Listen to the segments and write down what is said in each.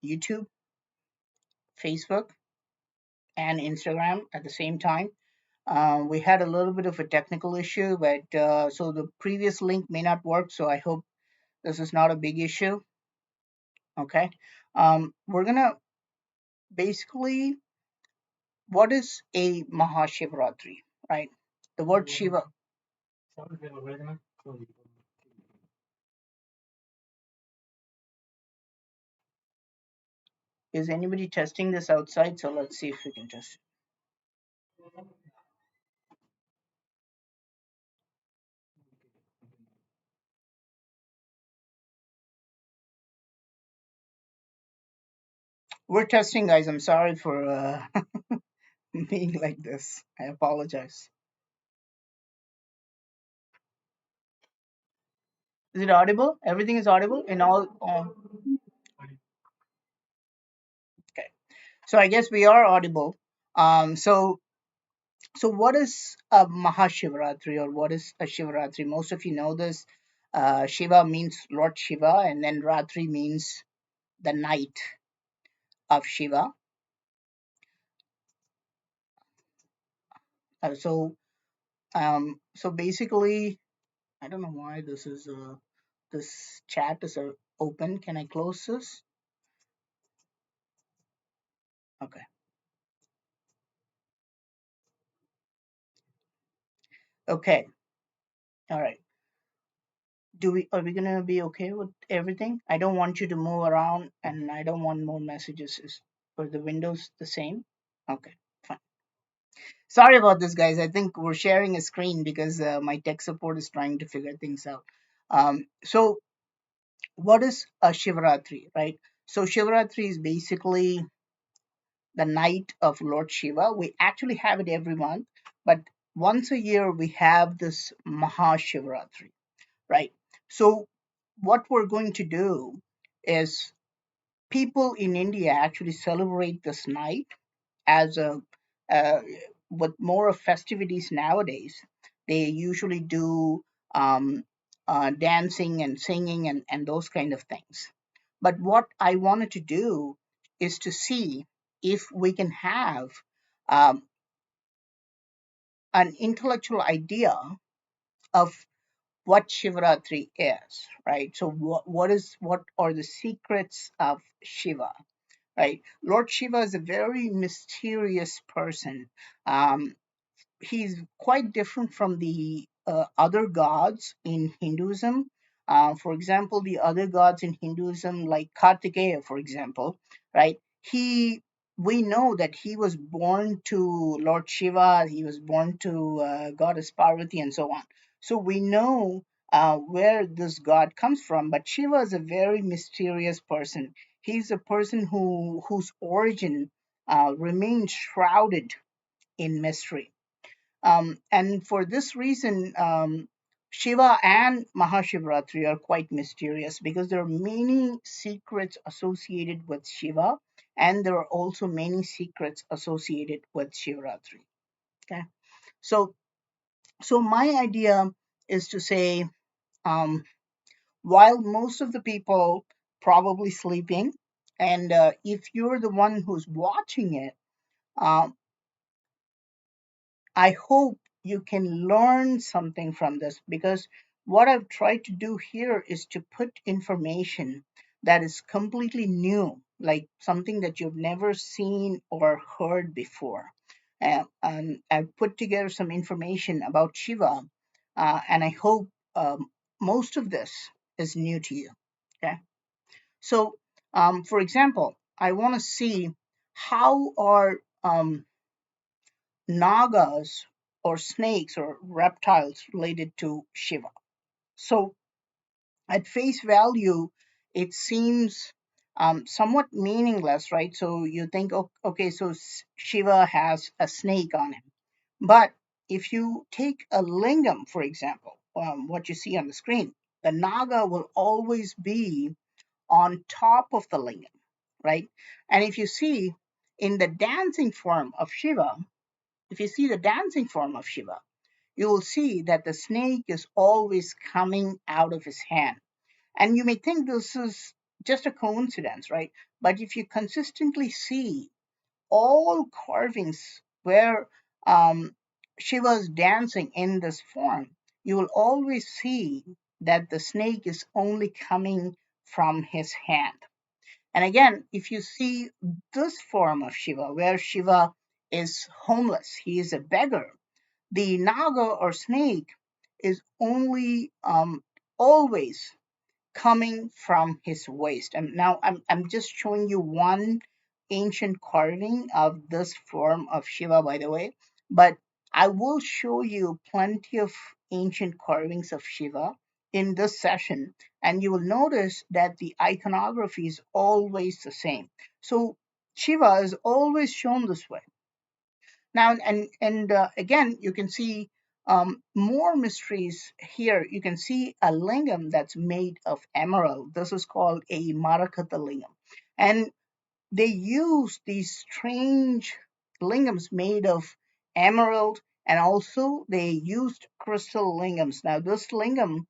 YouTube, Facebook, and Instagram at the same time. We had a little bit of a technical issue, but so the previous link may not work. So I hope this is not a big issue. Okay. We're gonna basically, what is a Mahashivratri, right? The word Shiva. Is anybody testing this outside? So let's see if we can test it. We're testing, guys. I'm sorry for being like this. I apologize. Is it audible? Everything is audible in all. Okay. So I guess we are audible. So what is a Mahashivratri or what is a Shivratri? Most of you know this. Shiva means Lord Shiva, and then Ratri means the night of Shiva. So basically, I don't know why this chat is open. Can I close this? Okay. Okay. All right. Do we Are we gonna be okay with everything? I don't want you to move around, and I don't want more messages. Are the windows the same? Okay. Fine. Sorry about this, guys. I think we're sharing a screen because my tech support is trying to figure things out. So, what is a Shivratri, right? So, Shivratri is basically the night of Lord Shiva. We actually have it every month, but once a year we have this Mahashivratri, right? So, what we're going to do is people in India actually celebrate this night as a uh, with more of festivities nowadays. They usually do dancing and singing and those kind of things. But what I wanted to do is to see if we can have um, an intellectual idea of what Shivratri is, right? So what are the secrets of Shiva, right? Lord Shiva is a very mysterious person. Um, he's quite different from the other gods in Hinduism. For example, the other gods in Hinduism, like Kartikeya, for example, right? We know that he was born to Lord Shiva, he was born to Goddess Parvati, and so on. So we know where this god comes from. But Shiva is a very mysterious person. He's a person whose origin remains shrouded in mystery. And for this reason, Shiva and Mahashivratri are quite mysterious because there are many secrets associated with Shiva, and there are also many secrets associated with Shivratri. Okay, so my idea is to say, um, while most of the people probably sleeping, and if you're the one who's watching it, um, I hope you can learn something from this, because what I've tried to do here is to put information that is completely new, like something that you've never seen or heard before. And I've put together some information about Shiva, and I hope most of this is new to you. Okay. So, for example, I want to see how are nagas or snakes or reptiles related to Shiva. So, at face value, it seems somewhat meaningless, right? So, you think, okay, so Shiva has a snake on him. But if you take a lingam, for example, what you see on the screen, the naga will always be on top of the lingam, right? And if you see in the dancing form of Shiva, if you see the dancing form of Shiva, you will see that the snake is always coming out of his hand. And you may think this is just a coincidence, right? But if you consistently see all carvings where Shiva's dancing in this form, you will always see that the snake is only coming from his hand. And again, if you see this form of Shiva, where Shiva is homeless, he is a beggar, the naga or snake is only always coming from his waist. And now I'm just showing you one ancient carving of this form of Shiva, by the way, but I will show you plenty of ancient carvings of Shiva in this session, and you will notice that the iconography is always the same. So Shiva is always shown this way. Now, and again, you can see more mysteries here. You can see a lingam that's made of emerald. This is called a Marakata lingam. And they use these strange lingams made of emerald, and also they used crystal lingams. Now, this lingam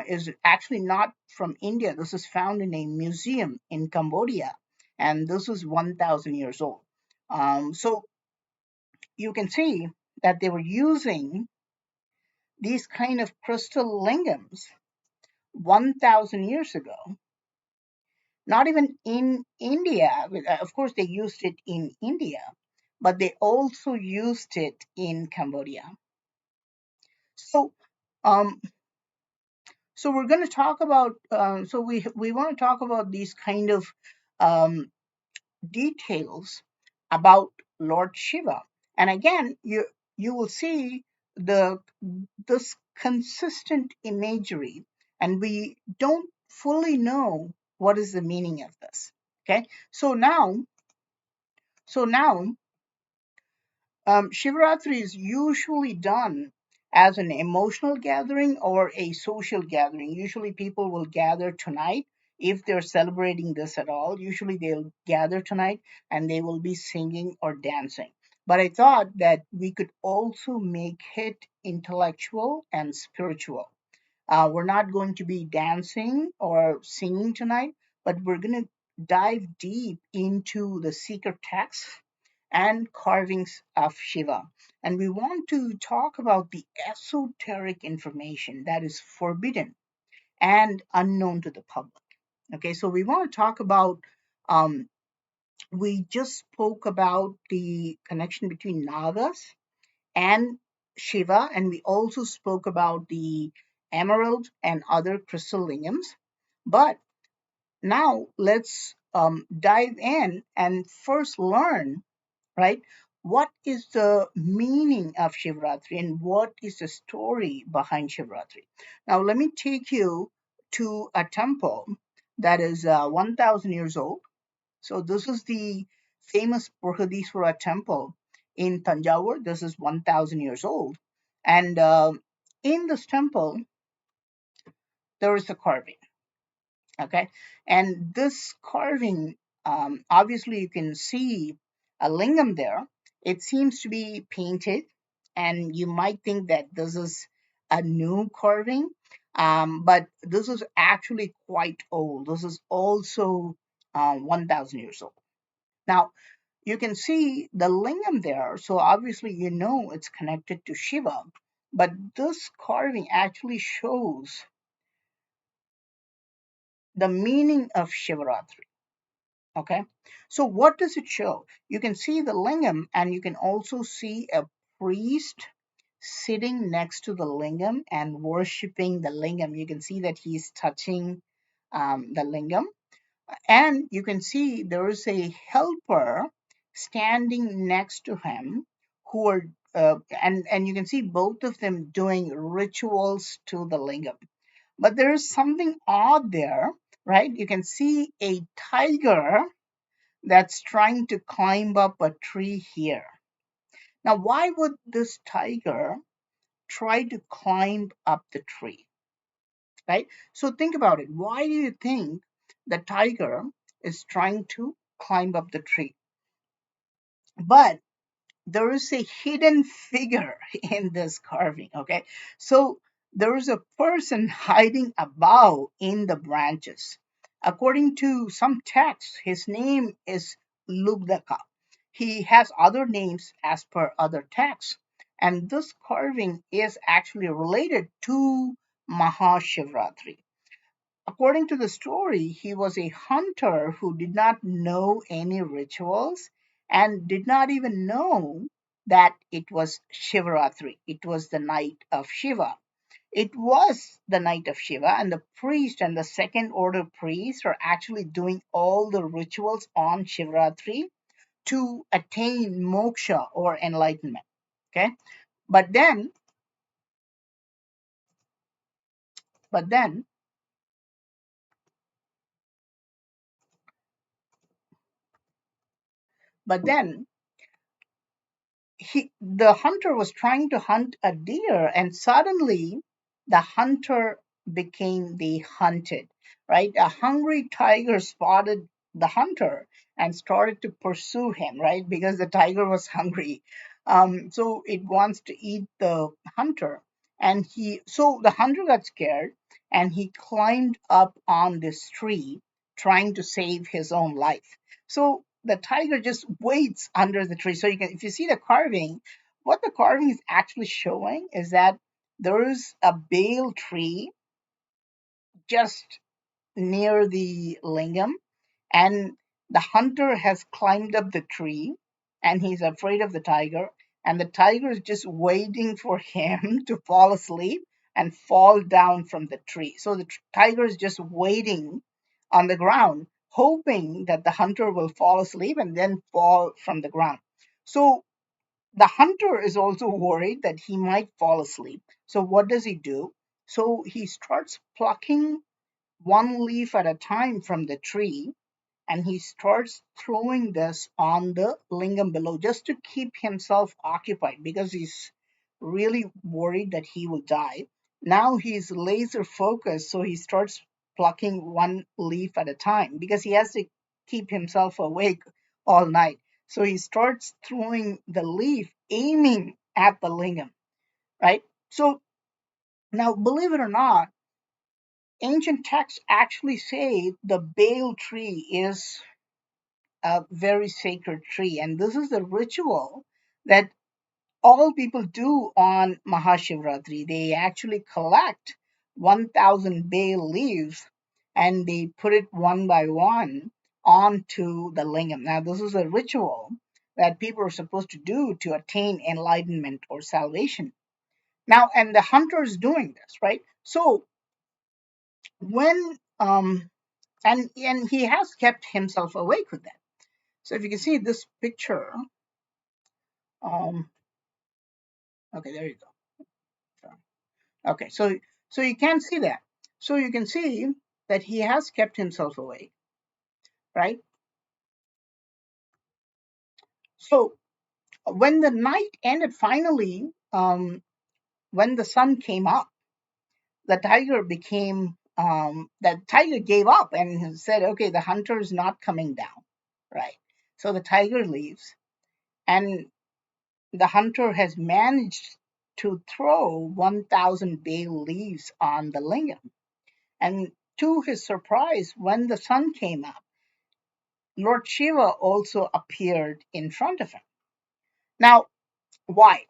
is actually not from India. This is found in a museum in Cambodia, and this is 1,000 years old. So you can see that they were using these kind of crystal lingams 1,000 years ago, not even in India. Of course, they used it in India, but they also used it in Cambodia. So, um, so we're going to talk about. So we want to talk about these kind of um, details about Lord Shiva. And again, you will see the this consistent imagery, and we don't fully know what is the meaning of this. Okay, so now Shivratri is usually done as an emotional gathering or a social gathering. Usually, people will gather tonight if they're celebrating this at all. Usually, they'll gather tonight and they will be singing or dancing. But I thought that we could also make it intellectual and spiritual. We're not going to be dancing or singing tonight, but we're going to dive deep into the secret texts and carvings of Shiva. And we want to talk about the esoteric information that is forbidden and unknown to the public. Okay, so we want to talk about, um, we just spoke about the connection between Nagas and Shiva, and we also spoke about the emerald and other crystal lingams. But now let's dive in and first learn, right? What is the meaning of Shivratri and what is the story behind Shivratri? Now, let me take you to a temple that is 1,000 years old. So, this is the famous Brihadiswara temple in Tanjavur. This is 1,000 years old. And in this temple, there is a carving. Okay, and this carving, obviously you can see a lingam there. It seems to be painted, and you might think that this is a new carving, but this is actually quite old. This is also 1,000 years old. Now you can see the lingam there, so obviously you know it's connected to Shiva, but this carving actually shows the meaning of Shivratri. Okay, so what does it show? You can see the lingam, and you can also see a priest sitting next to the lingam and worshiping the lingam. You can see that he's touching the lingam, and you can see there is a helper standing next to him who are and you can see both of them doing rituals to the lingam. But there is something odd there, right? You can see a tiger that's trying to climb up a tree here. Now, why would this tiger try to climb up the tree, right? So think about it. Why do you think the tiger is trying to climb up the tree? But there is a hidden figure in this carving, okay? So there is a person hiding above in the branches. According to some texts, his name is Lubdaka. He has other names as per other texts. And this carving is actually related to Mahashivratri. According to the story, he was a hunter who did not know any rituals and did not even know that it was Shivratri. It was the night of Shiva. It was the night of Shiva, and the priest and the second order priests are actually doing all the rituals on Shivratri to attain moksha or enlightenment. Okay, but then, but then, but then, the hunter was trying to hunt a deer, and suddenly the hunter became the hunted. Right, a hungry tiger spotted the hunter and started to pursue him, right, because the tiger was hungry. So it wants to eat the hunter, and he so the hunter got scared and he climbed up on this tree trying to save his own life. So the tiger just waits under the tree. So you can, if you see the carving, what the carving is actually showing is that there is a bale tree just near the lingam, and the hunter has climbed up the tree and he's afraid of the tiger, and the tiger is just waiting for him to fall asleep and fall down from the tree. So the tiger is just waiting on the ground, hoping that the hunter will fall asleep and then fall from the ground. So the hunter is also worried that he might fall asleep. So what does he do? So he starts plucking one leaf at a time from the tree, and he starts throwing this on the lingam below just to keep himself occupied because he's really worried that he will die. Now he's laser focused, so he starts plucking one leaf at a time because he has to keep himself awake all night. So he starts throwing the leaf, aiming at the lingam, right? So now, believe it or not, ancient texts actually say the bale tree is a very sacred tree. And this is the ritual that all people do on Mahashivratri. They actually collect 1,000 bay leaves and they put it one by one onto the lingam. Now, this is a ritual that people are supposed to do to attain enlightenment or salvation. Now, and the hunter is doing this, right? So when and he has kept himself awake with that. So if you can see this picture, um, okay, there you go. Okay, so you can see that. So you can see that he has kept himself awake, right? So when the night ended, finally, when the sun came up, the tiger became the tiger gave up and said, "Okay, the hunter is not coming down," right? So the tiger leaves, and the hunter has managed to throw 1,000 bay leaves on the lingam. And to his surprise, when the sun came up, Lord Shiva also appeared in front of him. Now, why?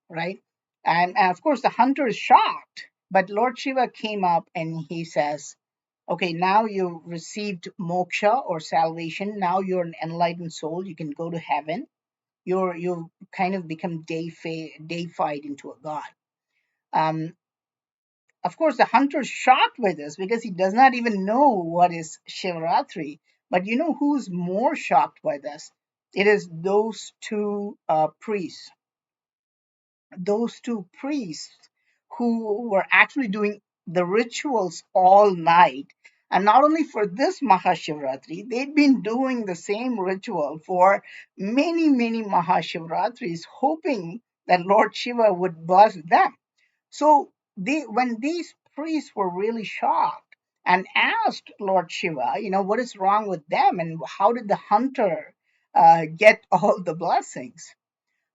Right? And of course, the hunter is shocked, but Lord Shiva came up and he says, "Okay, now you've received moksha or salvation. Now you're an enlightened soul. You can go to heaven. You've kind of become deified into a god." Um, of course, the hunter is shocked by this because he does not even know what is Shivratri. But you know who's more shocked by this? It is those two priests. Those two priests who were actually doing the rituals all night. And not only for this Mahashivratri, they'd been doing the same ritual for many, many Mahashivratris, hoping that Lord Shiva would bless them. So when these priests were really shocked and asked Lord Shiva, what is wrong with them and how did the hunter get all the blessings?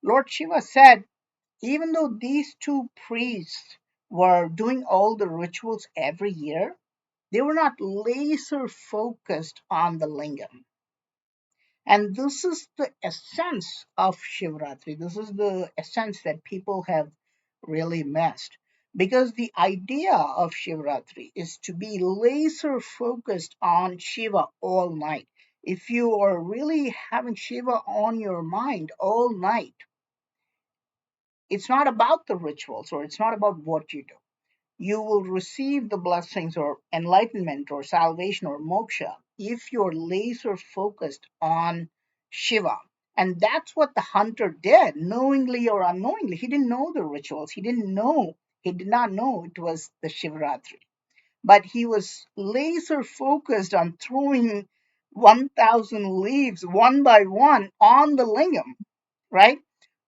Lord Shiva said, even though these two priests were doing all the rituals every year, They were not laser focused on the lingam. And this is the essence of Shivratri. This is the essence that people have really missed. Because the idea of Shivratri is to be laser focused on Shiva all night. If you are really having Shiva on your mind all night, it's not about the rituals or it's not about what you do. You will receive the blessings or enlightenment or salvation or moksha if you're laser focused on Shiva. And that's what the hunter did, knowingly or unknowingly. He didn't know the rituals. He did not know it was the Shivratri. But he was laser focused on throwing 1,000 leaves one by one on the lingam, right?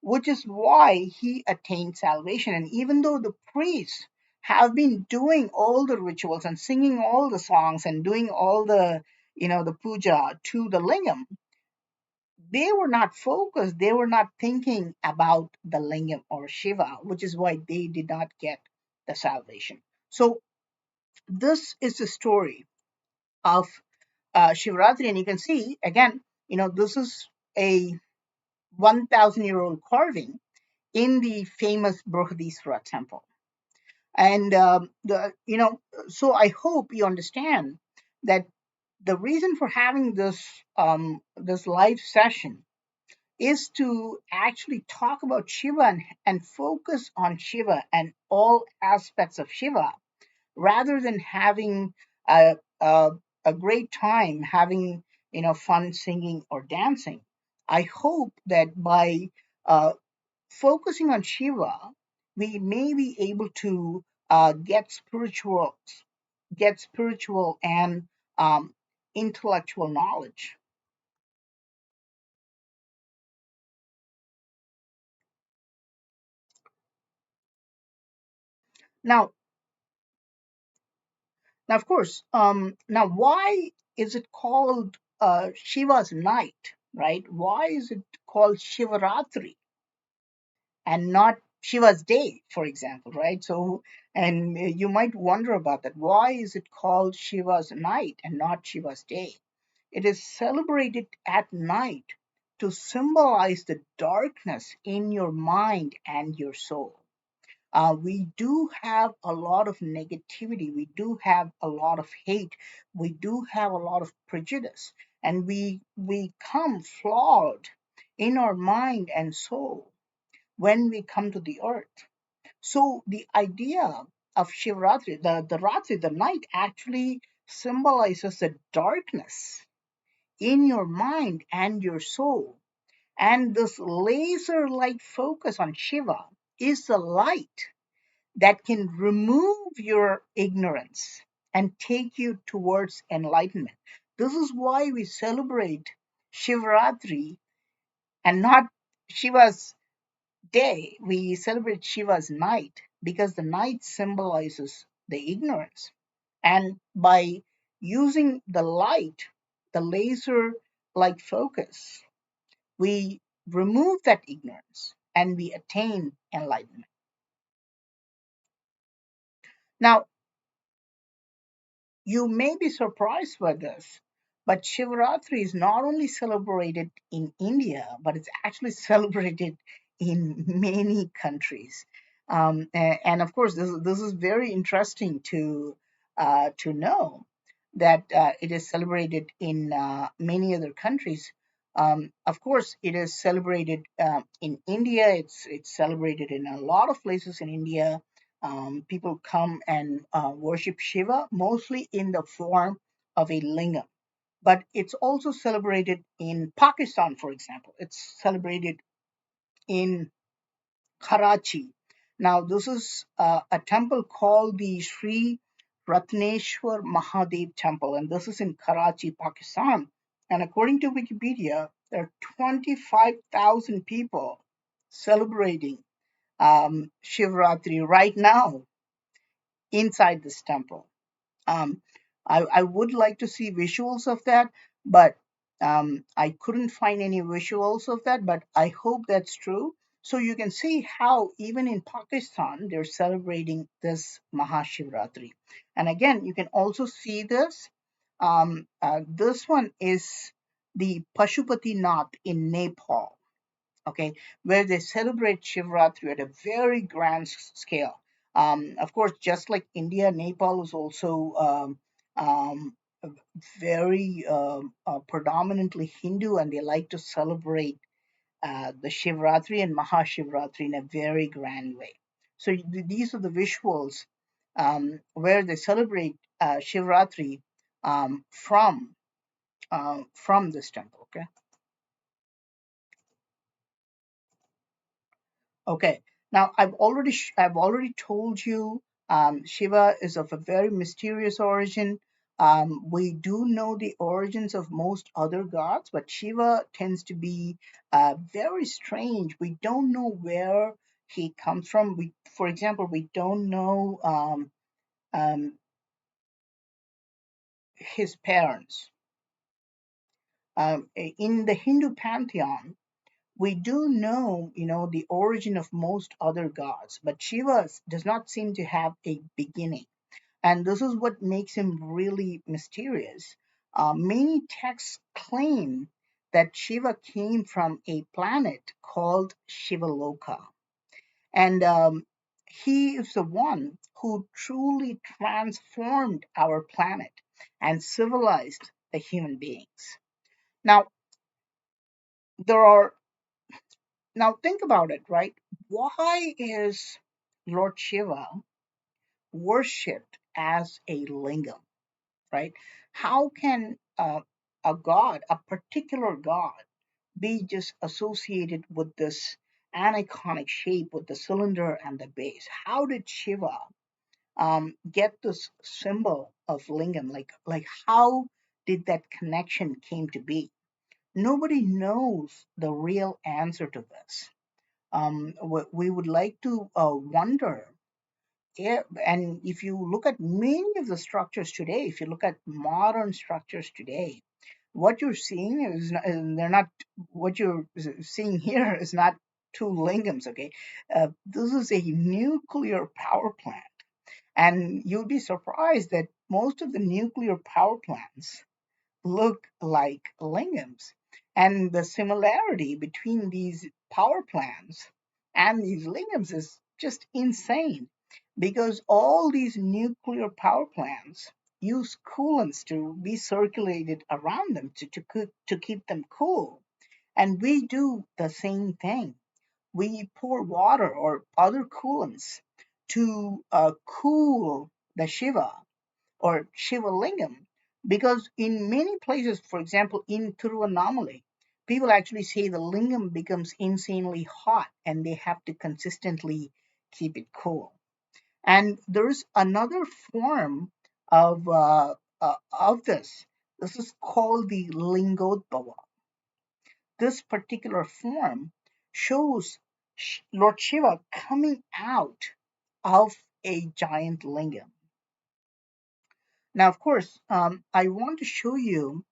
Which is why he attained salvation. And even though the priests have been doing all the rituals and singing all the songs and doing all the, the puja to the lingam, they were not focused. They were not thinking about the lingam or Shiva, which is why they did not get the salvation. So this is the story of Shivratri, and you can see again, this is a 1,000-year-old carving in the famous Brihadiswara temple. And so I hope you understand that the reason for having this live session is to actually talk about Shiva and focus on Shiva and all aspects of Shiva, rather than having a, a great time having fun singing or dancing. I hope that by uh, focusing on Shiva, we may be able to get spiritual and intellectual knowledge. Now, now of course, now why is it called Shiva's night, right? Why is it called Shivaratri and not Shiva's day, for example, right? So, and you might wonder about that. Why is it called Shiva's night and not Shiva's day? It is celebrated at night to symbolize the darkness in your mind and your soul. We do have a lot of negativity, we do have a lot of hate, we do have a lot of prejudice, and we come flawed in our mind and soul when we come to the earth. So the idea of Shivratri, the Ratri, the night, actually symbolizes the darkness in your mind and your soul. And this laser light focus on Shiva is the light that can remove your ignorance and take you towards enlightenment. This is why we celebrate Shivratri and not Shiva's day. We celebrate Shiva's night because the night symbolizes the ignorance. And by using the light, the laser light focus, we remove that ignorance and we attain enlightenment. Now, you may be surprised by this, but Shivratri is not only celebrated in India, but it's actually celebrated in many countries. And of course, this is very interesting to know that it is celebrated in many other countries. Of course, it is celebrated in India. It's celebrated in a lot of places in India. People come and worship Shiva, mostly in the form of a lingam. But it's also celebrated in Pakistan, for example. It's celebrated in Karachi. Now, this is a temple called the Sri Ratneshwar Mahadev Temple, and this is in Karachi, Pakistan. And according to Wikipedia, there are 25,000 people celebrating Shivratri right now inside this temple. Um, I would like to see visuals of that, but I couldn't find any visuals of that, but I hope that's true. So you can see how even in Pakistan they're celebrating this Mahashivratri. And again, you can also see this. This one is the Pashupati Nath in Nepal, okay, where they celebrate Shivratri at a very grand scale. Of course, just like India, Nepal is also very predominantly Hindu, and they like to celebrate the Shivratri and Mahashivratri in a very grand way. So these are the visuals where they celebrate Shivratri from this temple. Okay. Okay. Now I've already told you Shiva is of a very mysterious origin. We do know the origins of most other gods, but Shiva tends to be very strange. We don't know where he comes from. For example, we don't know um, his parents. In the Hindu pantheon, we do know, the origin of most other gods, but Shiva does not seem to have a beginning. And this is what makes him really mysterious. Many texts claim that Shiva came from a planet called Shivaloka. And he is the one who truly transformed our planet and civilized the human beings. Now, there are Now think about it, right? Why is Lord Shiva worshipped as a lingam, right? How can a god, a particular god, be just associated with this aniconic shape with the cylinder and the base? How did Shiva get this symbol of lingam? Like how did that connection came to be? Nobody knows the real answer to this. We would like to wonder. Yeah, and if you look at many of the structures today, if you look at modern structures today, what you're seeing is not, they're not what you're seeing here is not two lingams. Okay, this is a nuclear power plant, and you'll be surprised that most of the nuclear power plants look like lingams. And the similarity between these power plants and these lingams is just insane because all these nuclear power plants use coolants to be circulated around them to keep them cool. And we do the same thing. We pour water or other coolants to cool the Shiva or Shiva Lingam, because in many places, for example, in Tiruvannamalai, people actually say the lingam becomes insanely hot and they have to consistently keep it cool. And there's another form of this. This is called the Lingodbhava. This particular form shows Lord Shiva coming out of a giant lingam. Now, of course, I want to show you.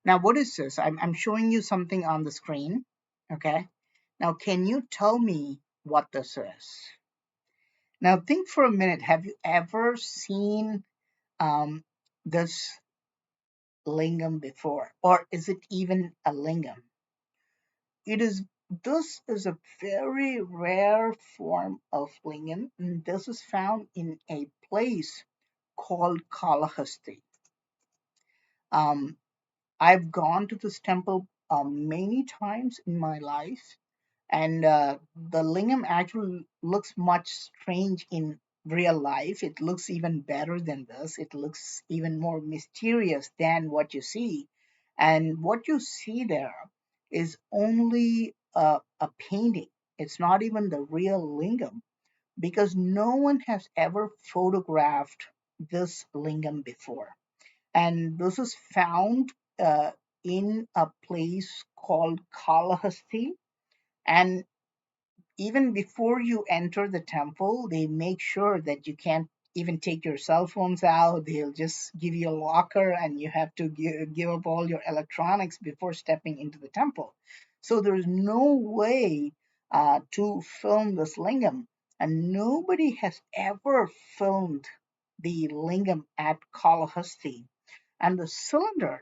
Now, what is this? I'm showing you something on the screen. Okay. Now, can you tell me what this is? Now, think for a minute. Have you ever seen this lingam before? Or is it even a lingam? It is. This is a very rare form of lingam. And this is found in a place called Kalahasti. Um, I've gone to this temple many times in my life, and the lingam actually looks much strange in real life. It looks even better than this. It looks even more mysterious than what you see. And what you see there is only a painting. It's not even the real lingam because no one has ever photographed this lingam before, and this is found uh, in a place called Kalahasti. And even before you enter the temple, they make sure that you can't even take your cell phones out. They'll just give you a locker, and you have to give up all your electronics before stepping into the temple. So there's no way to film this lingam, and nobody has ever filmed the lingam at Kalahasti. And the cylinder,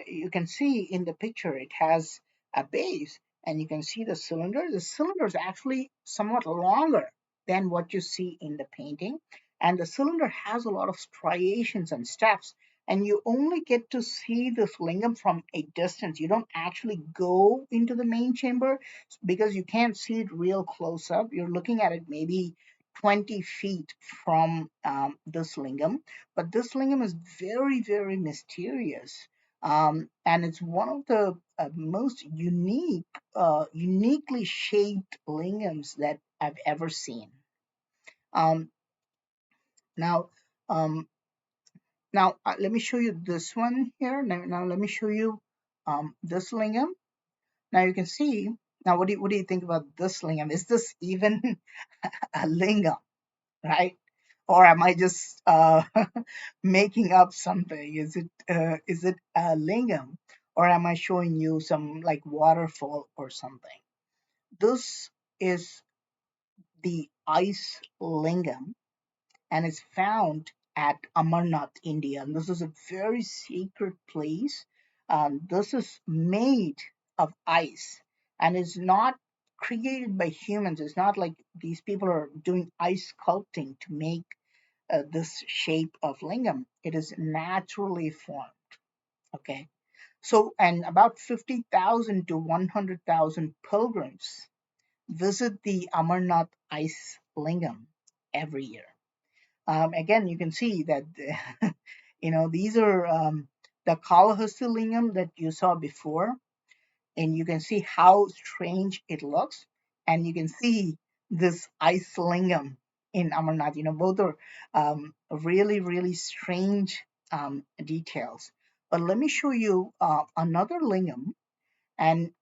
you can see in the picture, it has a base, and you can see the cylinder. The cylinder is actually somewhat longer than what you see in the painting, and the cylinder has a lot of striations and steps, and you only get to see this lingam from a distance. You don't actually go into the main chamber because you can't see it real close up. You're looking at it maybe 20 feet from this lingam, but this lingam is very, very mysterious. And it's one of the most uniquely shaped lingams that I've ever seen. Um, now, um, let me show you this one here. Now let me show you this lingam. Now you can see. Now, what do you think about this lingam? Is this even a lingam, right? Or am I just making up something? Is it a lingam, or am I showing you some like waterfall or something? This is the ice lingam, and it's found at Amarnath, India. And this is a very sacred place. This is made of ice, and is not created by humans. It's not like these people are doing ice sculpting to make this shape of lingam. It is naturally formed. Okay. So, and about 50,000 to 100,000 pilgrims visit the Amarnath ice lingam every year. Again, you can see that, these are the Kalahasti lingam that you saw before, and you can see how strange it looks, and you can see this ice lingam in Amarnath. Both are really, really strange details. But let me show you another lingam, and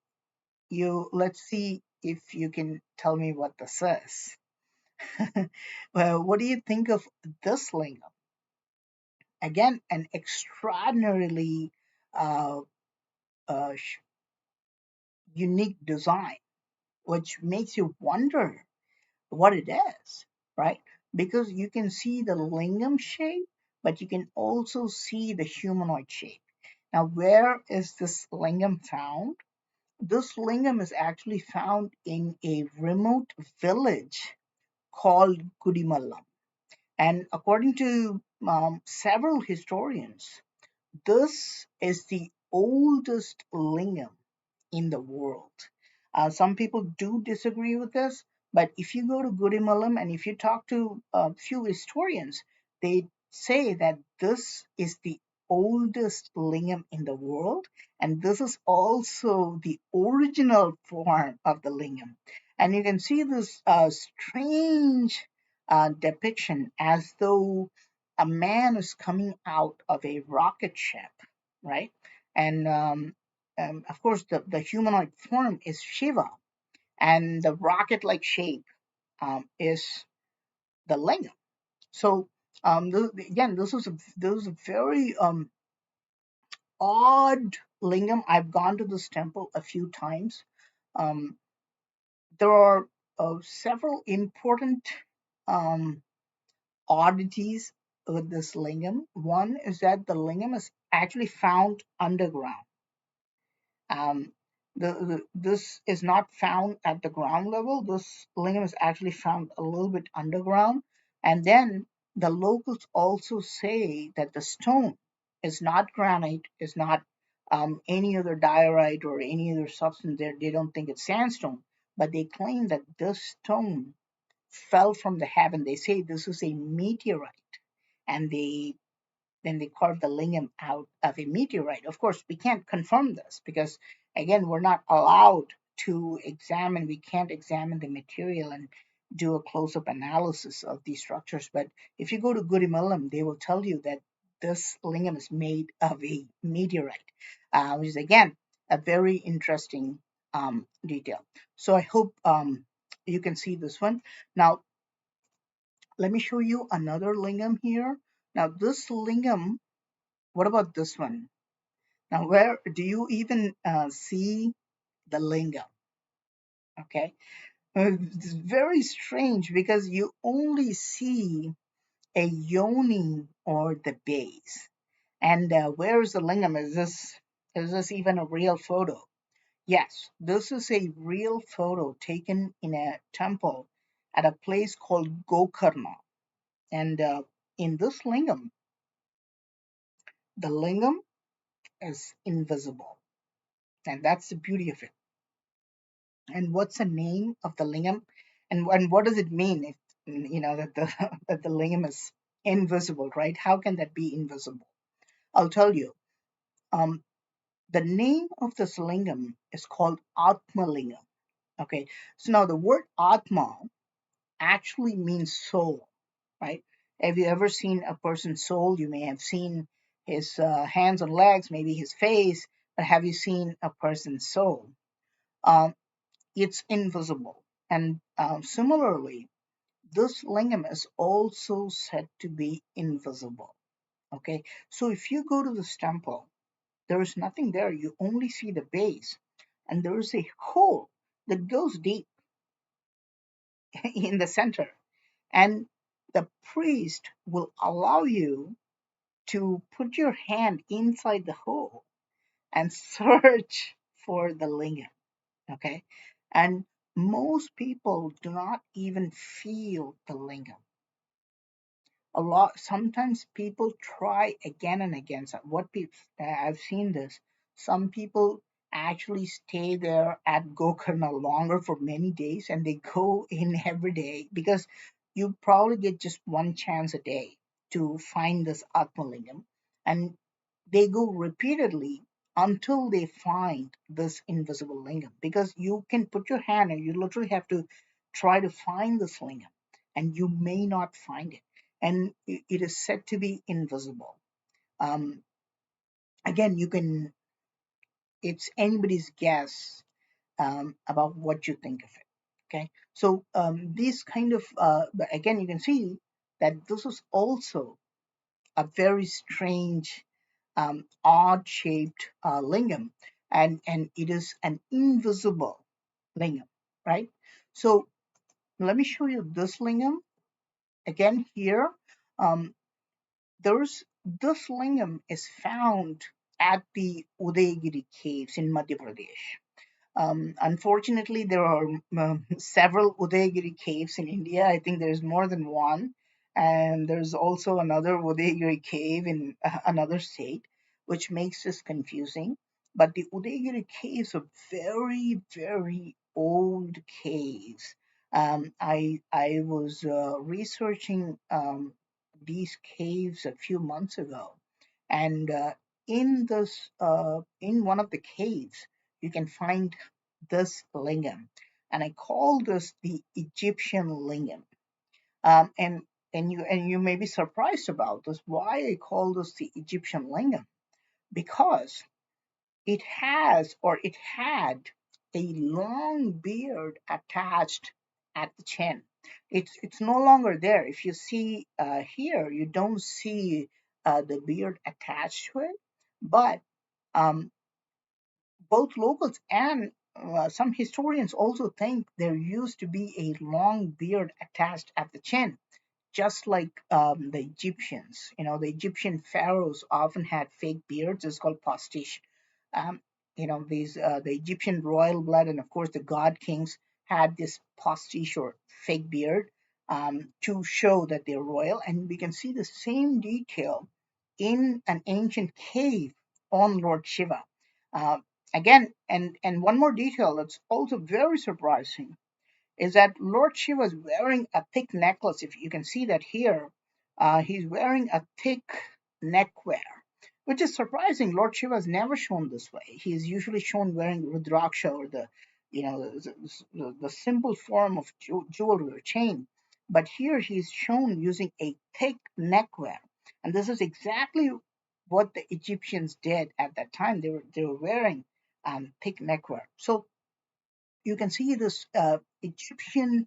let's see if you can tell me what this is. Well, what do you think of this lingam? Again, an extraordinarily uh, uh, unique design, which makes you wonder what it is, right? Because you can see the lingam shape, but you can also see the humanoid shape. Now, where is this lingam found? This lingam is actually found in a remote village called Gudimallam. And according to several historians, this is the oldest lingam in the world. Some people do disagree with this, but if you go to Gudimalam and if you talk to a few historians, they say that this is the oldest lingam in the world, and this is also the original form of the lingam. And you can see this strange depiction as though a man is coming out of a rocket ship, right? And of course, the humanoid form is Shiva, and the rocket-like shape is the lingam. So again, this is a very odd lingam. I've gone to this temple a few times. Um, there are several important um, oddities with this lingam. One is that the lingam is actually found underground. Um, this is not found at the ground level. This lingam is actually found a little bit underground. And then the locals also say that the stone is not granite, is not any other diorite or any other substance there. They don't think it's sandstone, but they claim that this stone fell from the heaven. They say this is a meteorite, and then they carved the lingam out of a meteorite. Of course, we can't confirm this because, again, we're not allowed to examine, we can't examine the material and do a close up analysis of these structures. But if you go to Gudimalam, they will tell you that this lingam is made of a meteorite, which is, again, a very interesting detail. So I hope you can see this one. Now, let me show you another lingam here. Now, this lingam, what about this one? Now, where do you even see the lingam? Okay, it's very strange because you only see a yoni or the base. And where's the lingam? Is this even a real photo? Yes, this is a real photo taken in a temple at a place called Gokarna. And in this lingam, the lingam is invisible. And that's the beauty of it. And what's the name of the lingam? And what does it mean if that the that the lingam is invisible, right? How can that be invisible? I'll tell you. Um, the name of this lingam is called Atma Lingam. Okay, so now the word Atma actually means soul, right? Have you ever seen a person's soul? You may have seen his hands and legs, maybe his face, but have you seen a person's soul? Um, it's invisible. And similarly, this lingam is also said to be invisible. Okay, so if you go to this temple, there is nothing there. You only see the base, and there is a hole that goes deep in the center. And the priest will allow you to put your hand inside the hole and search for the lingam. Okay, and most people do not even feel the lingam. A lot sometimes people try again and again. So what people I've seen this, some people actually stay there at Gokarna longer for many days, and they go in every day because you probably get just one chance a day to find this Atmalingam, and they go repeatedly until they find this invisible lingam, because you can put your hand and you literally have to try to find this lingam, and you may not find it, and it is said to be invisible. um, Again, you can, it's anybody's guess about what you think of it. Okay, so these kind of but again, you can see that this is also a very strange, odd shaped lingam, and it is an invisible lingam, right? So let me show you this lingam again here. Um, there's This lingam is found at the Udaygiri caves in Madhya Pradesh. Unfortunately, there are several Udaygiri caves in India. I think there's more than one. And there's also another Udaygiri cave in another state, which makes this confusing. But the Udaygiri caves are very, very old caves. I was researching these caves a few months ago, and in one of the caves, you can find this lingam, and I call this the Egyptian lingam. Um, and and you may be surprised about this. Why I call this the Egyptian lingam? Because it had a long beard attached at the chin. It's no longer there. If you see here, you don't see the beard attached to it, but um, both locals and some historians also think there used to be a long beard attached at the chin, just like the Egyptians. The Egyptian pharaohs often had fake beards. It's called pastiche. Um, these the Egyptian royal blood, and of course the god kings had this pastiche or fake beard to show that they're royal. And we can see the same detail in an ancient cave on Lord Shiva. Uh, Again, and one more detail that's also very surprising is that Lord Shiva is wearing a thick necklace. If you can see that here, he's wearing a thick neckwear, which is surprising. Lord Shiva is never shown this way. He's usually shown wearing rudraksha, or the simple form of jewelry or chain. But here he's shown using a thick neckwear, and this is exactly what the Egyptians did at that time. They were wearing thick neckwear. So you can see this Egyptian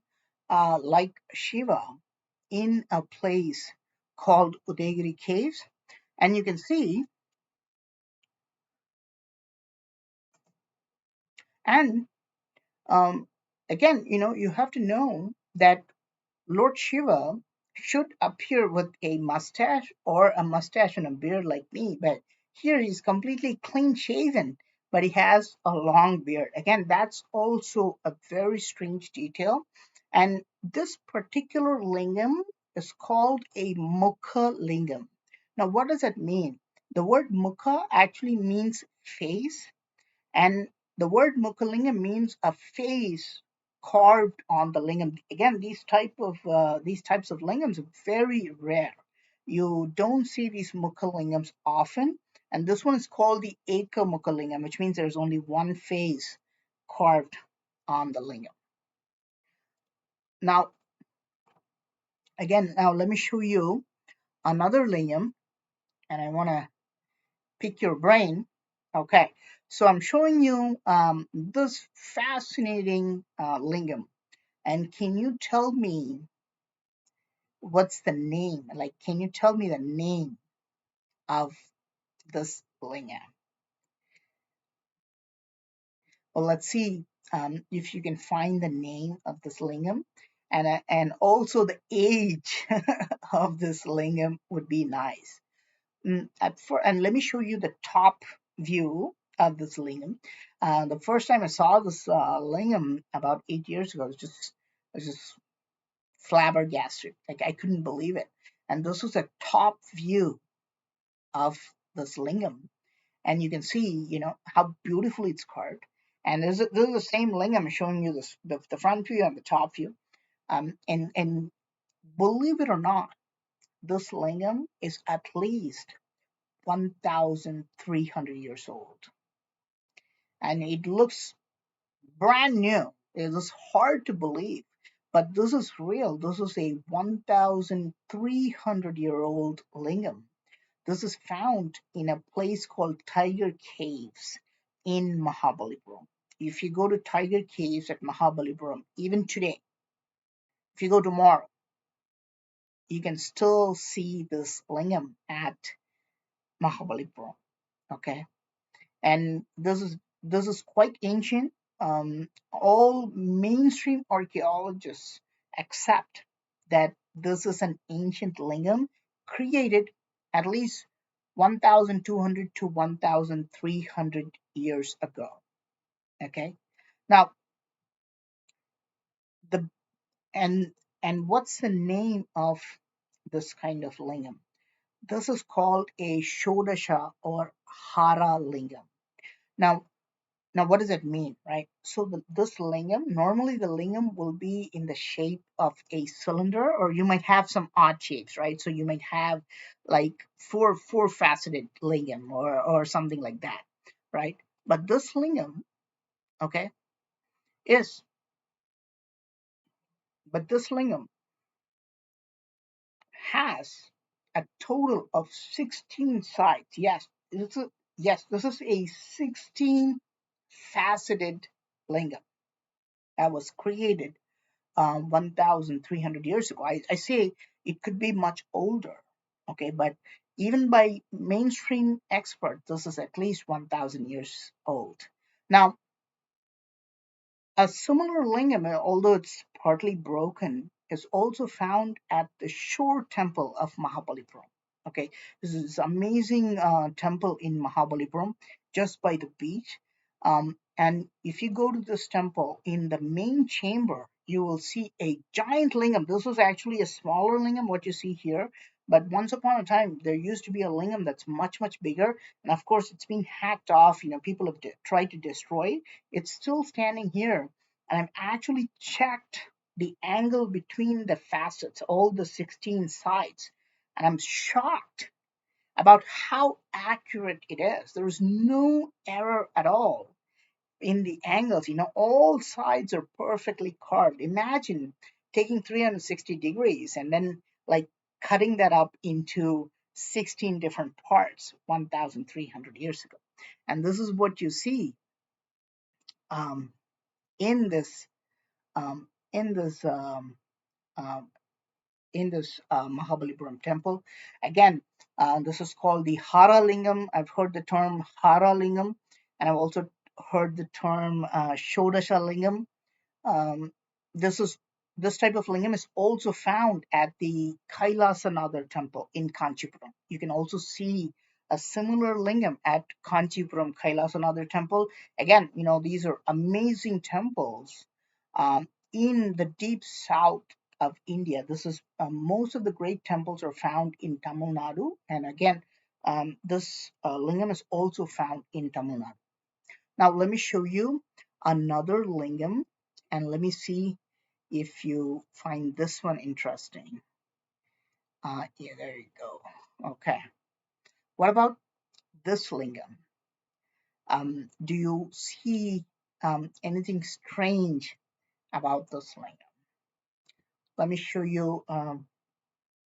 like Shiva in a place called Udaygiri Caves. And you can see, and um, Again, you have to know that Lord Shiva should appear with a mustache or a mustache and a beard like me, but here he's completely clean shaven, but he has a long beard. Again, that's also a very strange detail. And this particular lingam is called a mukha lingam. Now, what does that mean? The word mukha actually means face, and the word Mukalinga means a face carved on the lingam. Again, these types of lingams are very rare. You don't see these Mukalingams often, and this one is called the Eka Mukalingam, which means there's only one face carved on the lingam. Now, now let me show you another lingam, and I want to pick your brain. Okay, so I'm showing you this fascinating lingam. And can you tell me what's the name? Like, can you tell me the name of this lingam? Well, let's see if you can find the name of this lingam, and also the age of this lingam would be nice. And let me show you the top view of this lingam. The first time I saw this lingam about 8 years ago, I was just flabbergasted. Like I couldn't believe it. And this was a top view of this lingam, and you can see, how beautifully it's carved. And this is the same lingam showing you this the front view and the top view. And believe it or not, this lingam is at least 1,300 years old, and it looks brand new. It is hard to believe, but this is real. This is a 1,300-year-old lingam. This is found in a place called Tiger Caves in Mahabalipuram. If you go to Tiger Caves at Mahabalipuram, even today, if you go tomorrow, you can still see this lingam at Mahabalipuram. Okay, and this is quite ancient. All mainstream archaeologists accept that this is an ancient lingam created at least 1,200 to 1,300 years ago. Okay, now the and and what's the name of this kind of lingam? This is called a Shodasha or Hara lingam. Now, Now, what does it mean, right? So this lingam, normally the lingam will be in the shape of a cylinder, or you might have some odd shapes, right? So you might have like four faceted lingam or something like that, right? But this lingam, okay, is but this lingam has a total of 16 sides. This is a 16 faceted lingam that was created 1,300 years ago. I say it could be much older, okay, but even by mainstream experts, this is at least 1,000 years old. Now, a similar lingam, although it's partly broken, is also found at the shore temple of Mahabalipuram. Okay, this is amazing temple in Mahabalipuram, just by the beach. And if you go to this temple in the main chamber, you will see a giant lingam. This was actually a smaller lingam, what you see here. But once upon a time, there used to be a lingam that's much, much bigger. And of course, it's been hacked off. People have tried to destroy it. It's still standing here. And I've actually checked the angle between the facets, all the 16 sides. And I'm shocked about how accurate it is. There is no error at all in the angles. All sides are perfectly carved. Imagine taking 360 degrees and then like cutting that up into 16 different parts 1,300 years ago. And this is what you see um, in this um, in this um, Mahabalipuram temple. Again, this is called the Hara Lingam. I've heard the term Hara Lingam, and I've also heard the term Shodasha Lingam. Um, this is this type of lingam is also found at the Kailasanatha temple in Kanchipuram. You can also see a similar lingam at Kanchipuram Kailasanatha temple. Again, these are amazing temples in the deep south of India. This is most of the great temples are found in Tamil Nadu, and again, this lingam is also found in Tamil Nadu. Now, let me show you another lingam, and let me see if you find this one interesting. Yeah, there you go. Okay. What about this lingam? Do you see anything strange about this lingam? Let me show you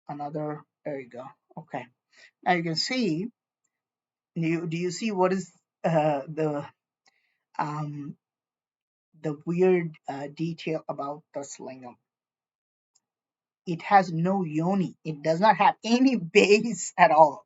another. There you go. Okay. Now you can see. Do you see what is um, the weird detail about this lingam? It has no yoni. It does not have any base at all.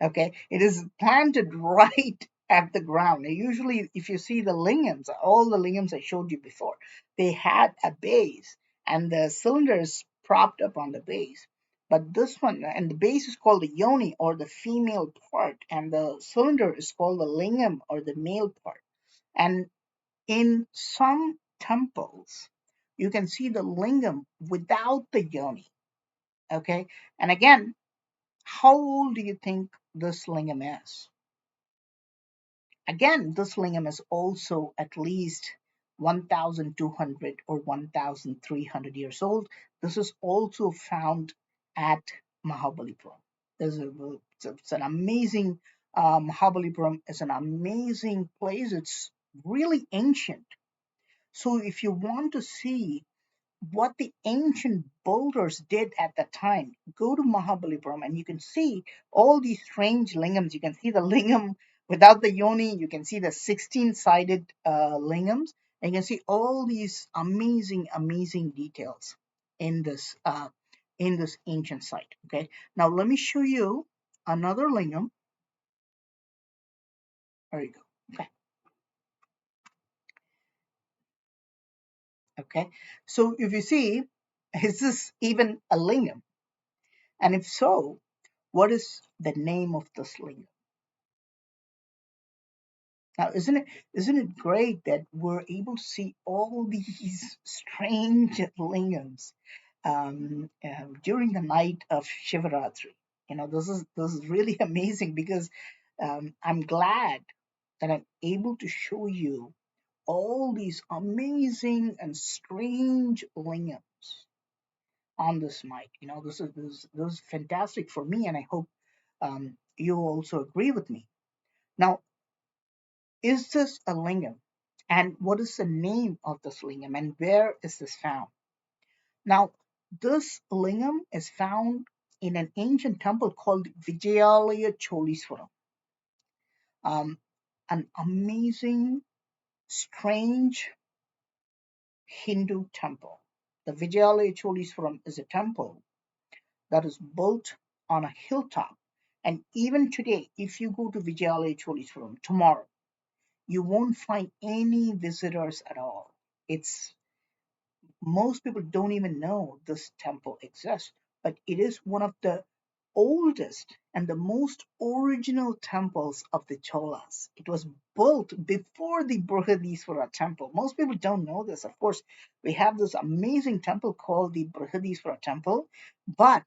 Okay, it is planted right at the ground. Now, usually, if you see the lingams, all the lingams I showed you before, they had a base, and the cylinder is propped up on the base. But this one, and the base is called the yoni or the female part, and the cylinder is called the lingam or the male part. And in some temples, you can see the lingam without the yoni. Okay, and again, how old do you think this lingam is? Again, this lingam is also at least 1,200 or 1,300 years old. This is also found at Mahabalipuram. It's an amazing, Mahabalipuram is an amazing place. It's really ancient. So if you want to see what the ancient builders did at the time. Go to Mahabalipuram and you can see all these strange lingams. You can see the lingam without the yoni. You can see the 16-sided lingams. And you can see all these amazing, amazing details in this ancient site. Okay. Now let me show you another lingam. There you go. Okay. Okay. So if you see, is this even a lingam? And if so, what is the name of this lingam? Now, isn't it great that we're able to see all these strange lingams during the night of Shivratri? This is really amazing because I'm glad that I'm able to show you all these amazing and strange lingams on this night. This is fantastic for me, and I hope you also agree with me. Now, is this a lingam? And what is the name of this lingam? And where is this found? Now, this lingam is found in an ancient temple called Vijayalaya Choliswaram, um, an amazing, strange Hindu temple. The Vijayalaya Choliswaram is a temple that is built on a hilltop. And even today, if you go to Vijayalaya Choliswaram tomorrow, you won't find any visitors at all. It's Most people don't even know this temple exists, but it is one of the oldest and the most original temples of the Cholas. It was built before the Brihadiswara temple. Most people don't know this. Of course, we have this amazing temple called the Brihadiswara temple, but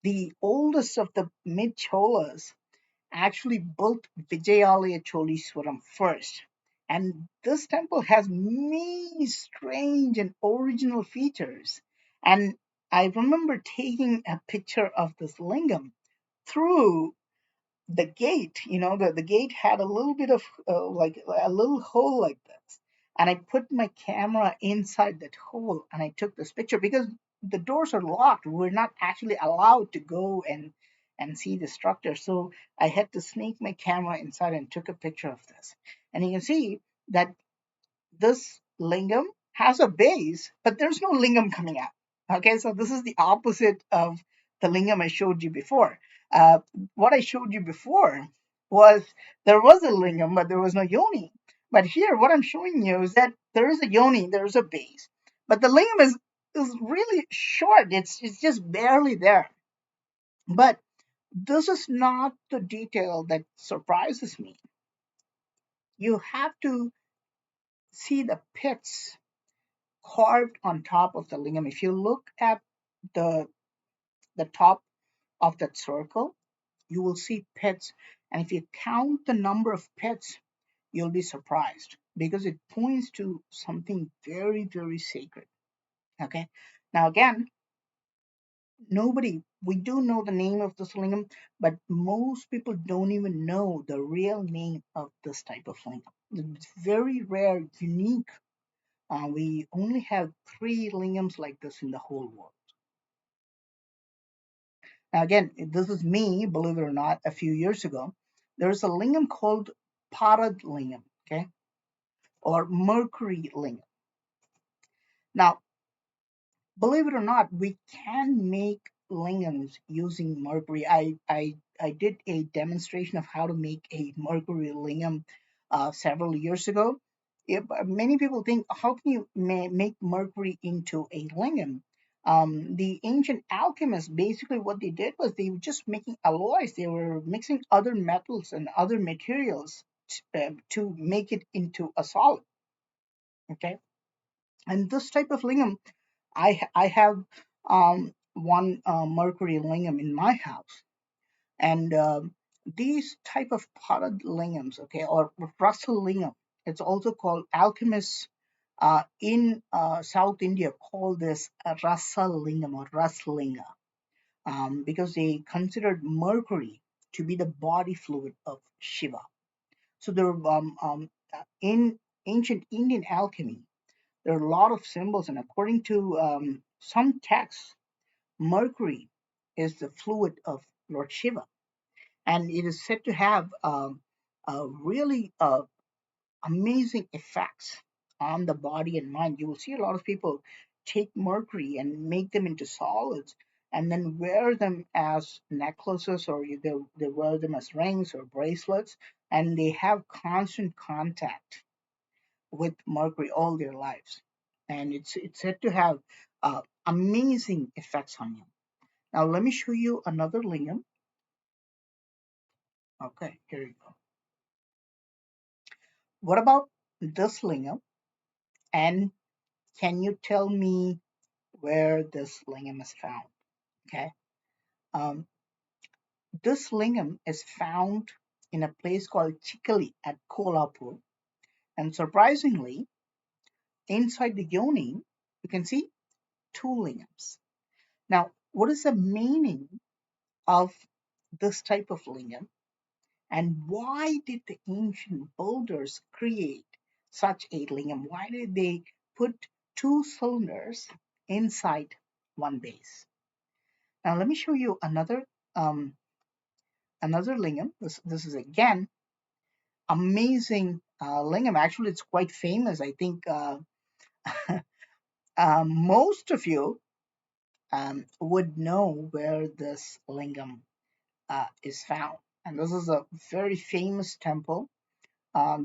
the oldest of the mid Cholas actually built Vijayalaya Choliswaram first. And this temple has many strange and original features. And I remember taking a picture of this lingam through the gate. The gate had a little bit of like a little hole like this. And I put my camera inside that hole and I took this picture because the doors are locked. We're not actually allowed to go and see the structure. So I had to sneak my camera inside and took a picture of this. And you can see that this lingam has a base, but there's no lingam coming out. Okay, so this is the opposite of the lingam I showed you before. What I showed you before was there was a lingam, but there was no yoni. But here, what I'm showing you is that there is a yoni, there is a base, but the lingam is really short. It's just barely there. But this is not the detail that surprises me. You have to see the pits carved on top of the lingam. If you look at the the top of that circle, you will see pits. And if you count the number of pits, you'll be surprised because it points to something very, very sacred. Okay. Now, again, we do know the name of this lingam, but most people don't even know the real name of this type of lingam. It's very rare, unique. We only have three lingams like this in the whole world. Now, again, this is me, believe it or not, a few years ago. There's a lingam called Parad lingam, okay, or Mercury lingam. Now, believe it or not, we can make lingams using mercury. I did a demonstration of how to make a mercury lingam several years ago. Many people think, how can you make mercury into a lingam? The ancient alchemists, basically what they did was they were just making alloys. They were mixing other metals and other materials to make it into a solid. Okay, and this type of lingam, I have one mercury lingam in my house, and these type of potted lingams, okay, or Russell lingam, it's also called alchemists in South India call this a Rasa lingam or Raslinga, because they considered mercury to be the body fluid of Shiva. So there, in ancient Indian alchemy, there are a lot of symbols, and according to some texts, mercury is the fluid of Lord Shiva, and it is said to have really amazing effects on the body and mind. You will see a lot of people take mercury and make them into solids and then wear them as necklaces, or they wear them as rings or bracelets, and they have constant contact with mercury all their lives. And it's said to have amazing effects on you. Now, let me show you another lingam. Okay, here you go. What about this lingam? And can you tell me where this lingam is found? Okay. Um, this lingam is found in a place called Chikali at Kolhapur. And surprisingly, inside the yoni, you can see two lingams. Now, what is the meaning of this type of lingam? And why did the ancient builders create such a lingam? Why did they put two cylinders inside one base? Now let me show you um, another lingam. This is again amazing lingam. Actually, it's quite famous. I think most of you would know where this lingam is found. And this is a very famous temple.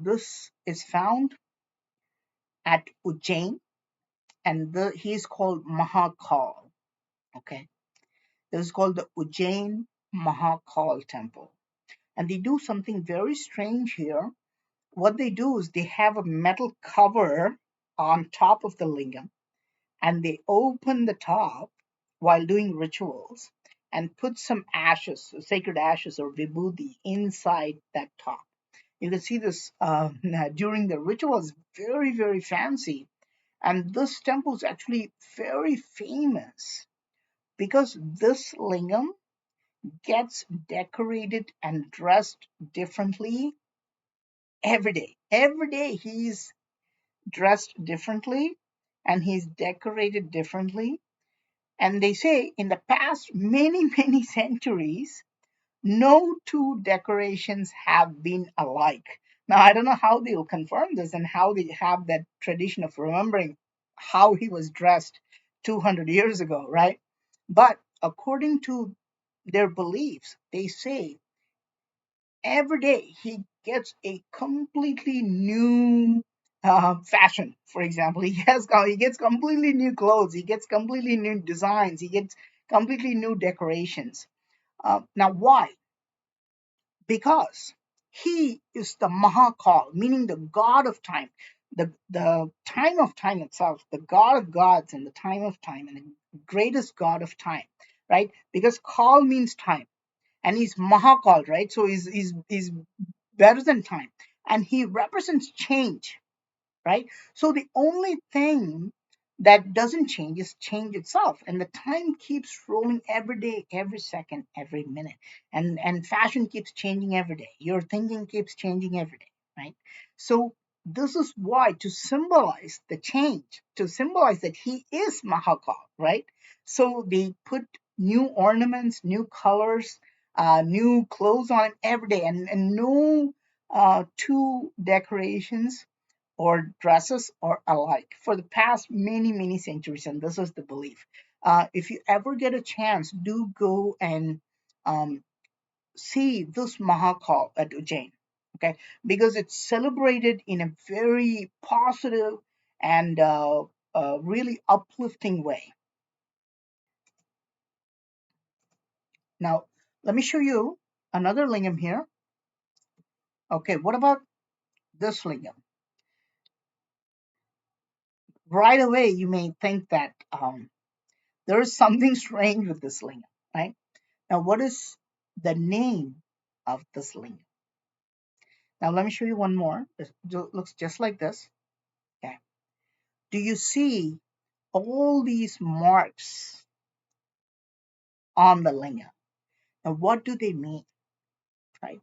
This is found at Ujjain, and he is called Mahakal. Okay, this is called the Ujjain Mahakal temple, and they do something very strange here. What they do is they have a metal cover on top of the lingam, and they open the top while doing rituals and put some ashes, sacred ashes or vibhuti, inside that top. You can see this during the rituals, very, very fancy. And this temple is actually very famous because this lingam gets decorated and dressed differently every day. Every day he's dressed differently and he's decorated differently. And they say in the past many, many centuries, no two decorations have been alike. Now, I don't know how they'll confirm this and how they have that tradition of remembering how he was dressed 200 years ago, right? But according to their beliefs, they say every day he gets a completely new fashion. For example, he gets completely new clothes, he gets completely new designs, he gets completely new decorations. Now, why? Because he is the Mahakal, meaning the God of time, the time of time itself, the God of gods and the time of time, and the greatest God of time, right? Because Kal means time, and he's Mahakal, right? So he's better than time, and he represents change, right? So the only thing that doesn't change is change itself, and the time keeps rolling every day, every second, every minute, and fashion keeps changing every day. Your thinking keeps changing every day, right? So this is why, to symbolize the change, to symbolize that he is Mahakal, right? So they put new ornaments, new colors, new clothes on it every day, and no two decorations or dresses are alike for the past many, many centuries, and this is the belief. If you ever get a chance, do go and um, see this Mahakal at Ujjain, okay? Because it's celebrated in a very positive and really uplifting way. Now, let me show you another lingam here. Okay, what about this lingam? Right away, you may think that there is something strange with this lingam, right? Now, what is the name of this lingam? Now, let me show you one more. It looks just like this. Okay. Do you see all these marks on the lingam? Now, what do they mean? Right.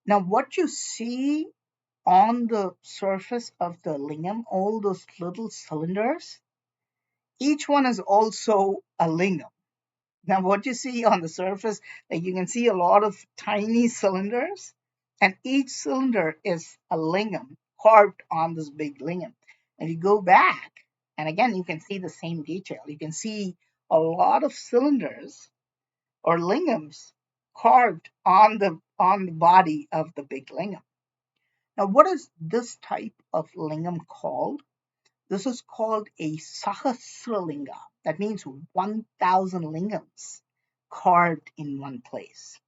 Now, what you see on the surface of the lingam, all those little cylinders, each one is also a lingam. Now, what you see on the surface, like you can see a lot of tiny cylinders, and each cylinder is a lingam carved on this big lingam. And you go back, and again, you can see the same detail. You can see a lot of cylinders or lingams carved on the body of the big lingam. Now, what is this type of lingam called? This is called a Sahasralinga. That means 1,000 lingams carved in one place.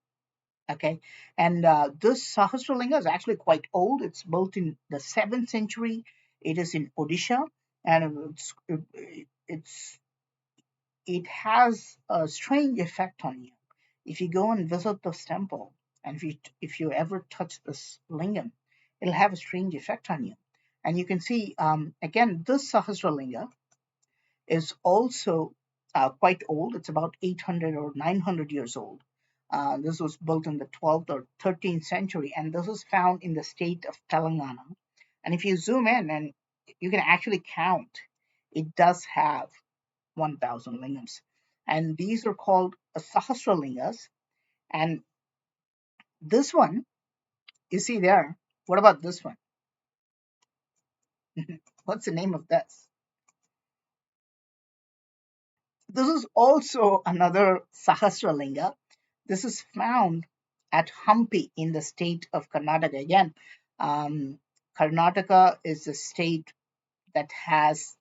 Okay, and this Sahasralinga is actually quite old. It's built in the 7th century. It is in Odisha, and it's it has a strange effect on you. If you go and visit this temple, and if you ever touch this lingam, it'll have a strange effect on you. And you can see again this Sahasralinga is also quite old. It's about 800 or 900 years old. This was built in the 12th or 13th century, and this is found in the state of Telangana. And if you zoom in and you can actually count, it does have 1,000 lingams. And these are called Sahasralingas. And this one, you see there, what about this one? What's the name of this? This is also another Sahasralinga. This is found at Hampi in the state of Karnataka. Again, um, Karnataka is a state that has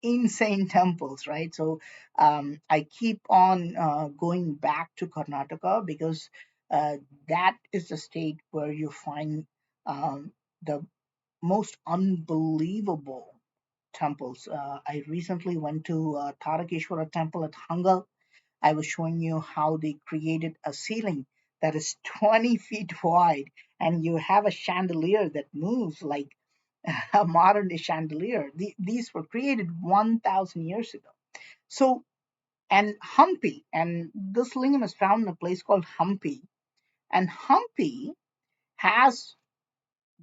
insane temples, right? So I keep on going back to Karnataka because uh, that is the state where you find the most unbelievable temples. I recently went to Tarakeshwara temple at Hangal. I was showing you how they created a ceiling that is 20 feet wide, and you have a chandelier that moves like a modern day chandelier. These were created 1,000 years ago. So, and Hampi, and this lingam is found in a place called Hampi, and Hampi has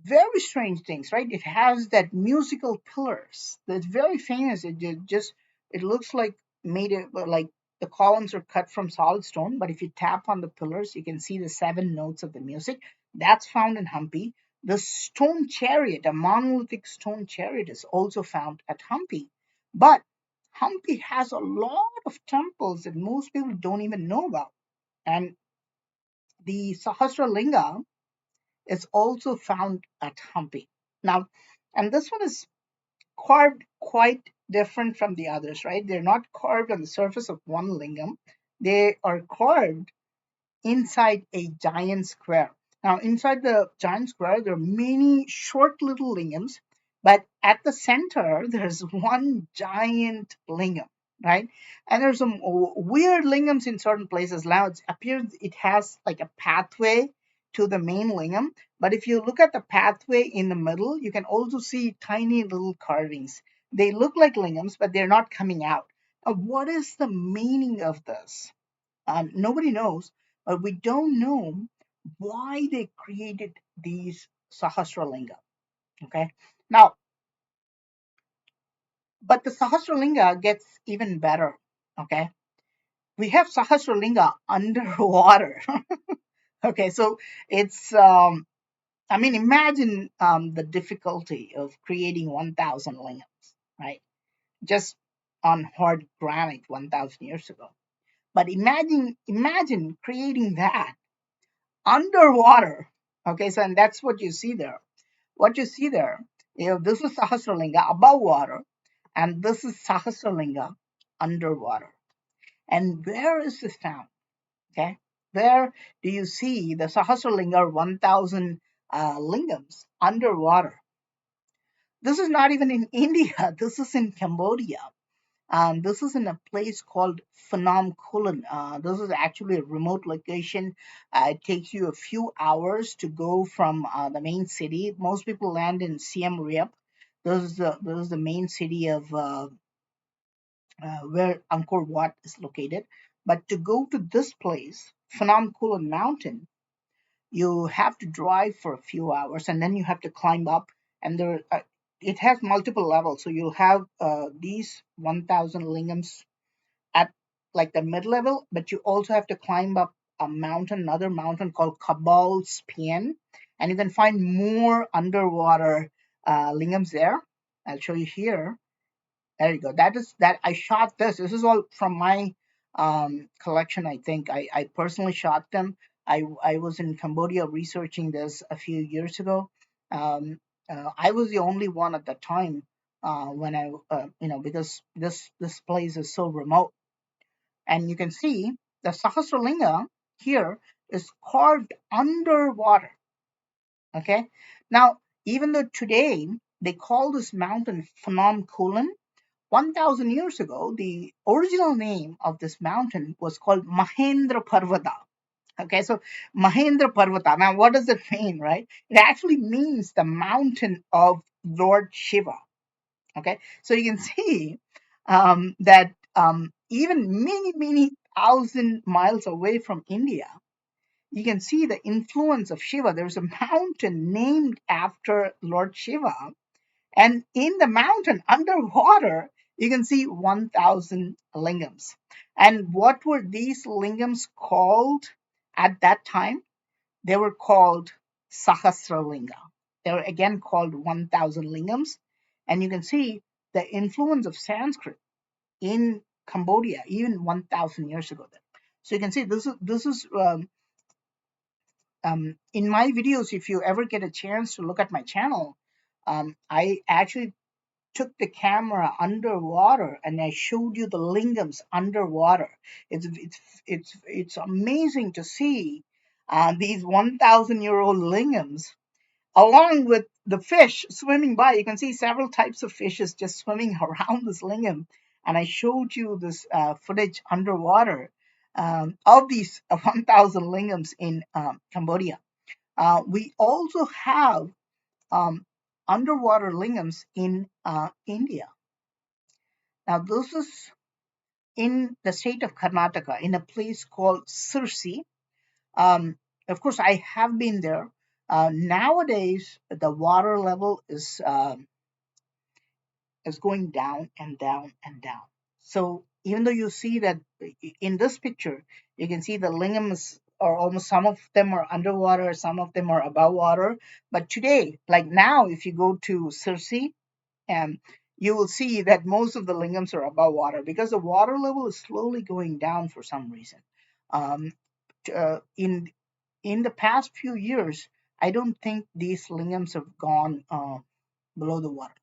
very strange things, right? It has that musical pillars that's very famous. It looks like made it like the columns are cut from solid stone, but if you tap on the pillars, you can see the 7 notes of the music. That's found in Hampi. The stone chariot, a monolithic stone chariot, is also found at Hampi. But Hampi has a lot of temples that most people don't even know about. And the Sahasralinga is also found at Hampi. Now, and this one is carved quite different from the others, right? They're not carved on the surface of one lingam. They are carved inside a giant square. Now, inside the giant square, there are many short little lingams, but at the center, there's one giant lingam, right? And there's some weird lingams in certain places. Now, it appears it has like a pathway to the main lingam, but if you look at the pathway in the middle, you can also see tiny little carvings. They look like lingams, but they're not coming out. Now, what is the meaning of this? Nobody knows, but we don't know why they created these Sahasralinga. Okay, now, but the Sahasralinga gets even better. Okay, we have Sahasralinga underwater. Okay, so it's I mean, imagine the difficulty of creating 1,000 lingams, right? Just on hard granite 1,000 years ago. But imagine creating that underwater. Okay, so and that's what you see there. What you see there, this is Sahasralinga above water, and this is Sahasralinga underwater. And where is this found? Okay, where do you see the Sahasralinga 1,000 lingams underwater? This is not even in India. This is in Cambodia. This is in a place called Phnom Kulen. This is actually a remote location. It takes you a few hours to go from the main city. Most people land in Siem Reap. This is the main city of where Angkor Wat is located. But to go to this place, Phnom Kulen Mountain, you have to drive for a few hours, and then you have to climb up. And it has multiple levels. So you'll have these 1,000 lingams at like the mid level, but you also have to climb up a mountain, another mountain called Kabul Spian, and you can find more underwater lingams there. I'll show you here. There you go. That is that I shot this. This is all from my collection. I think I personally shot them. I was in Cambodia researching this a few years ago. I was the only one at the time when because this place is so remote. And you can see the Sahasralinga here is carved underwater. Okay. Now, even though today they call this mountain Phnom Kulen, 1,000 years ago, the original name of this mountain was called Mahendra Parvata. Okay, so Mahendra Parvata. Now, what does it mean, right? It actually means the mountain of Lord Shiva. Okay, so you can see that even many thousand miles away from India, you can see the influence of Shiva. There's a mountain named after Lord Shiva, and in the mountain underwater, you can see 1,000 lingams. And what were these lingams called at that time? They were called Sahasralinga. They were again called 1,000 lingams. And you can see the influence of Sanskrit in Cambodia even 1,000 years ago. There. So you can see this is in my videos. If you ever get a chance to look at my channel, I actually took the camera underwater and I showed you the lingams underwater. It's amazing to see these 1,000-year-old lingams along with the fish swimming by. You can see several types of fishes just swimming around this lingam. And I showed you this footage underwater of these 1,000 lingams in Cambodia. We also have um, underwater lingams in India. Now, this is in the state of Karnataka, in a place called Sirsi. Of course, I have been there. Nowadays, the water level is going down and down and down. So even though you see that in this picture, you can see the lingams are almost, some of them are underwater, some of them are above water. But today, like now, if you go to Sirsi, and you will see that most of the lingams are above water because the water level is slowly going down for some reason. Um, in the past few years, I don't think these lingams have gone below the water,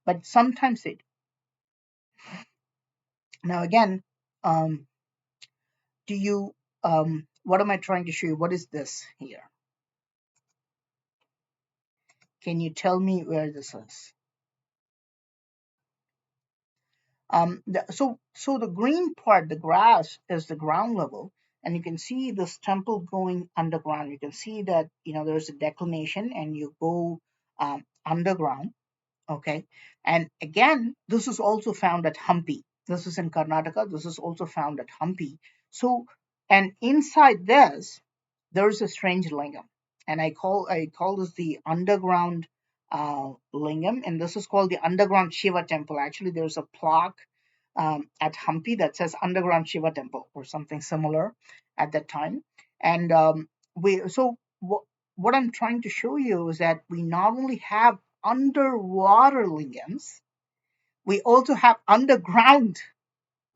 but sometimes they do. Now again, um, do you what am I trying to show you? What is this here? Can you tell me where this is? So the green part, the grass, is the ground level, and you can see this temple going underground. You can see that there's a declination, and you go underground. Okay, and again, this is also found at Hampi. This is in Karnataka. This is also found at Hampi. So, and inside this, there is a strange lingam, and I call this the underground lingam, and this is called the underground Shiva temple. Actually, there's a plaque at Hampi that says underground Shiva temple or something similar at that time. And what I'm trying to show you is that we not only have underwater lingams, we also have underground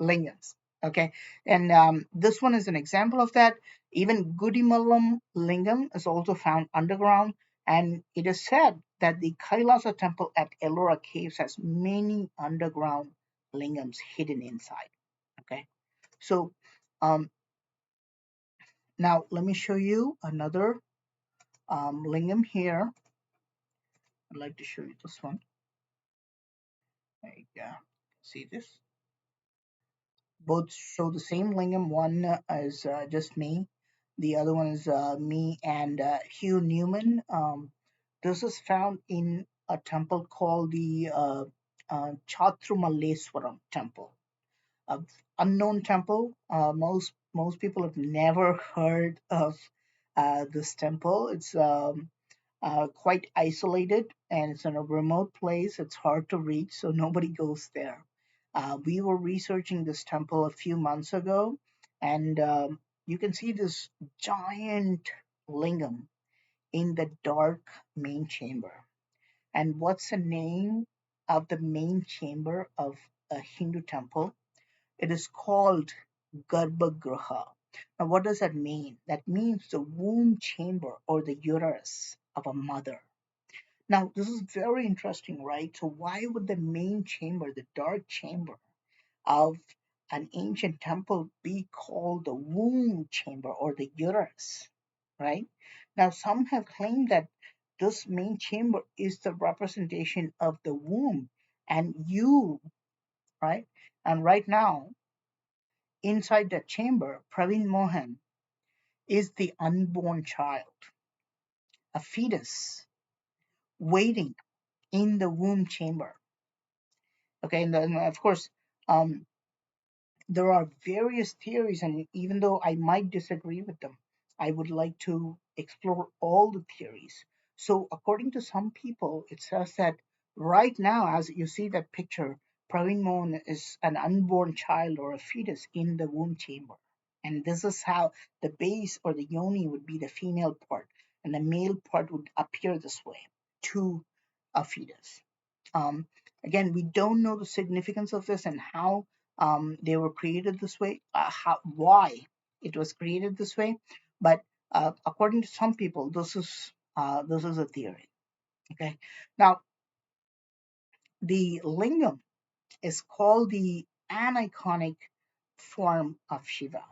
lingams. Okay, and this one is an example of that. Even Gudimalam lingam is also found underground, and it is said that the Kailasa temple at Ellora caves has many underground lingams hidden inside. Okay, so um, now let me show you another lingam here. I'd like to show you this one. There you go. See this? Both show the same lingam. One is just me, the other one is me and Hugh Newman. This is found in a temple called the Chatrumaleswaram temple, a unknown temple. Most people have never heard of this temple. It's quite isolated, and it's in a remote place. It's hard to reach, so nobody goes there. We were researching this temple a few months ago, and you can see this giant lingam in the dark main chamber. And what's the name of the main chamber of a Hindu temple? It is called Garbhagriha. Now, what does that mean? That means the womb chamber or the uterus of a mother. Now, this is very interesting, right? So, why would the main chamber, the dark chamber of an ancient temple, be called the womb chamber or the uterus, right? Now, some have claimed that this main chamber is the representation of the womb and you, right? And right now, inside that chamber, Praveen Mohan is the unborn child, a fetus waiting in the womb chamber. Okay, and then of course, um, there are various theories, and even though I might disagree with them, I would like to explore all the theories. So, according to some people, it says that right now, as you see that picture, Praveen Mohan is an unborn child or a fetus in the womb chamber. And this is how the base or the yoni would be the female part, and the male part would appear this way to a fetus. Um, Again, we don't know the significance of this and how they were created this way, why it was created this way. But according to some people, this is a theory. Okay. Now, the lingam is called the aniconic form of Shiva.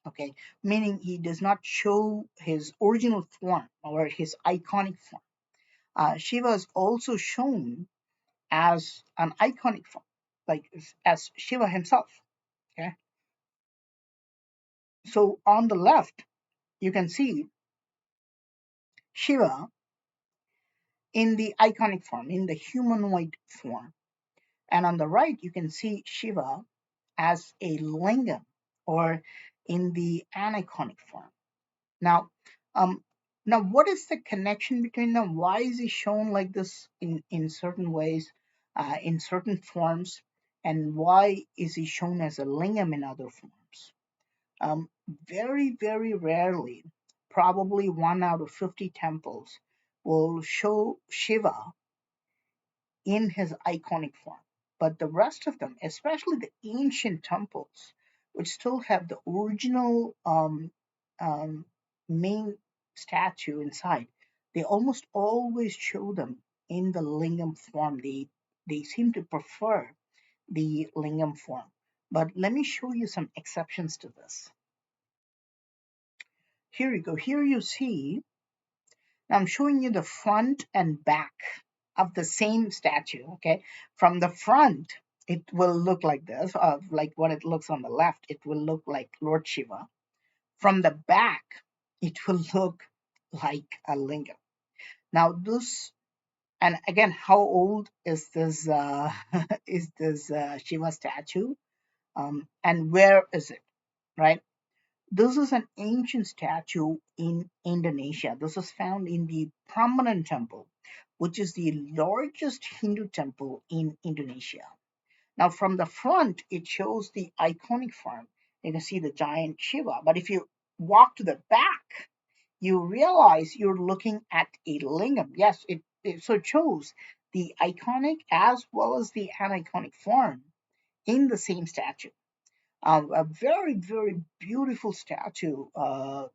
Okay, meaning he does not show his original form or his iconic form. Shiva is also shown as an iconic form, like as Shiva himself. Okay, so on the left you can see Shiva in the iconic form, in the humanoid form, and on the right you can see Shiva as a lingam or in the aniconic form. Now, um, now what is the connection between them? Why is he shown like this in certain ways, in certain forms, and why is he shown as a lingam in other forms? Very rarely, probably 1 out of 50 temples will show Shiva in his iconic form. But the rest of them, especially the ancient temples, which still have the original um, main statue inside, they almost always show them in the lingam form. They seem to prefer the lingam form. But let me show you some exceptions to this. Here you go. Here you see, I'm showing you the front and back of the same statue. Okay, from the front, it will look like this, like what it looks on the left. It will look like Lord Shiva. From the back, it will look like a lingam. Now, this, and again, how old is this? Is this Shiva statue? And where is it? Right. This is an ancient statue in Indonesia. This is found in the Prambanan temple, which is the largest Hindu temple in Indonesia. Now, from the front, it shows the iconic form. You can see the giant Shiva. But if you walk to the back, you realize you're looking at a lingam. Yes, so it shows the iconic as well as the aniconic form in the same statue. A very, very beautiful statue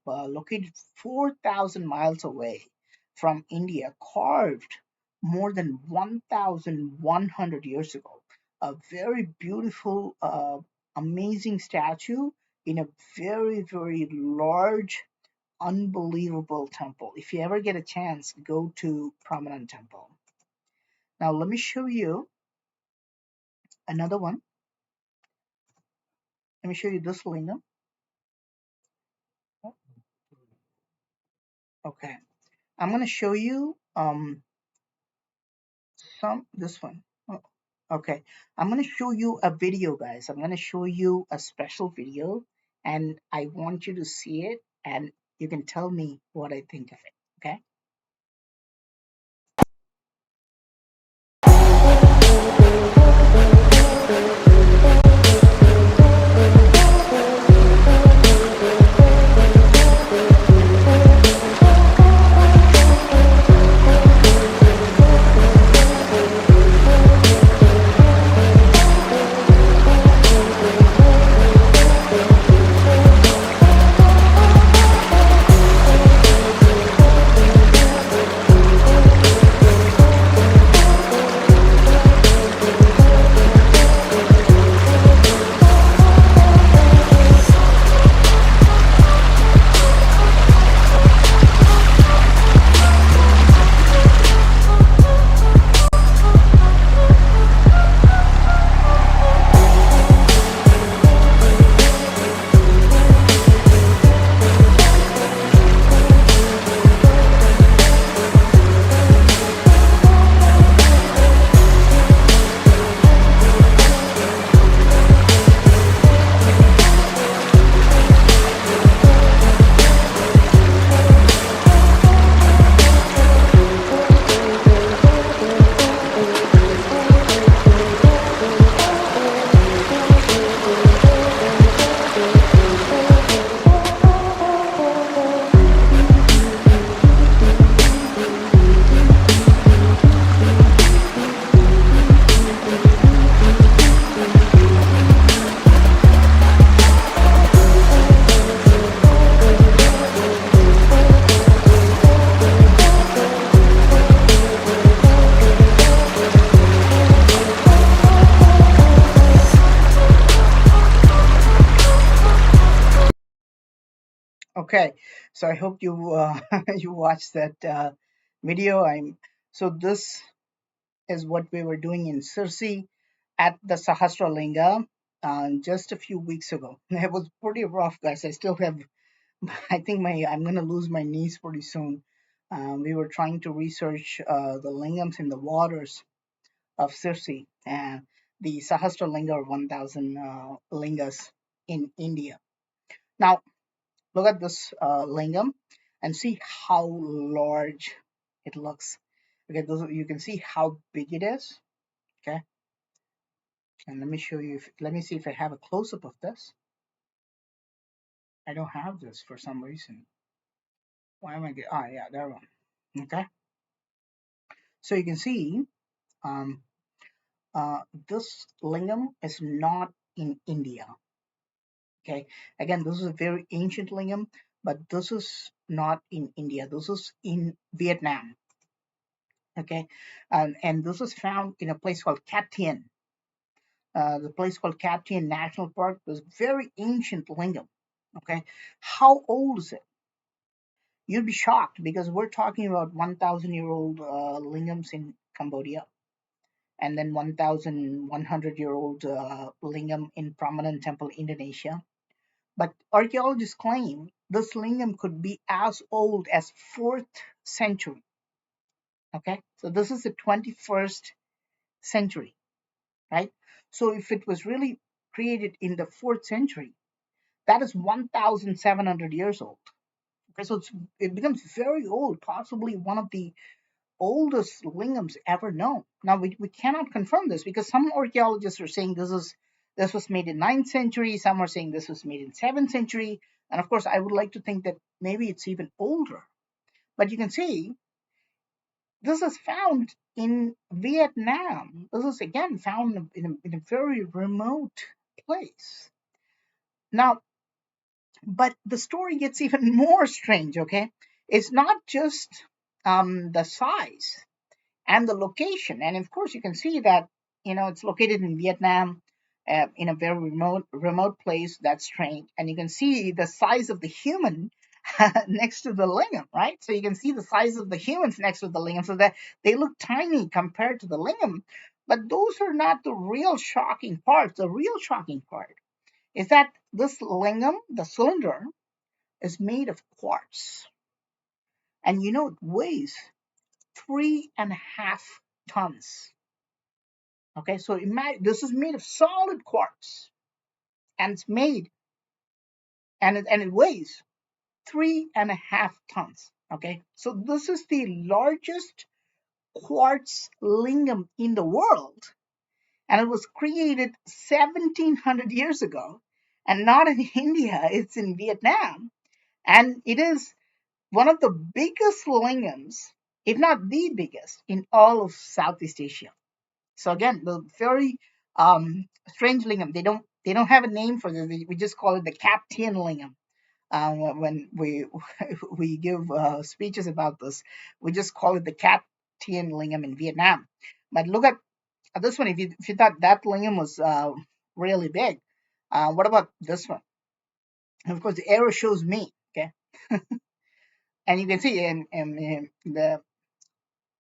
located 4,000 miles away from India, carved more than 1,100 years ago. A very beautiful, amazing statue in a very, very large, unbelievable temple. If you ever get a chance, go to Prominent Temple. Now, let me show you another one. Let me show you this lingam. Okay. I'm going to show you this one. Oh, okay. I'm going to show you a video, guys. I'm going to show you a special video, and I want you to see it, and you can tell me what I think of it. Okay. Okay, so I hope you you watched that video. I'm so this is what we were doing in Sirsi at the Sahasralinga just a few weeks ago. It was pretty rough, guys. I still have, I think I'm gonna lose my knees pretty soon. We were trying to research the lingams in the waters of Sirsi and the Sahasralinga or 1,000 lingas in India. Now, look at this lingam and see how large it looks. Okay, you can see how big it is. Okay, and let me show you. Let me see if I have a close up of this. I don't have this for some reason. Why am I getting? Ah, yeah, that one. Okay, so you can see um, this lingam is not in India. Okay, again, this is a very ancient lingam. but this is not in India. This is in Vietnam. Okay, and this was found in a place called Cat Tien. The place called Cat Tien National Park was very ancient lingam. Okay, how old is it? You'd be shocked because we're talking about 1,000-year-old lingams in Cambodia, and then 1,100-year-old lingam in prominent temple Indonesia. But archaeologists claim this lingam could be as old as 4th century. Okay, so this is the 21st century, right? So if it was really created in the 4th century, that is 1,700 years old. Okay, so it becomes very old, possibly one of the oldest lingams ever known. Now we cannot confirm this because some archaeologists are saying this was made in 9th century, some are saying this was made in 7th century, and of course I would like to think that maybe it's even older. But you can see this is found in Vietnam. This is again found in a very remote place. Now, but the story gets even more strange, okay? It's not just the size and the location. And of course, you can see that it's located in Vietnam, in a very remote place. That's strange. And you can see the size of the human next to the lingam, right? So you can see the size of the humans next to the lingam, so that they look tiny compared to the lingam. But those are not the real shocking parts. The real shocking part is that this lingam, the cylinder, is made of quartz, and it weighs 3.5 tons. Okay, so imagine this is made of solid quartz, and it's made and it weighs 3.5 tons. Okay, so this is the largest quartz lingam in the world, and it was created 1,700 years ago, and not in India, it's in Vietnam, and it is one of the biggest lingams, if not the biggest, in all of Southeast Asia. So again, the very strange lingam. They don't have a name for this. We just call it the Cat Tien lingam. When we we give speeches about this, we just call it the Cat Tien lingam in Vietnam. But look at this one. If you thought that lingam was really big, what about this one? And of course, the arrow shows me. Okay, and you can see in the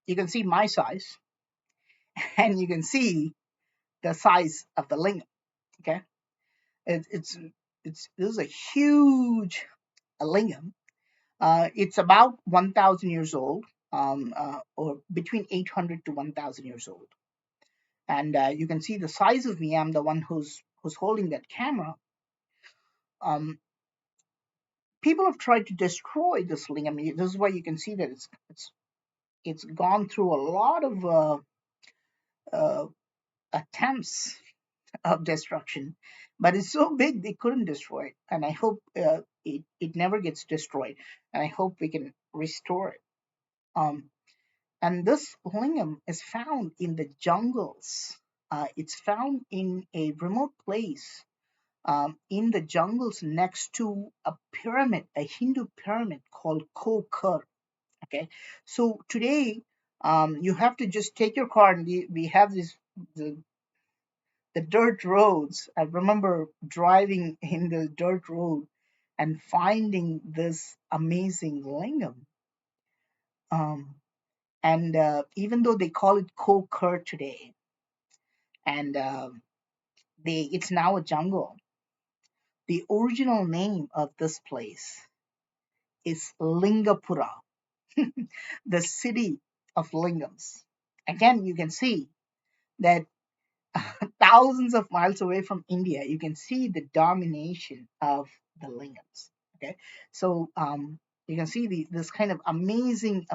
you can see my size, and you can see the size of the lingam. Okay, it, it's this is a huge lingam. It's about 1,000 years old, or between 800 to 1,000 years old. And you can see the size of me. I'm the one who's holding that camera. Um, People have tried to destroy this lingam. This is why you can see that it's gone through a lot of uh, attempts of destruction, but it's so big they couldn't destroy it. And I hope it never gets destroyed, and I hope we can restore it. Um, and this lingam is found in the jungles. It's found in a remote place, in the jungles next to a pyramid, a Hindu pyramid called Kokar. Okay, so today you have to just take your car, and we have the dirt roads. I remember driving in the dirt road and finding this amazing lingam. Um, and even though they call it Kokar today, and it's now a jungle, the original name of this place is Lingapura, the city of lingams. Again, you can see that thousands of miles away from India, you can see the domination of the lingams. Okay, so you can see this kind of amazing,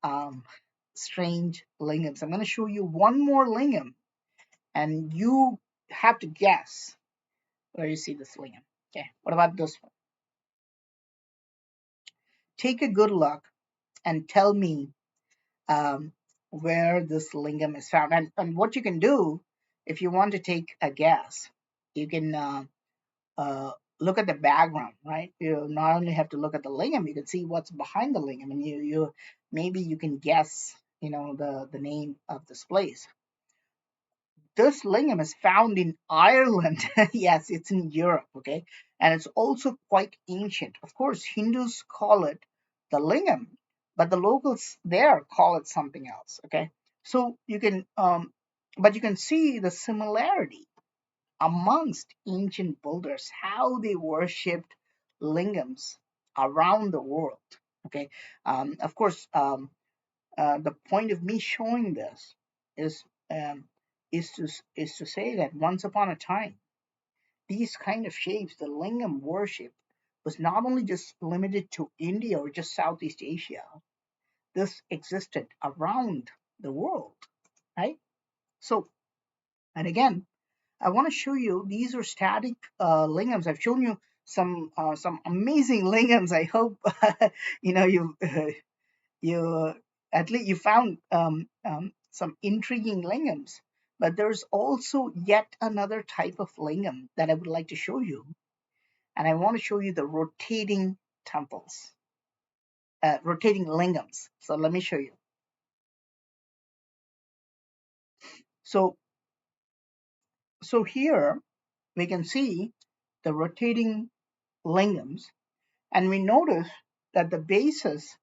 um, strange lingams. I'm going to show you one more lingam, and you have to guess where you see this lingam. Okay, what about this one? Take a good look and tell me um, where this lingam is found. And what you can do if you want to take a guess, you can look at the background, right? You not only have to look at the lingam, you can see what's behind the lingam, and you maybe you can guess, the name of this place. This lingam is found in Ireland. Yes, it's in Europe, okay? And it's also quite ancient. Of course, Hindus call it the lingam, but the locals there call it something else, okay? So but you can see the similarity amongst ancient builders, how they worshipped lingams around the world, okay? Of course, the point of me showing this is um, is to say that once upon a time, these kind of shapes, the lingam worship, was not only just limited to India or just Southeast Asia. This existed around the world, right? So, and again, I want to show you these are static lingams. I've shown you some amazing lingams. I hope you you at least you found some intriguing lingams. But there's also yet another type of lingam that I would like to show you, and I want to show you the rotating temples, rotating lingams. So let me show you. So so here we can see the rotating lingams, and we notice that the bases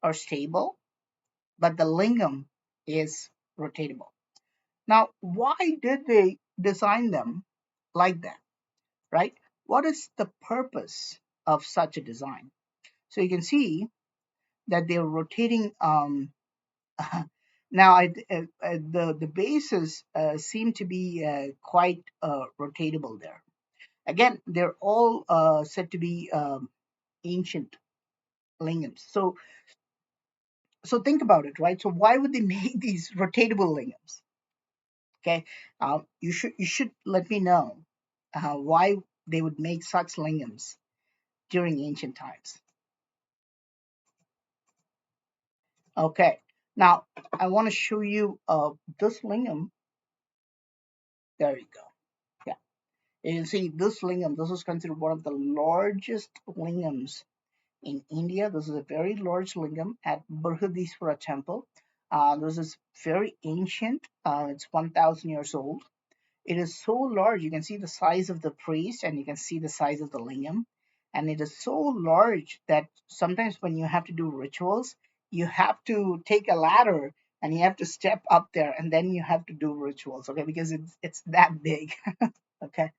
are stable, but the lingam is rotatable. Now, why did they design them like that, right? What is the purpose of such a design? So you can see that they're rotating. Now, the bases seem to be quite rotatable there. Again, they're all said to be ancient lingams. So think about it, right? So why would they make these rotatable lingams? Okay, you should let me know why they would make such lingams during ancient times. Okay, now I want to show you this lingam. There you go. Yeah, you can see this lingam. This is considered one of the largest lingams in India. This is a very large lingam at Brihadiswara temple. This is very ancient. It's 1,000 years old. It is so large, you can see the size of the priest and you can see the size of the lingam. And it is so large that sometimes when you have to do rituals, you have to take a ladder and you have to step up there and then you have to do rituals, okay? Because it's that big, okay?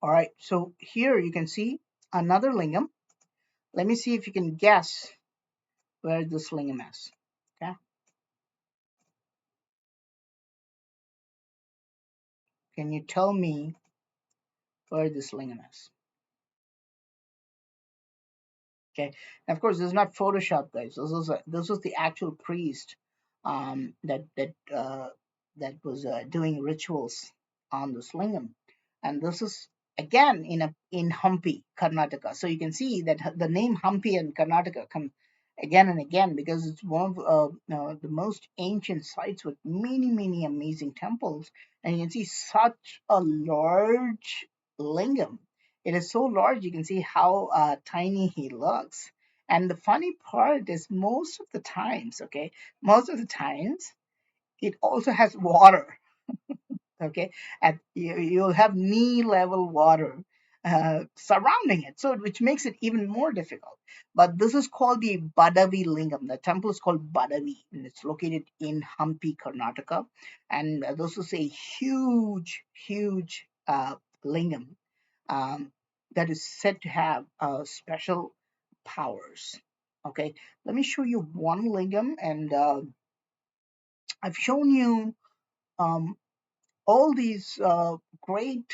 All right, so here you can see another lingam. Let me see if you can guess where this lingam is, okay? Can you tell me where this lingam is? Okay, and of course, this is not Photoshop, guys. This was the actual priest that was doing rituals on this lingam, and this is again in Hampi, Karnataka. So you can see that the name Hampi and Karnataka come again and again because it's one of the most ancient sites with many amazing temples, and you can see such a large lingam. It is so large, you can see how tiny he looks. And the funny part is most of the times, it also has water, okay? You'll have knee level water surrounding it, so which makes it even more difficult. But this is called the Badavi Lingam. The temple is called Badavi, and it's located in Hampi, Karnataka. And this is a huge lingam um, that is said to have special powers. Okay, let me show you one lingam, and I've shown you um, all these great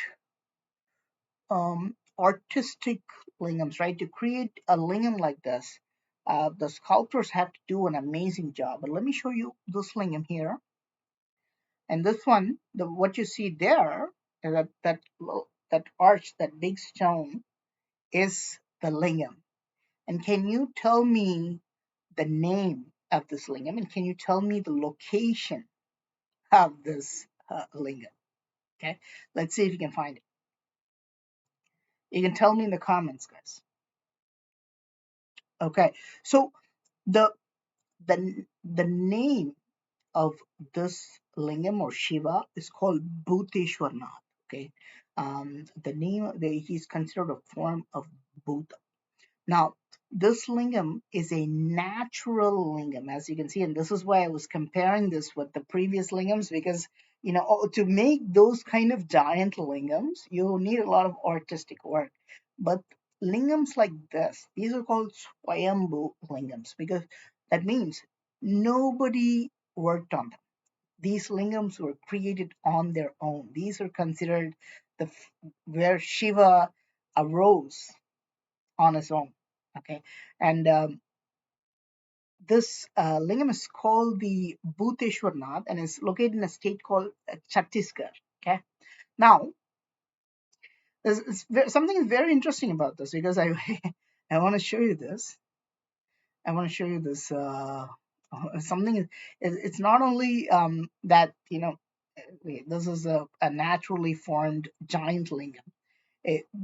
artistic lingams, right? To create a lingam like this, the sculptors have to do an amazing job. But let me show you this lingam here, and this one, what you see there, that arch, that big stone, is the lingam. And can you tell me the name of this lingam? And can you tell me the location of this lingam? Okay, let's see if you can find it. You can tell me in the comments, guys. Okay, so the the name of this lingam or Shiva is called Bhuteshwarnath. Okay, the name he's considered a form of Bhuta. Now, this lingam is a natural lingam, as you can see, and this is why I was comparing this with the previous lingams because to make those kind of giant lingams, you need a lot of artistic work. But lingams like this, these are called Swayambhu lingams because that means nobody worked on them. These lingams were created on their own. These are considered the where Shiva arose on his own. Okay, and this lingam is called the Bhuteshwarnath and is located in a state called Chhattisgarh. Okay, now something very interesting about this because I I want to show you this. I want to show you this. Something it's not only that this is a naturally formed giant lingam,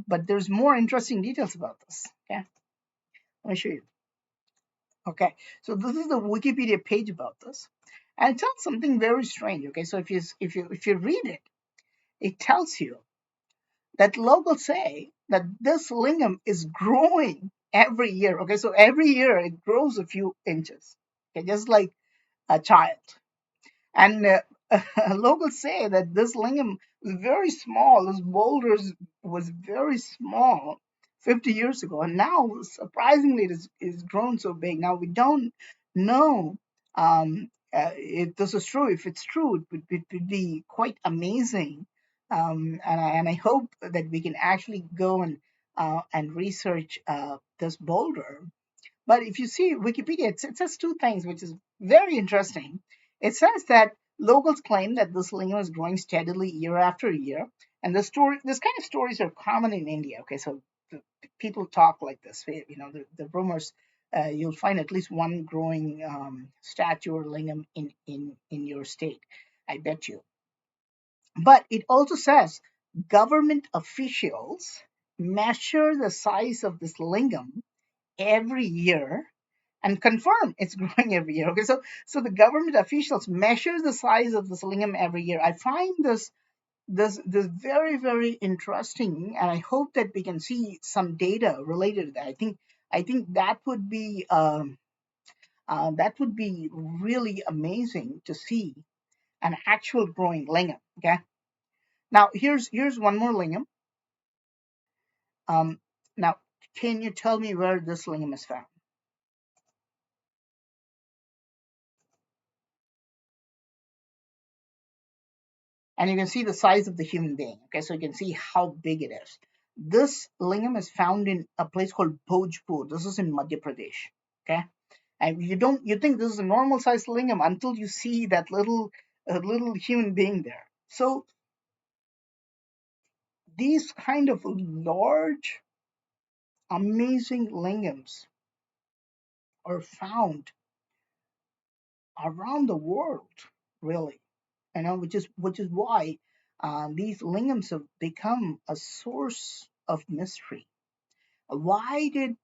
but there's more interesting details about this. Okay, let me show you. Okay, so this is the Wikipedia page about this, and it tells something very strange. Okay, so if you read it, it tells you that locals say that this lingam is growing every year. Okay, so every year it grows a few inches. Okay, just like a child. And locals say that this lingam was very small. This boulders was very small 50 years ago, and now surprisingly it is grown so big. Now we don't know if this is true. If it's true, it would be quite amazing, and I hope that we can actually go and research this boulder. But if you see Wikipedia, it says two things, which is very interesting. It says that locals claim that this lingam is growing steadily year after year, and this kind of stories are common in India. Okay, so people talk like this. The rumors. You'll find at least one growing statue or lingam in your state. I bet you. But it also says government officials measure the size of this lingam every year and confirm it's growing every year. Okay, so the government officials measure the size of the lingam every year. I find this very very interesting, and I hope that we can see some data related to that. I think that would be really amazing to see an actual growing lingam. Okay, now here's one more lingam. Um, now can you tell me where this lingam is found? And you can see the size of the human being. Okay, so you can see how big it is. This lingam is found in a place called Bhojpur. This is in Madhya Pradesh. Okay, and you think this is a normal sized lingam until you see that little human being there. So these kind of large, amazing lingams are found around the world, really. Which is why these lingams have become a source of mystery. Why did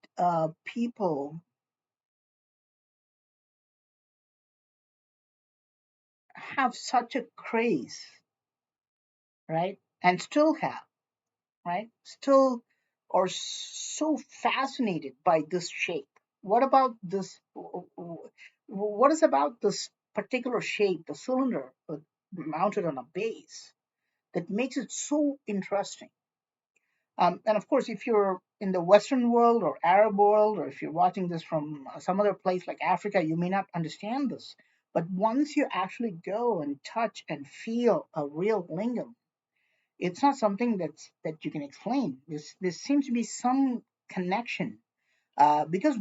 people have such a craze, right? And still have, right? Still are so fascinated by this shape. What about this? What is about this particular shape, the cylinder mounted on a base, that makes it so interesting? And of course, if you're in the Western world or Arab world, or if you're watching this from some other place like Africa, you may not understand this. But once you actually go and touch and feel a real lingam, it's not something that you can explain. There seems to be some connection because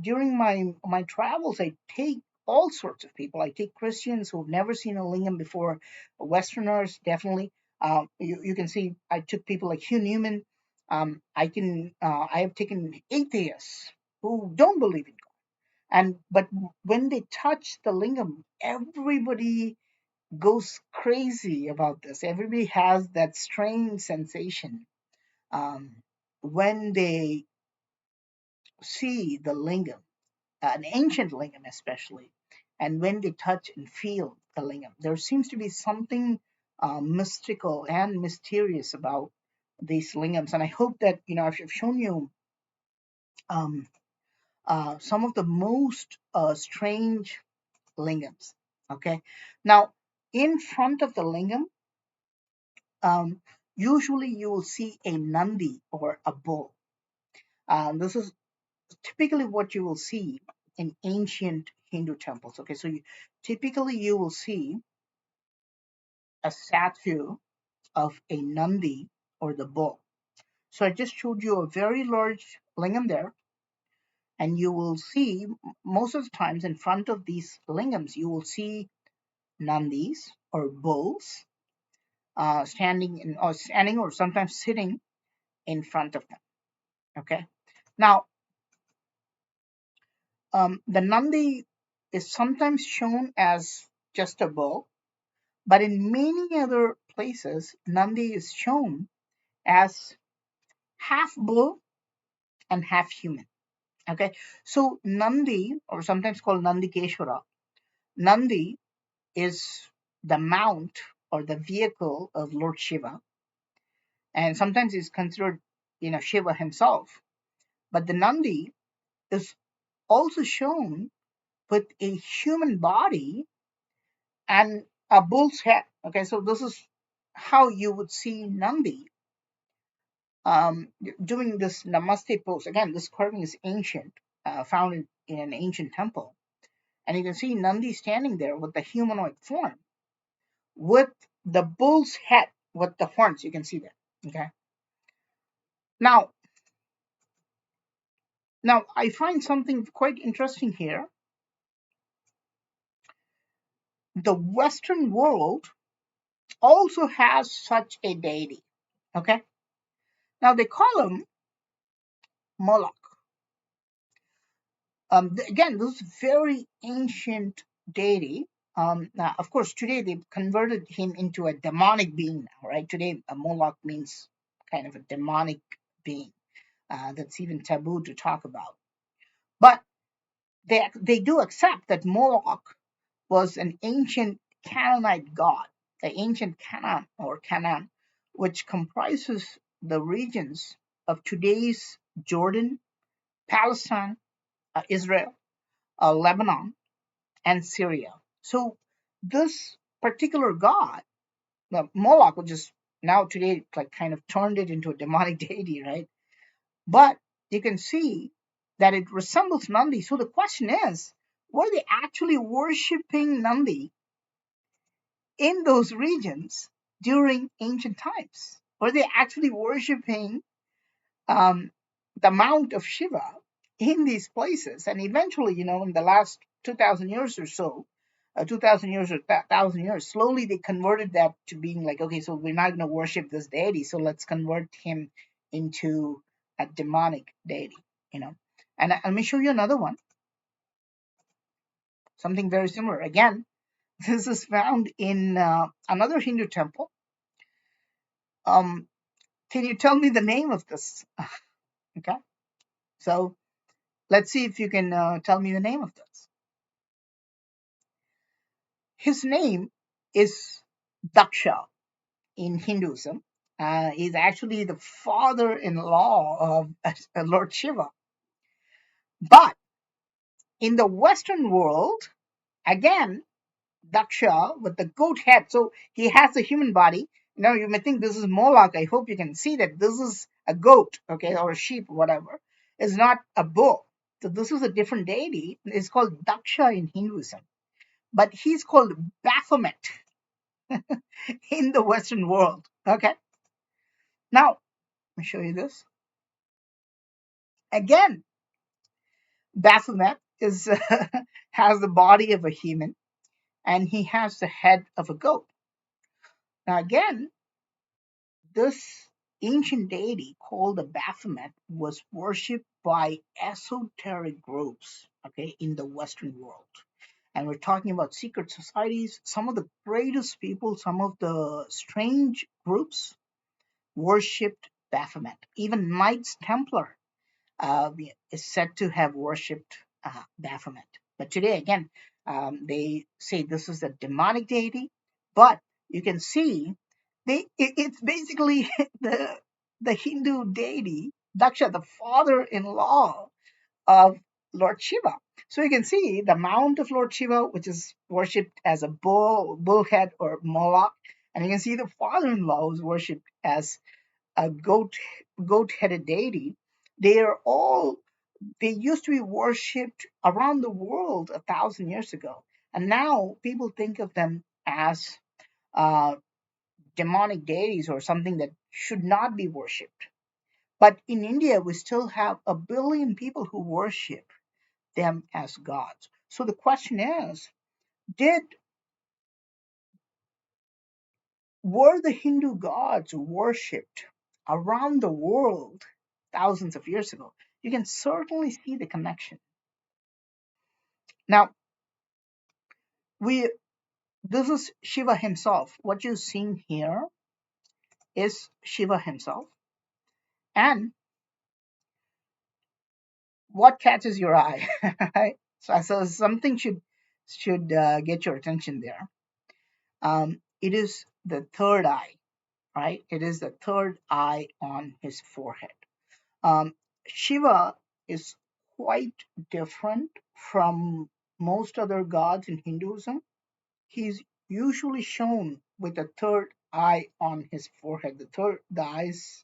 during my travels, I take all sorts of people. I take Christians who've never seen a lingam before, Westerners definitely. You can see I took people like Hugh Newman. I have taken atheists who don't believe in God, and but when they touch the lingam, everybody goes crazy about this. Everybody has that strange sensation um, when they see the lingam, an ancient lingam especially, and when they touch and feel the lingam. There seems to be something mystical and mysterious about these lingams. And I hope that, I've shown you um, some of the most strange lingams. Okay. Now, in front of the lingam, um, usually you will see a Nandi or a bull. This is typically what you will see in ancient Hindu temples. Okay, so typically you will see a statue of a Nandi or the bull. So I just showed you a very large lingam there, and you will see most of the times in front of these lingams, you will see Nandis or bulls standing or sometimes sitting in front of them. Okay. Now, the Nandi is sometimes shown as just a bull, but in many other places, Nandi is shown as half bull and half human. Okay, so Nandi, or sometimes called Nandikeshwara, Nandi is the mount or the vehicle of Lord Shiva, and sometimes is considered, Shiva himself. But the Nandi is also shown with a human body and a bull's head. Okay, so this is how you would see Nandi um, doing this Namaste pose. Again, this carving is ancient, found in an ancient temple. And you can see Nandi standing there with the humanoid form, with the bull's head, with the horns. You can see that. Okay. Now, I find something quite interesting here. The Western world also has such a deity. Okay. Now they call him Moloch. Again, this is very ancient deity. Now, of course, today they've converted him into a demonic being now, right? Today, a Moloch means kind of a demonic being that's even taboo to talk about. But they do accept that Moloch was an ancient Canaanite god, the ancient Canaan, which comprises the regions of today's Jordan, Palestine, Israel, Lebanon, and Syria. So this particular god, the Moloch, which is now today like kind of turned it into a demonic deity, right? But you can see that it resembles Nandi. So the question is, were they actually worshipping Nandi in those regions during ancient times? Were they actually worshipping um, the Mount of Shiva in these places? And eventually, in the last 2,000 years or so, 2,000 years or 1,000 years, slowly they converted that to being like, okay, so we're not going to worship this deity, so let's convert him into a demonic deity, you know. And let me show you another one, something very similar. Again, this is found in another Hindu temple. Can you tell me the name of this? Okay, so let's see if you can tell me the name of this. His name is Daksha in Hinduism. He's actually the father-in-law of Lord Shiva. But in the Western world, again, Daksha with the goat head. So he has a human body. You may think this is Moloch. I hope you can see that this is a goat, okay, or a sheep, whatever. It's not a bull. So this is a different deity. It's called Daksha in Hinduism. But he's called Baphomet in the Western world. Okay. Now, let me show you this. Again, Baphomet is has the body of a human and he has the head of a goat. Now, again, this ancient deity called the Baphomet was worshipped by esoteric groups, okay, in the Western world. and we're talking about secret societies, some of the greatest people, some of the strange groups worshipped Baphomet. Even Knights Templar is said to have worshipped Baphomet. But today, again, they say this is a demonic deity, but you can see it's basically the Hindu deity, Daksha, the father-in-law of Lord Shiva. So you can see the mount of Lord Shiva, which is worshipped as a bullhead or Moloch, and you can see the father-in-law is worshipped as a goat-headed deity. They are all they used to be worshipped around the world 1,000 years ago, and now people think of them as uh, demonic deities or something that should not be worshipped. But in India, we still have 1 billion people who worship them as gods. So the question is, did were the Hindu gods worshipped around the world thousands of years ago? You can certainly see the connection. Now, we this is Shiva himself. What you're seeing here is Shiva himself. And what catches your eye? Right? So something should get your attention there. It is the third eye, right? It is the third eye on his forehead. Um, Shiva is quite different from most other gods in Hinduism. He's usually shown with a third eye on his forehead. The eyes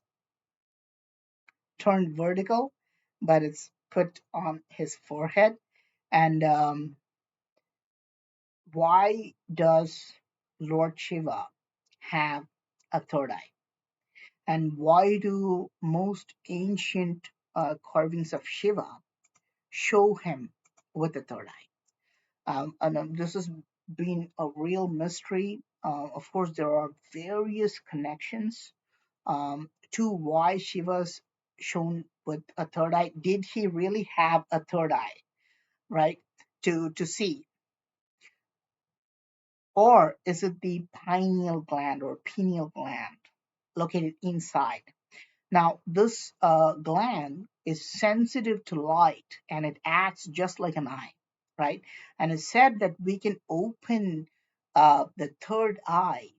turned vertical, but it's put on his forehead. And why does Lord Shiva have a third eye? And why do most ancient carvings of Shiva show him with a third eye? And this has been a real mystery. Of course, there are various connections to why Shiva's shown with a third eye. Did he really have a third eye, right? To see, or is it the pineal gland or pineal gland located inside? Now, this gland is sensitive to light and it acts just like an eye, right? And it's said that we can open the third eye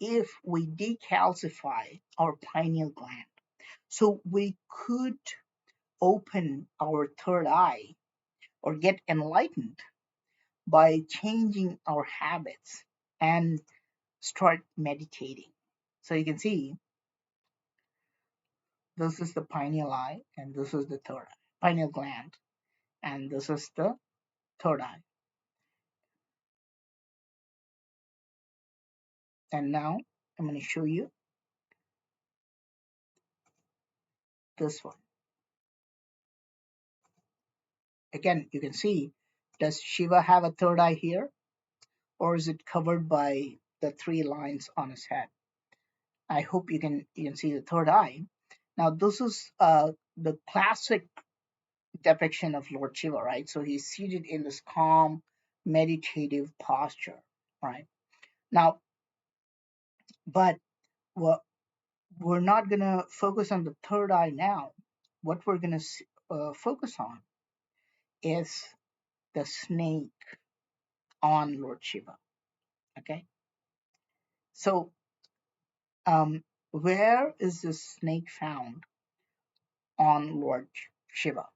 if we decalcify our pineal gland. So we could open our third eye or get enlightened by changing our habits and start meditating. So you can see this is the pineal eye and this is the third eye, pineal gland, and this is the third eye. And now I'm going to show you this one. Again, you can see, does Shiva have a third eye here, or is it covered by the three lines on his head? I hope you can see the third eye. Now this is the classic depiction of Lord Shiva, right? So he's seated in this calm, meditative posture, right? Now, but what we're not gonna focus on the third eye now. What we're gonna focus on is the snake on Lord Shiva. Okay, so where is the snake found on Lord Shiva?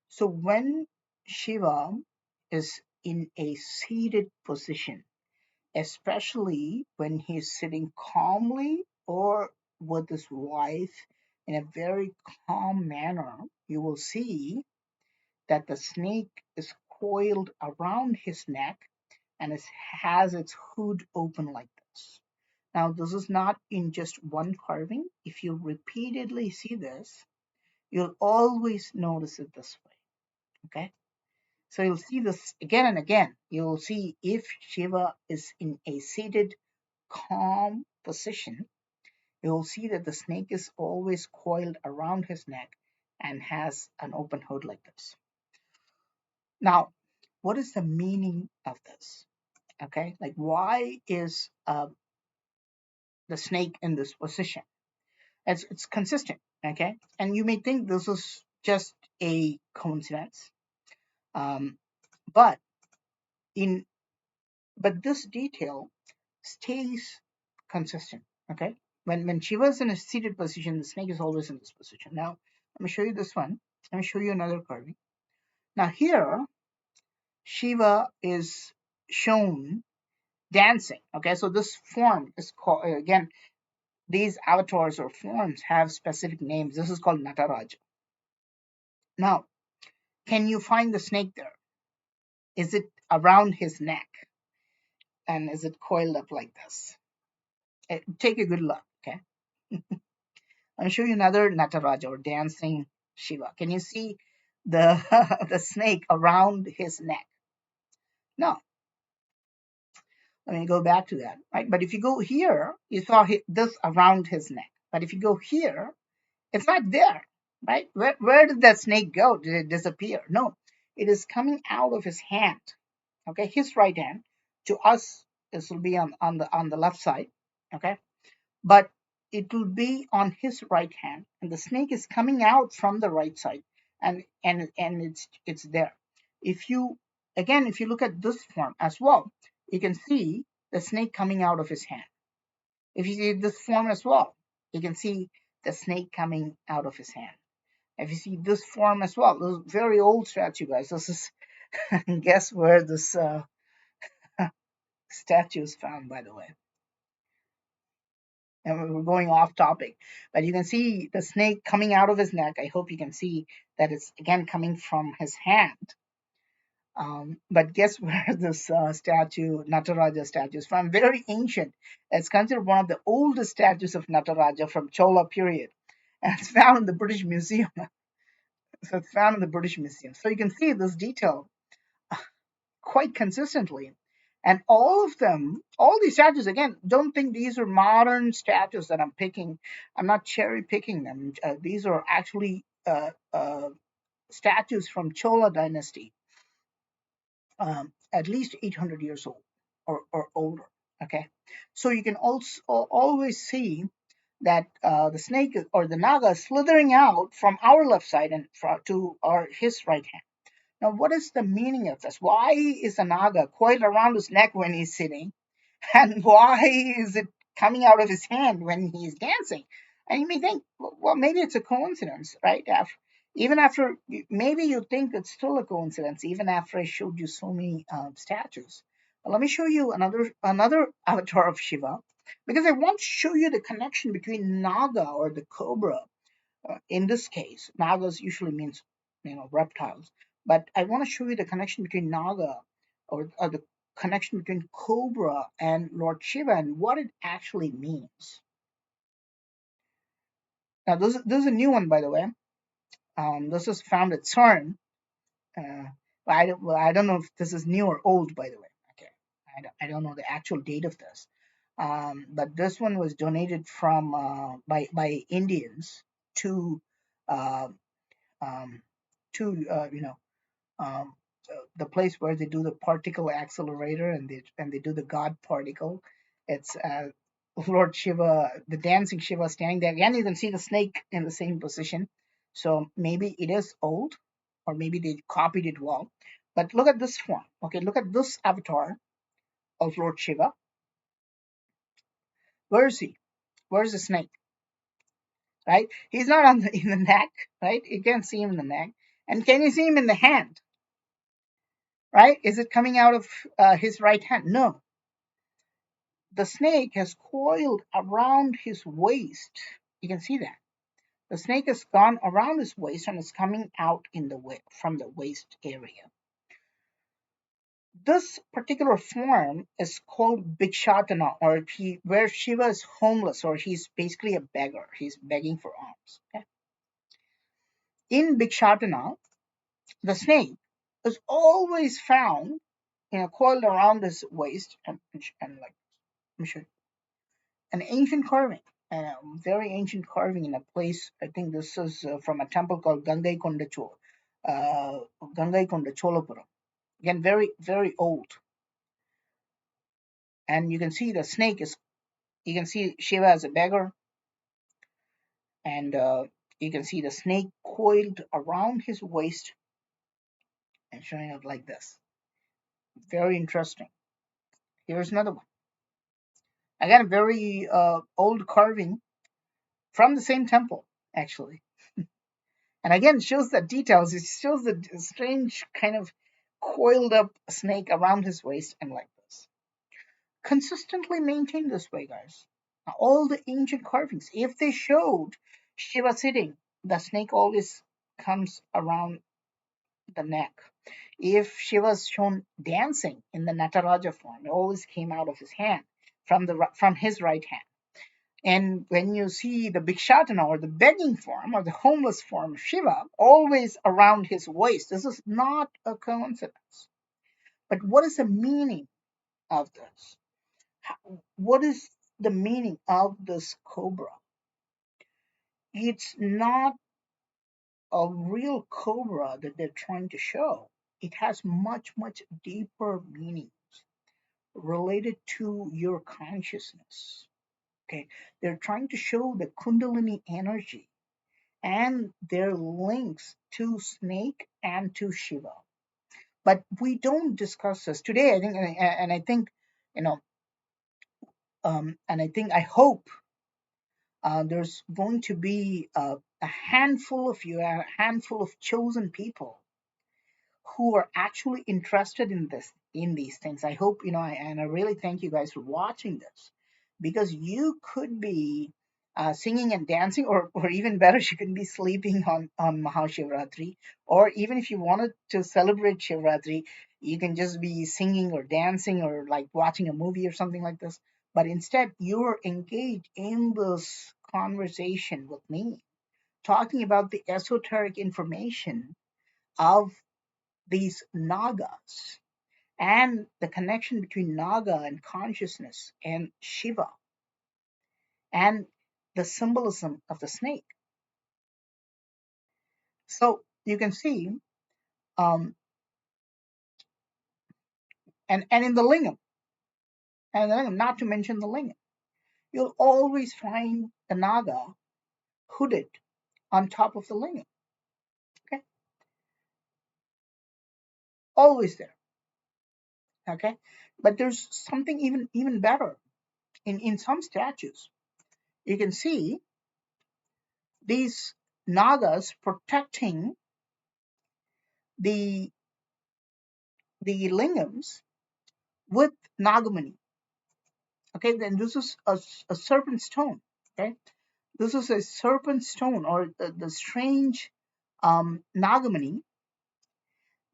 So when Shiva is in a seated position, especially when he's sitting calmly or with his wife in a very calm manner, you will see that the snake is coiled around his neck and it has its hood open like this. Now, this is not in just one carving. If you repeatedly see this, you'll always notice it this way. Okay? So you'll see this again and again. You'll see if Shiva is in a seated, calm position, you'll see that the snake is always coiled around his neck and has an open hood like this. Now, what is the meaning of this? Okay, like why is the snake in this position? It's consistent. Okay, and you may think this is just a coincidence, um, but in but this detail stays consistent. Okay, when Shiva is in a seated position, the snake is always in this position. Now let me show you this one. Let me show you another carving. Now here Shiva is shown dancing. Okay, so this form is called, again, these avatars or forms have specific names. This is called Nataraja. Now, can you find the snake there? Is it around his neck? And is it coiled up like this? Take a good look, okay? I'll show you another Nataraja or dancing Shiva. Can you see the the snake around his neck? No. Let me go back to that, right? But if you go here, you saw this around his neck. But if you go here, it's not there, right? Where did that snake go? Did it disappear? No, it is coming out of his hand. Okay, his right hand. To us, this will be on the left side. Okay, but it will be on his right hand, and the snake is coming out from the right side, and it's there. If you again, if you look at this form as well, you can see the snake coming out of his hand. If you see this form as well, you can see the snake coming out of his hand. If you see this form as well, this is very old statue, guys. This is guess where this statue is found, by the way. And we're going off topic, but you can see the snake coming out of his neck. I hope you can see that it's again coming from his hand. But guess where this statue, Nataraja statue, is from? Very ancient. It's considered one of the oldest statues of Nataraja from Chola period, and it's found in the British Museum. So it's found in the British Museum. So you can see this detail quite consistently. And all of them, all these statues, again, don't think these are modern statues that I'm picking. I'm not cherry picking them. These are actually statues from Chola dynasty, at least 800 years old or older. Okay, so you can also always see that the snake or the naga is slithering out from our left side and to our his right hand. Now, what is the meaning of this? Why is the naga coiled around his neck when he's sitting? And why is it coming out of his hand when he's dancing? And you may think, well, maybe it's a coincidence, right? Even after, maybe you think it's still a coincidence, even after I showed you so many statues. But let me show you another avatar of Shiva, because I want to show you the connection between Naga or the cobra. In this case, Nagas usually means reptiles, but I want to show you the connection between Naga or the connection between Cobra and Lord Shiva and what it actually means. Now, this is a new one, by the way. This is found at CERN. Uh, I don't know if this is new or old, by the way. Okay, I don't know the actual date of this. But this one was donated from by Indians to uh, um, to um, the place where they do the particle accelerator and they do the God particle. It's Lord Shiva, the dancing Shiva standing there. Again, you can see the snake in the same position. So maybe it is old, or maybe they copied it well. But look at this form. Okay, look at this avatar of Lord Shiva. Where is he? Where's the snake? Right? He's not on in the neck. Right? You can't see him in the neck. And can you see him in the hand? Right? Is it coming out of his right hand? No. The snake has coiled around his waist. You can see that. The snake has gone around his waist and is coming out in the from the waist area. This particular form is called Bhikshatana, or where Shiva is homeless, or he's basically a beggar. He's begging for alms. Okay? In Bhikshatana, the snake is always found, coiled around his waist, and like, I'm sure, an ancient carving, a very ancient carving in a place. I think this is from a temple called Gangai Konda Cholapura. Again, very, very old. And you can see the snake is, you can see Shiva as a beggar, and you can see the snake coiled around his waist and showing up like this. Very interesting. Here's another one. Again, very old carving from the same temple, actually. And again, shows the details. It shows the strange kind of coiled up snake around his waist and like this. Consistently maintained this way, guys. Now, all the ancient carvings, if they showed Shiva sitting, the snake always comes around the neck. If Shiva's shown dancing in the Nataraja form, it always came out of his hand, from his right hand. And when you see the Bhikshatana or the begging form or the homeless form of Shiva, always around his waist, this is not a coincidence. But what is the meaning of this? What is the meaning of this cobra? It's not a real cobra that they're trying to show. It has much, much deeper meanings related to your consciousness. Okay, they're trying to show the Kundalini energy and their links to Snake and to Shiva. But we don't discuss this today. I think, and I think, you know, and I think, I hope there's going to be a handful of you, a handful of chosen people who are actually interested in this, in these things. I hope, and I really thank you guys for watching this, because you could be singing and dancing, or even better, you can be sleeping on Mahashivratri, or even if you wanted to celebrate Shivratri, you can just be singing or dancing or like watching a movie or something like this. But instead, you're engaged in this conversation with me, talking about the esoteric information of these nagas and the connection between naga and consciousness and Shiva and the symbolism of the snake. So you can see, um, and in the lingam, not to mention the lingam, you'll always find the naga hooded on top of the lingam. Okay, always there. Okay, but there's something even better. In some statues, you can see these nagas protecting the lingams with nagamani. Okay, then this is a serpent stone. Okay, this is a serpent stone, or the strange nagamani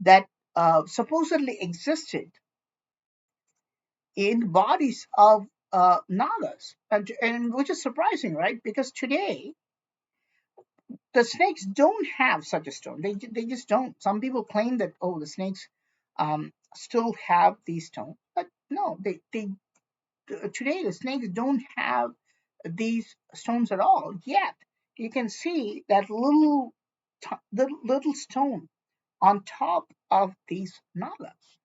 that supposedly existed in bodies of nagas, and which is surprising, right? Because today the snakes don't have such a stone. They just don't. Some people claim that, oh, the snakes still have these stones, but no, they today the snakes don't have these stones at all. Yet you can see that little stone on top of these nagas.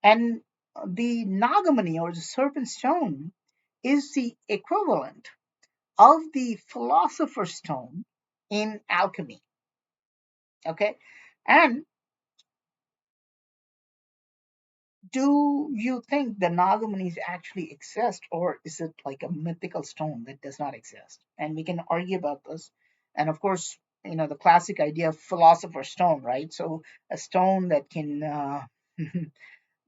And the nagamani, or the serpent stone, is the equivalent of the philosopher's stone in alchemy. Okay, and do you think the Nagamanis actually exist, or is it like a mythical stone that does not exist? And we can argue about this. And of course, the classic idea of philosopher's stone, right? So a stone that can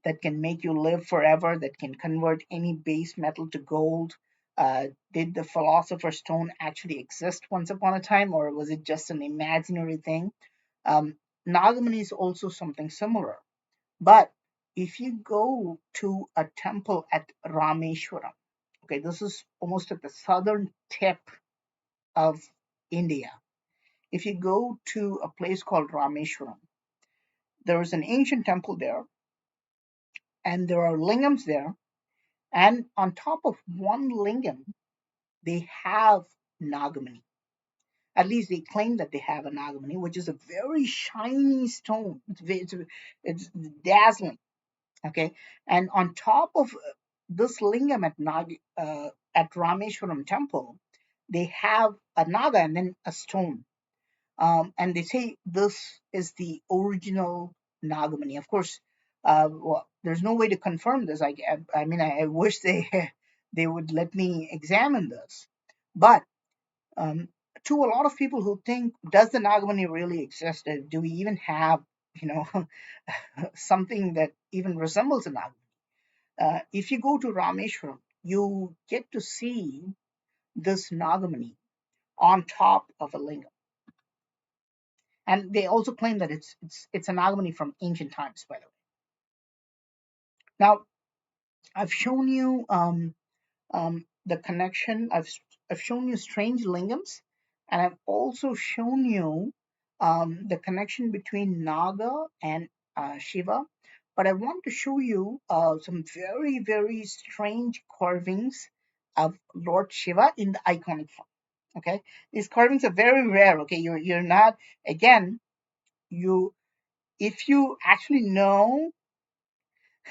that can make you live forever, that can convert any base metal to gold. Did the philosopher's stone actually exist once upon a time, or was it just an imaginary thing? Nagamani is also something similar. But if you go to a temple at Rameshwaram, okay, this is almost at the southern tip of India. If you go to a place called Rameshwaram, there is an ancient temple there, and there are lingams there. And on top of one lingam, they have Nagamani. At least they claim that they have a Nagamani, which is a very shiny stone. It's dazzling. Okay, and on top of this lingam at Rameshwaram temple, they have a naga and then a stone. And they say this is the original Nagamani. Of course, well, there's no way to confirm this. I mean, I wish they they would let me examine this. But um, to a lot of people who think, does the Nagamani really exist? Do we even have, you know, something that even resembles a Nagamani? If you go to Rameshwaram, you get to see this Nagamani on top of a lingam. And they also claim that it's an Nagamani from ancient times, by the way. Now, I've shown you the connection. I've shown you strange lingams, and I've also shown you the connection between Naga and Shiva. But I want to show you some very, very strange carvings of Lord Shiva in the iconic form. Okay, these carvings are very rare. Okay, you're not, again, you, if you actually know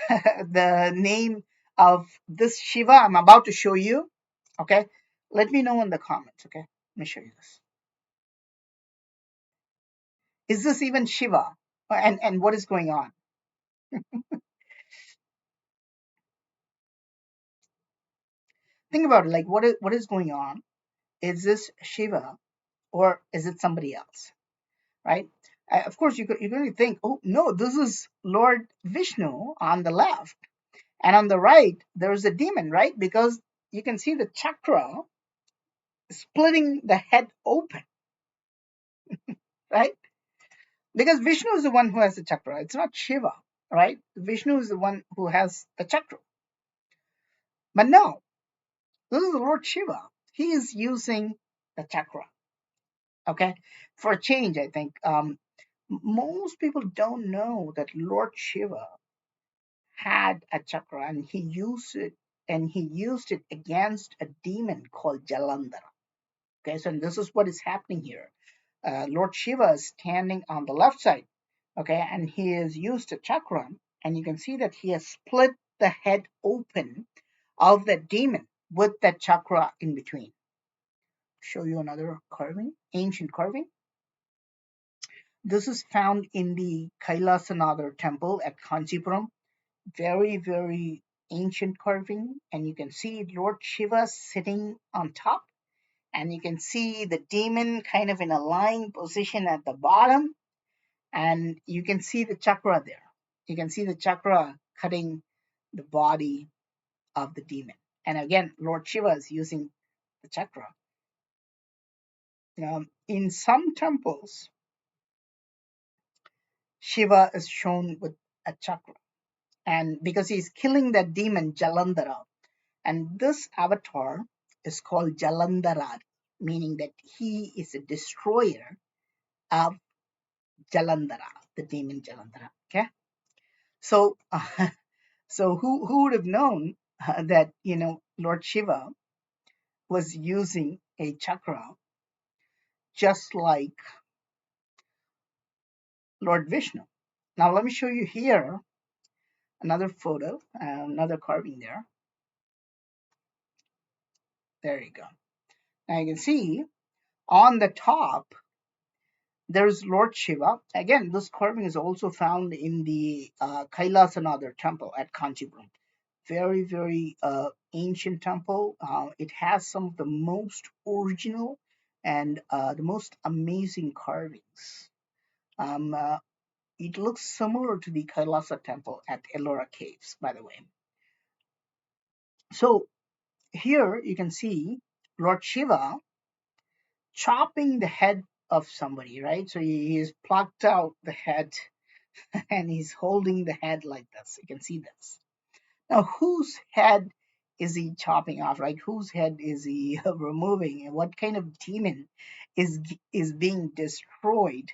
the name of this Shiva I'm about to show you, okay, let me know in the comments. Okay, let me show you this. Is this even Shiva? And what is going on? Think about it. Like, what is going on? Is this Shiva or is it somebody else? Right? Of course, you're going to think, oh no, this is Lord Vishnu on the left, and on the right there's a demon, right? Because you can see the chakra splitting the head open, right? Because Vishnu is the one who has the chakra. It's not Shiva, right? Vishnu is the one who has the chakra. But no, this is the Lord Shiva. He is using the chakra. Okay, for a change, I think. Most people don't know that Lord Shiva had a chakra, and he used it against a demon called Jalandhara. Okay, so this is what is happening here. Lord Shiva is standing on the left side, okay, and he has used a chakra, and you can see that he has split the head open of the demon with that chakra in between. Show you another carving, ancient carving. This is found in the Kailasanatha temple at Kanchipuram. Very, very ancient carving, and you can see Lord Shiva sitting on top, and you can see the demon kind of in a lying position at the bottom, and you can see the chakra there. You can see the chakra cutting the body of the demon. And again, Lord Shiva is using the chakra. In some temples, Shiva is shown with a chakra, and because he's killing that demon Jalandhara, and this avatar is called Jalandhara, meaning that he is a destroyer of Jalandhara, the demon Jalandhara. Okay, so so who would have known that Lord Shiva was using a chakra just like Lord Vishnu? Now let me show you here another photo, another carving there. There you go. Now you can see on the top there's Lord Shiva. Again, this carving is also found in the Kailasanatha temple at Kanchipuram. Very, very ancient temple. It has some of the most original and the most amazing carvings. It looks similar to the Kailasa temple at Ellora Caves, by the way. So here you can see Lord Shiva chopping the head of somebody, right? So he's plucked out the head and he's holding the head like this. You can see this. Now, whose head is he chopping off, right? Whose head is he removing? And what kind of demon is being destroyed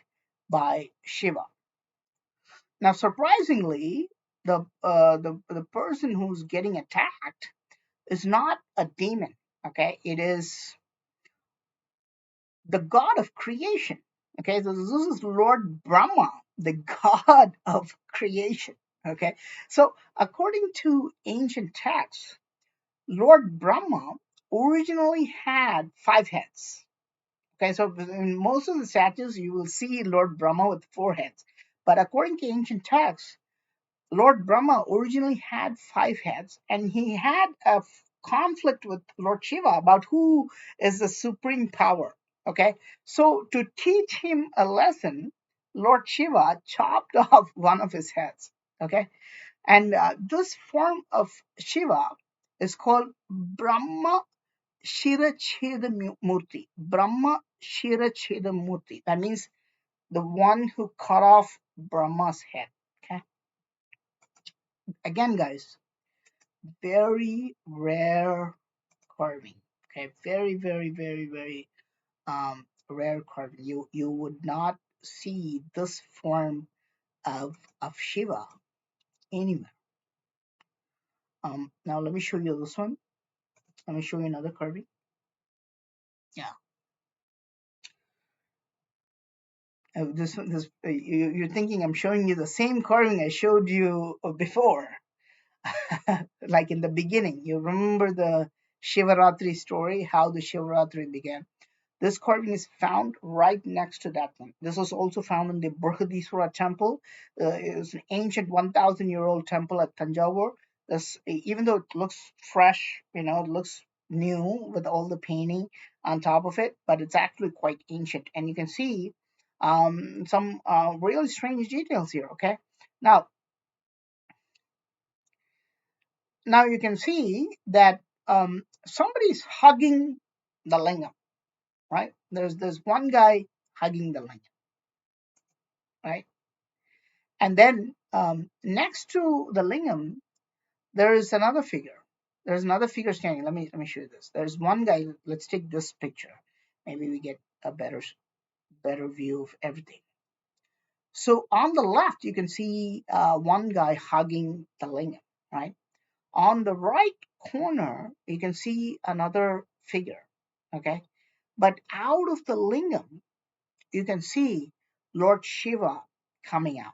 by Shiva? Now, surprisingly, the person who's getting attacked is not a demon. Okay, it is the god of creation. Okay, so this is Lord Brahma, the god of creation. Okay, so according to ancient texts, Lord Brahma originally had 5 heads. Okay, so in most of the statues, you will see Lord Brahma with 4 heads. But according to ancient texts, Lord Brahma originally had 5 heads, and he had a conflict with Lord Shiva about who is the supreme power. Okay, so to teach him a lesson, Lord Shiva chopped off one of his heads. Okay, and this form of Shiva is called Brahma Shiracheda Murti. Brahma Shiracheda Murti. That means the one who cut off Brahma's head. Okay, again, guys, very rare carving. Okay, very, very, very, very rare carving. You would not see this form of Shiva anywhere. Now let me show you this one. Let me show you another carving. Yeah, you're thinking I'm showing you the same carving I showed you before, like in the beginning. You remember the Shivratri story, how the Shivratri began. This carving is found right next to that one. This was also found in the Brihadiswara temple. It was an ancient 1,000-year-old temple at Tanjavur. Even though it looks fresh, it looks new with all the painting on top of it, but it's actually quite ancient. And you can see some really strange details here. Okay, now now you can see that somebody's hugging the lingam, right? There's one guy hugging the lingam, right? And then next to the lingam, there is another figure. There's another figure standing. Let me show you this. There's one guy. Let's take this picture. Maybe we get a better view of everything. So on the left, you can see one guy hugging the lingam, right? On the right corner, you can see another figure. Okay, but out of the lingam, you can see Lord Shiva coming out.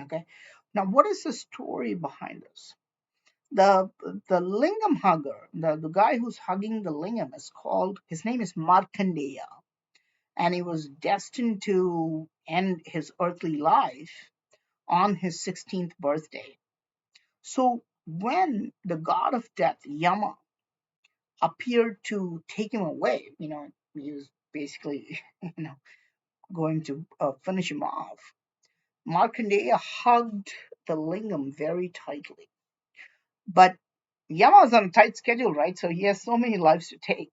Okay, now what is the story behind this? The the lingam hugger, the guy who's hugging the lingam is called, his name is Markandeya, and he was destined to end his earthly life on his 16th birthday. So when the god of death, Yama, appeared to take him away, he was basically, going to finish him off. Markandeya hugged the lingam very tightly. But Yama's on a tight schedule, right? So he has so many lives to take.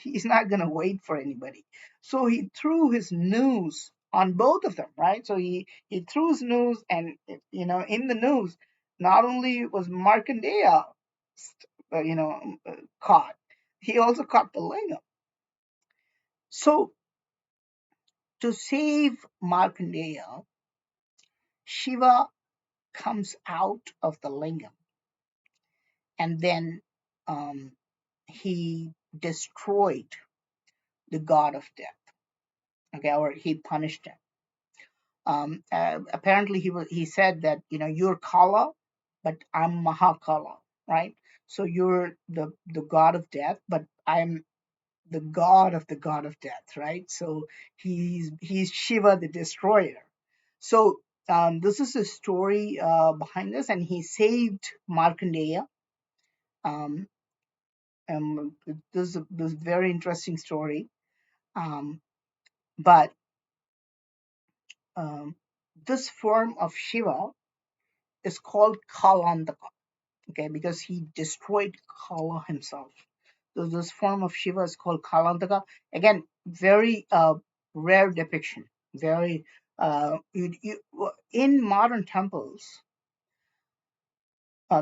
He's not going to wait for anybody. So he threw his noose on both of them, right? So he threw his noose, and in the noose, not only was Markandeya, caught, he also caught the lingam. So to save Markandeya, Shiva comes out of the lingam, and then um, he destroyed the god of death. Okay, or he punished him. Apparently, he said that you're Kala, but I'm Mahakala, right? So you're the god of death, but I'm the god of death, right? So he's Shiva the destroyer. So this is the story behind this, and he saved Markandeya. Um, this very interesting story. Um, but um, this form of Shiva is called Kalandaka, okay, because he destroyed Kala himself. So this form of Shiva is called Kalandaka. Again, very rare depiction. Very in modern temples.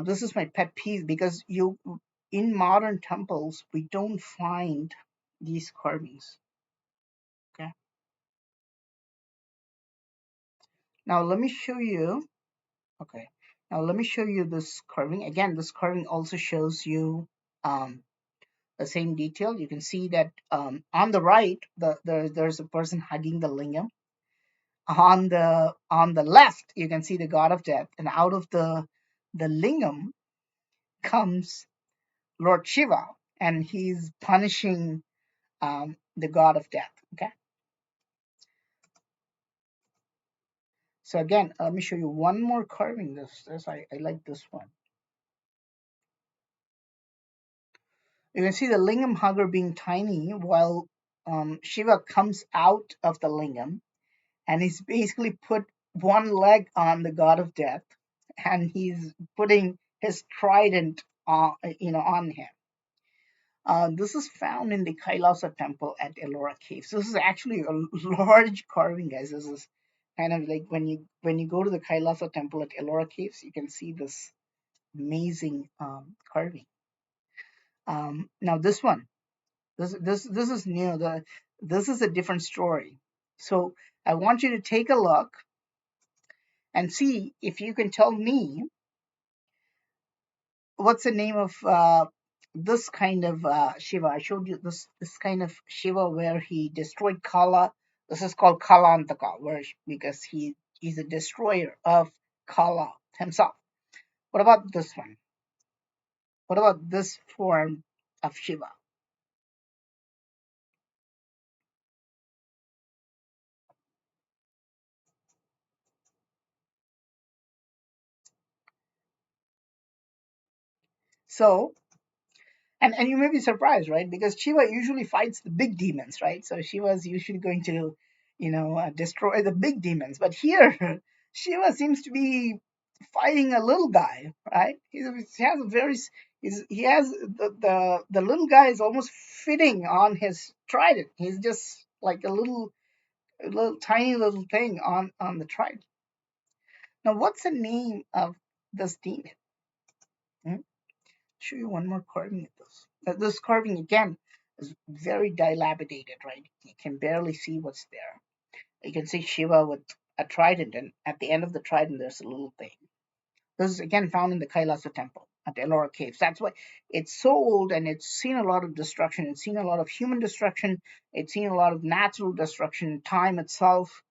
This is my pet peeve, because in modern temples we don't find these carvings. Okay. Now let me show you. Okay. Now let me show you this carving. Again, this carving also shows you um, the same detail. You can see that on the right, there's a person hugging the lingam. On the left, you can see the god of death, and out of the lingam comes Lord Shiva, and he's punishing the god of death. Okay, so again, let me show you one more carving. I like this one. You can see the lingam hugger being tiny while Shiva comes out of the lingam, and he's basically put one leg on the god of death, and he's putting his trident on him. This is found in the Kailasa temple at Ellora Caves. This is actually a large carving, guys. This is kind of like when you go to the Kailasa temple at Ellora Caves, you can see this amazing carving. Now this one, this is new. This is a different story. So I want you to take a look and see if you can tell me what's the name of this kind of Shiva. I showed you this kind of Shiva where he destroyed Kala. This is called Kalantaka, because he's a destroyer of Kala himself. What about this one? What about this form of Shiva? So, and you may be surprised, right? Because Shiva usually fights the big demons, right? So Shiva is usually going to, destroy the big demons. But here, Shiva seems to be fighting a little guy, right? He has a very, he has the little guy is almost fitting on his trident. He's just like a little tiny little thing on the trident. Now, what's the name of this demon? Hmm? Show you one more carving of this. This carving again is very dilapidated, right? You can barely see what's there. You can see Shiva with a trident, and at the end of the trident, there's a little thing. This is again found in the Kailasa temple at the Ellora Caves. That's why it's so old, and it's seen a lot of destruction. It's seen a lot of human destruction. It's seen a lot of natural destruction, time itself,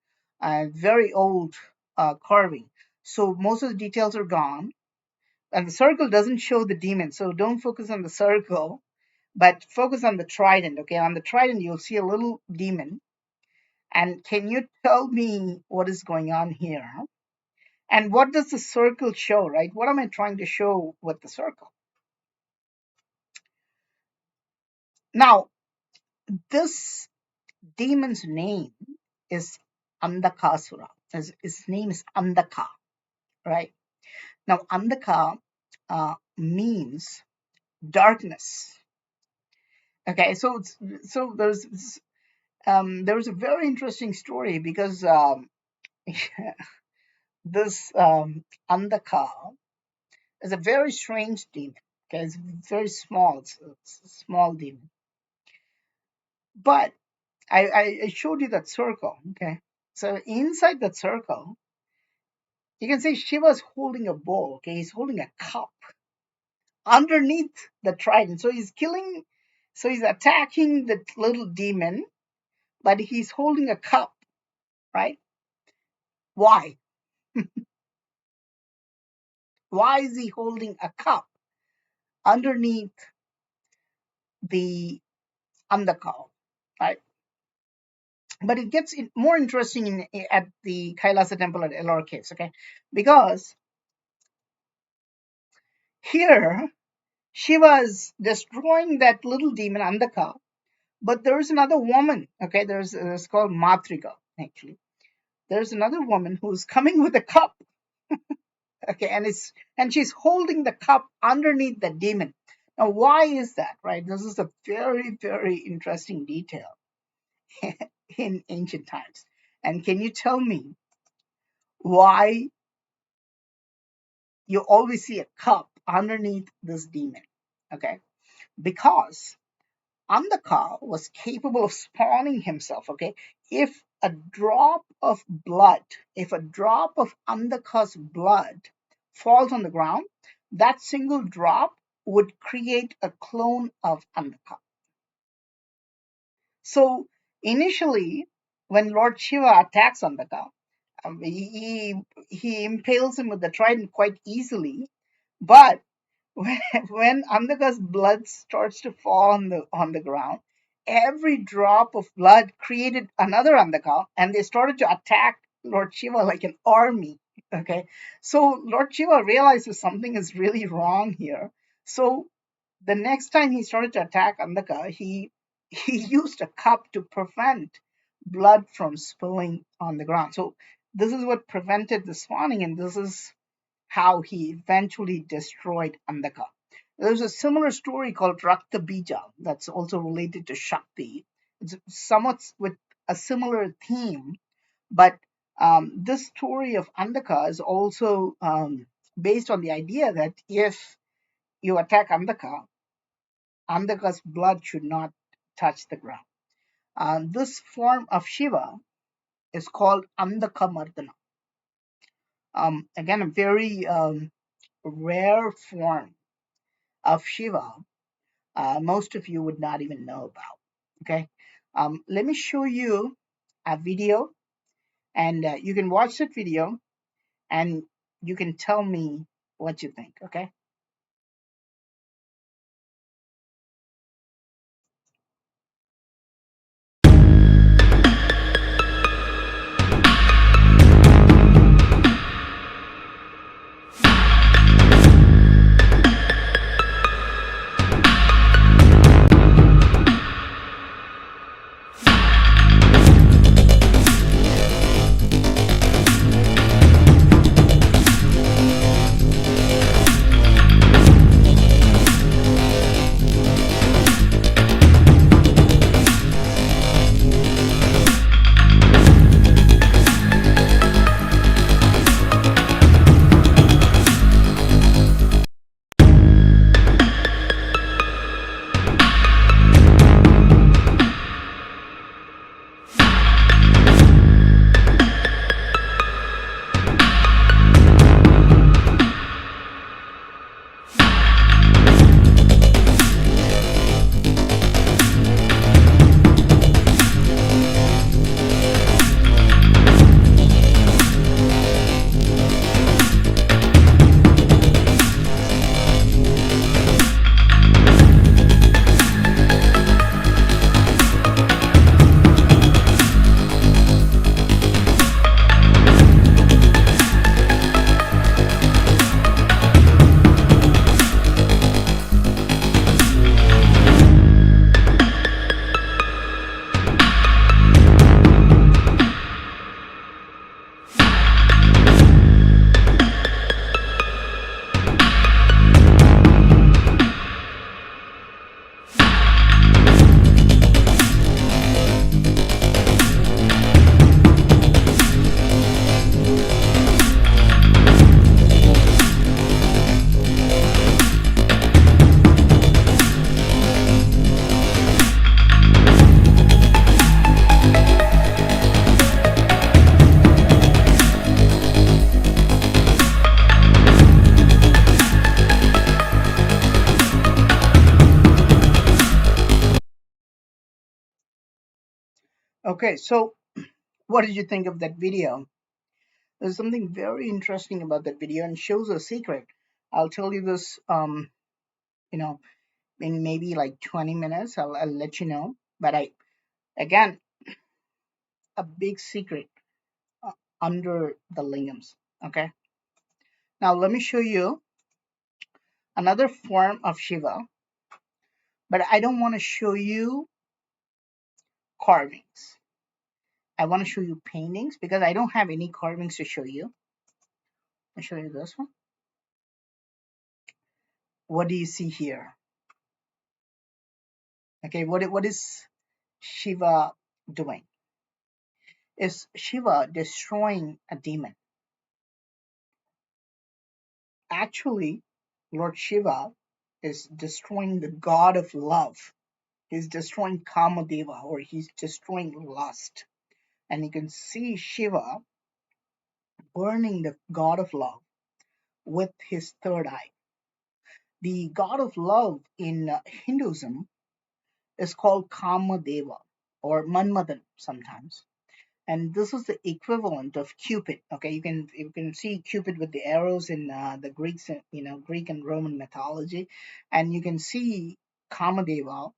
very old carving. So most of the details are gone, and the circle doesn't show the demon. So don't focus on the circle, but focus on the trident. Okay, on the trident you'll see a little demon. And can you tell me what is going on here? And what does the circle show, right? What am I trying to show with the circle? Now, this demon's name is Andakasura. His name is Andaka, right? Now, Andaka means darkness. Okay, so there's a very interesting story because this Andaka is a very strange demon. Okay, it's very small. It's a small demon. But I showed you that circle. Okay, so inside that circle, you can see Shiva's holding a bowl. Okay, he's holding a cup underneath the trident. So he's killing. So he's attacking the little demon, but he's holding a cup, right? Why? Why is he holding a cup underneath the undercow, right? But it gets more interesting at the Kailasa temple at Ellora Caves, okay? Because here Shiva is destroying that little demon Andaka, but there's another woman, okay? There's called Matrika, actually. There's another woman who's coming with a cup, okay, and she's holding the cup underneath the demon. Now, why is that, right? This is a very, very interesting detail in ancient times. And can you tell me why you always see a cup underneath this demon? Okay, because Andaka was capable of spawning himself. Okay, if a drop of blood, if a drop of Andaka's blood falls on the ground, that single drop would create a clone of Andhaka. So initially, when Lord Shiva attacks Andhaka, he impales him with the trident quite easily. But when, when Andhaka's blood starts to fall on the ground, every drop of blood created another Andhaka, and they started to attack Lord Shiva like an army. Okay, so Lord Shiva realizes something is really wrong here. So the next time he started to attack Andhaka, he used a cup to prevent blood from spilling on the ground. So this is what prevented the spawning, and this is how he eventually destroyed Andhaka. There's a similar story called Rakta Bija that's also related to Shakti. It's somewhat with a similar theme, but this story of Andhaka is also based on the idea that if you attack Andhaka, Andhaka's blood should not touch the ground. This form of Shiva is called Andhaka Mardana. Again, a very rare form of Shiva, most of you would not even know about. Okay, let me show you a video, and you can watch that video, and you can tell me what you think. Okay. Okay. So, what did you think of that video? There's something very interesting about that video and shows a secret. I'll tell you this, you know, in maybe like 20 minutes. I'll let you know. But again, a big secret uh, under the lingams. Okay. Now let me show you another form of Shiva, but I don't want to show you carvings. I want to show you paintings because I don't have any carvings to show you. I'll show you this one. What do you see here? Okay, what is Shiva doing? Is Shiva destroying a demon? Actually, Lord Shiva is destroying the god of love. He's destroying Kamadeva, or he's destroying lust. And you can see Shiva burning the god of love with his third eye. The god of love in Hinduism is called Kamadeva or Manmadan sometimes. And this is the equivalent of Cupid. Okay, you can see Cupid with the arrows in the Greeks, Greek and Roman mythology, and you can see Kamadeva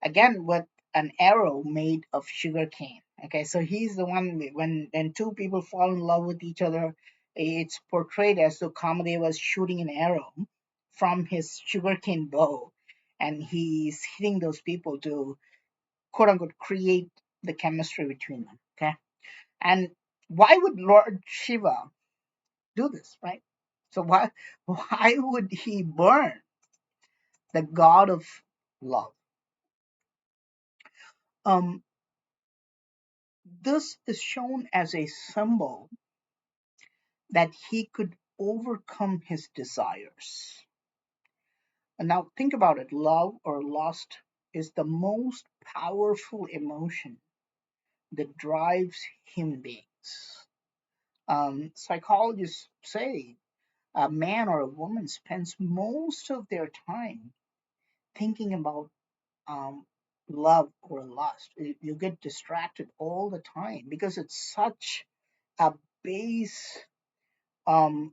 again with an arrow made of sugarcane. Okay, so he's the one when two people fall in love with each other, it's portrayed as though Kamadeva was shooting an arrow from his sugarcane bow, and he's hitting those people to quote unquote create the chemistry between them. Okay, and why would Lord Shiva do this, right? So why would he burn the god of love? Um, this is shown as a symbol that he could overcome his desires. And now think about it, love or lust is the most powerful emotion that drives human beings. Psychologists say a man or a woman spends most of their time thinking about um, love or lust. You get distracted all the time because it's such a base, um,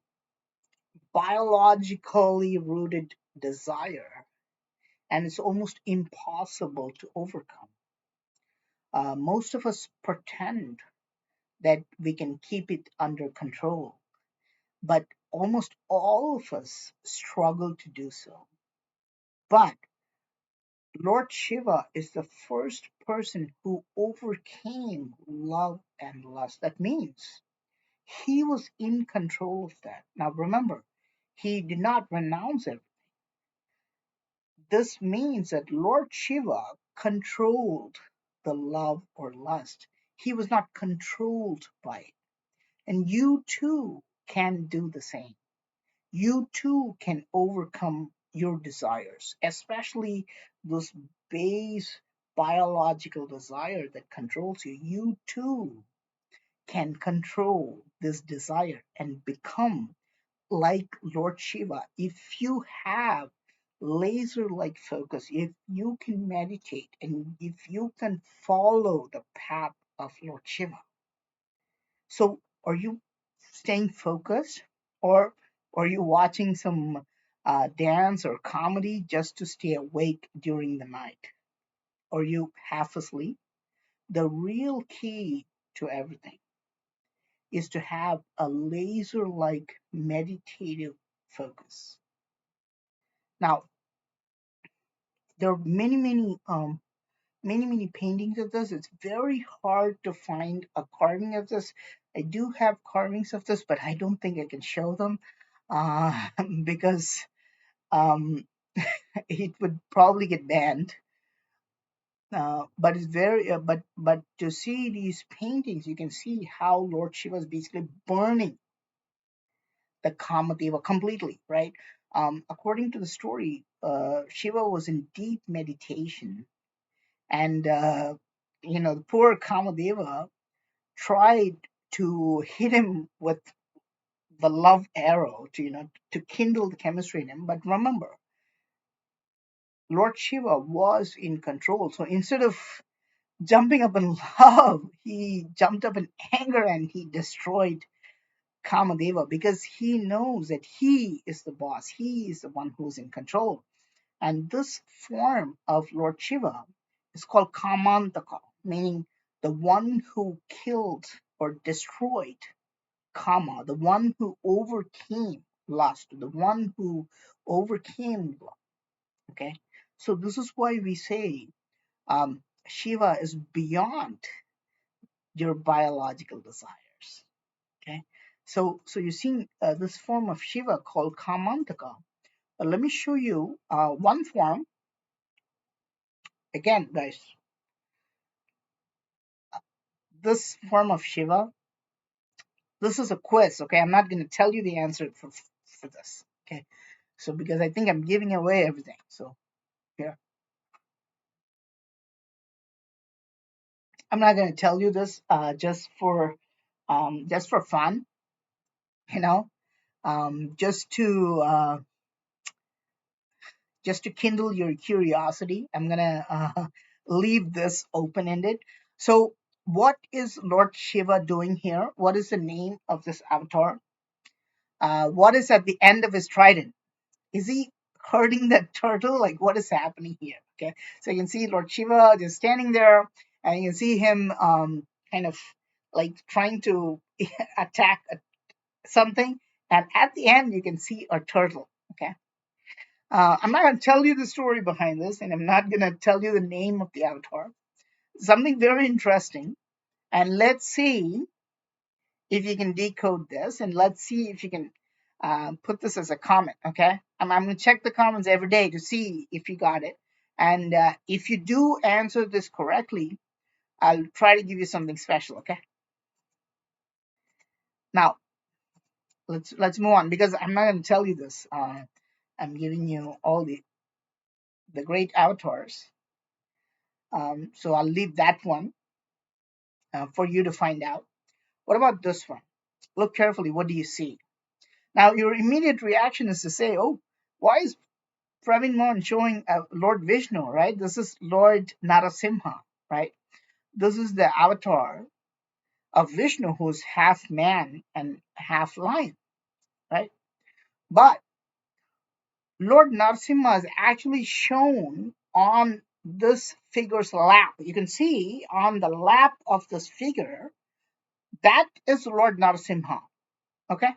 biologically rooted desire, and it's almost impossible to overcome. Most of us pretend that we can keep it under control, but almost all of us struggle to do so. But Lord Shiva is the first person who overcame love and lust. That means he was in control of that. Now remember, he did not renounce it. This means that Lord Shiva controlled the love or lust. He was not controlled by it. And you too can do the same. You too can overcome your desires, especially those base biological desire that controls you. You too can control this desire and become like Lord Shiva. If you have laser like focus, if you can meditate and if you can follow the path of Lord Shiva. So, are you staying focused, or are you watching some dance or comedy just to stay awake during the night? Are you half asleep? The real key to everything is to have a laser like meditative focus. Now, there are many paintings of this. It's very hard to find a carving of this. I do have carvings of this, but I don't think I can show them uh, because um, it would probably get banned. But it's very but to see these paintings, you can see how Lord Shiva is basically burning the Kamadeva completely, right? According to the story, Shiva was in deep meditation, and the poor Kamadeva tried to hit him with the love arrow to kindle the chemistry in him. But remember, Lord Shiva was in control. So instead of jumping up in love, he jumped up in anger and he destroyed Kamadeva because he knows that he is the boss. He is the one who's in control. And this form of Lord Shiva is called Kamantaka, meaning the one who killed or destroyed Kama, the one who overcame lust, the one who overcame love. Okay, so this is why we say Shiva is beyond your biological desires. Okay, so you're seeing this form of Shiva called Kamantaka. Let me show you one form again, guys. This form of Shiva. This is a quiz. Okay, I'm not going to tell you the answer for this. Okay, so because I think I'm giving away everything. So here, I'm not going to tell you this just for fun, you know, just to just to kindle your curiosity, I'm gonna leave this open ended. So, what is Lord Shiva doing here? What is the name of this avatar? What is at the end of his trident? Is he hurting that turtle? Like, what is happening here? Okay, so you can see Lord Shiva just standing there, and you can see him kind of like trying to attack something, and at the end you can see a turtle. Okay, I'm not going to tell you the story behind this, and I'm not going to tell you the name of the avatar. Something very interesting, and let's see if you can decode this, and let's see if you can put this as a comment. Okay, I'm going to check the comments every day to see if you got it, and if you do answer this correctly, I'll try to give you something special. Okay, now let's move on, because I'm not going to tell you this. I'm giving you all the great avatars, so I'll leave that one for you to find out. What about this one? Look carefully. What do you see? Now, your immediate reaction is to say, "Oh, why is Praveen Mohan showing Lord Vishnu, right? This is Lord Narasimha, right? This is the avatar of Vishnu, who's half man and half lion, right? But Lord Narasimha is actually shown on this figure's lap. You can see on the lap of this figure, that is Lord Narasimha, okay?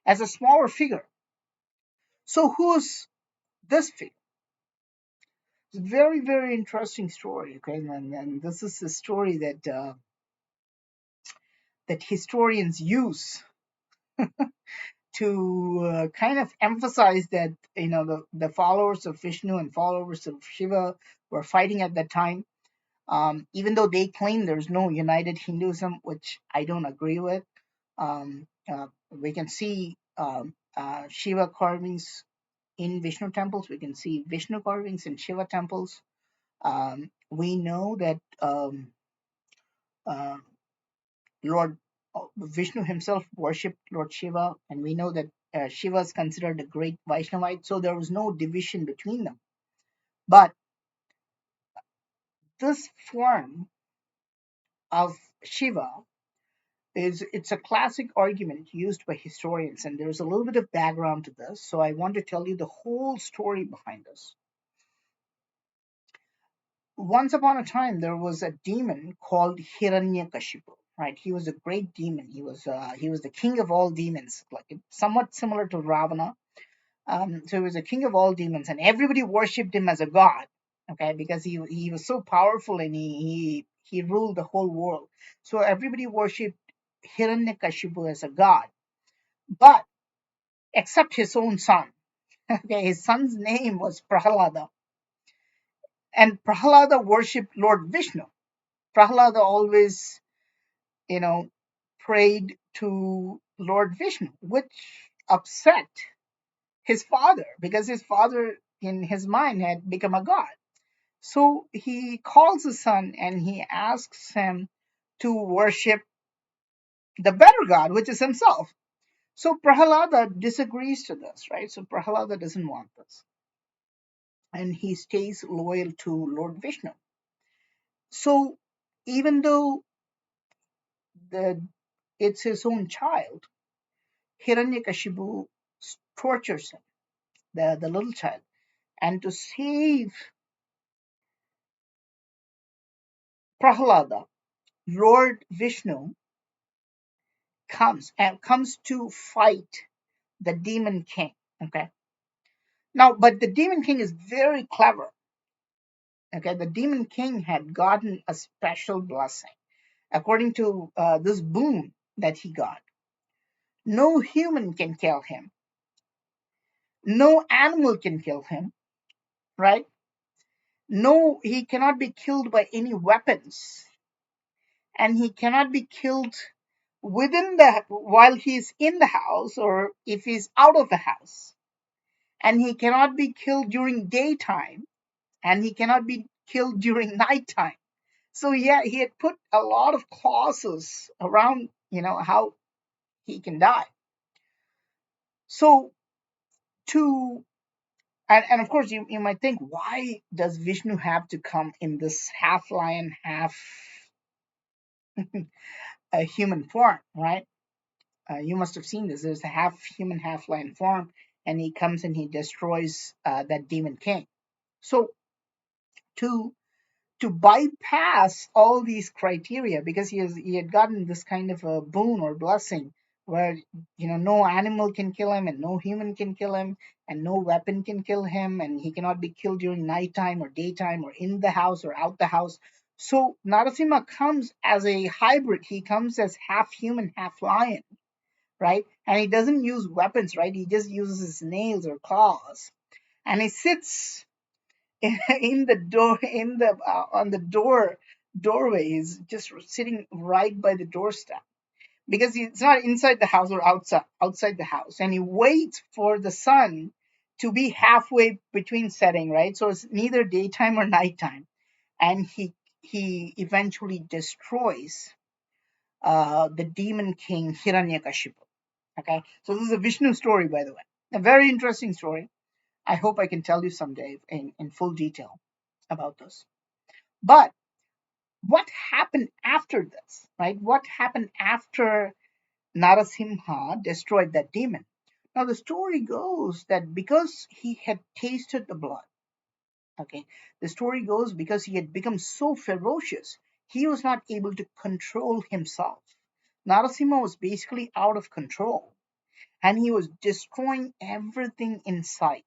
As a smaller figure. So who's this figure? It's a very, very interesting story, okay? And this is a story that historians use to kind of emphasize that, the followers of Vishnu and followers of Shiva were fighting at that time. Even though they claim there's no united Hinduism, which I don't agree with. We can see Shiva carvings in Vishnu temples. We can see Vishnu carvings in Shiva temples. We know that uh, Lord Vishnu himself worshipped Lord Shiva, and we know that Shiva is considered a great Vaishnavite, so there was no division between them. But this form of Shiva it's a classic argument used by historians, and there's a little bit of background to this, so I want to tell you the whole story behind this. Once upon a time, there was a demon called Hiranyakashipu. Right, he was a great demon. He was the king of all demons, like somewhat similar to Ravana. So he was a king of all demons, and everybody worshipped him as a god. Okay, because he was so powerful, and he ruled the whole world. So everybody worshipped Hiranyakashipu as a god, but except his own son. Okay, his son's name was Prahalada, and Prahalada worshipped Lord Vishnu. Prahalada always, you know, prayed to Lord Vishnu, which upset his father, because his father, in his mind, had become a god. So he calls his son and he asks him to worship the better god, which is himself. So Prahalada disagrees to this, right? So Prahalada doesn't want this, and he stays loyal to Lord Vishnu. So even though the it's his own child, Hiranyakashipu tortures him, the little child, and to save Prahalada, Lord Vishnu comes to fight the demon king. Okay, now, but the demon king is very clever. Okay, the demon king had gotten a special blessing according to this boon that he got. No human can kill him. No animal can kill him, right? No, he cannot be killed by any weapons, and he cannot be killed within the while he's in the house or if he's out of the house. And he cannot be killed during daytime, and he cannot be killed during nighttime. So yeah, he had put a lot of clauses around, how he can die. So to and of course, you might think, why does Vishnu have to come in this half lion, half a human form, right? You must have seen this. There's a half human, half lion form, and he comes and he destroys that demon king. So to to bypass all these criteria, because he had gotten this kind of a boon or blessing where no animal can kill him and no human can kill him and no weapon can kill him, and he cannot be killed during nighttime or daytime or in the house or out the house. So Narasimha comes as a hybrid. He comes as half human, half lion, right? And he doesn't use weapons, right? He just uses his nails or claws, and he sits in the door, in the on the doorway. He's just sitting right by the doorstep, because it's not inside the house or outside the house, and he waits for the sun to be halfway between setting, right? So it's neither daytime or nighttime, and he eventually destroys the demon king Hiranyakashipu. Okay, so this is a Vishnu story, by the way, a very interesting story. I hope I can tell you someday in full detail about this. But what happened after this, right? What happened after Narasimha destroyed that demon? Now, the story goes that because he had tasted the blood, okay, the story goes because he had become so ferocious, he was not able to control himself. Narasimha was basically out of control, and he was destroying everything in sight.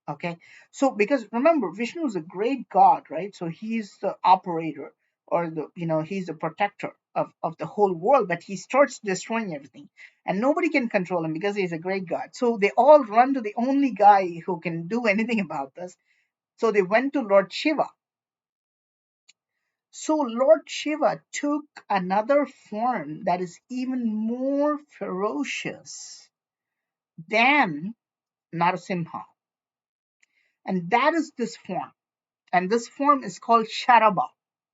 Okay, so because remember, Vishnu is a great god, right? So he's the operator, or he's the protector of the whole world, but he starts destroying everything, and nobody can control him because he's a great god. So they all run to the only guy who can do anything about this. So they went to Lord Shiva. So Lord Shiva took another form that is even more ferocious than Narasimha, and that is this form. And this form is called Sharaba.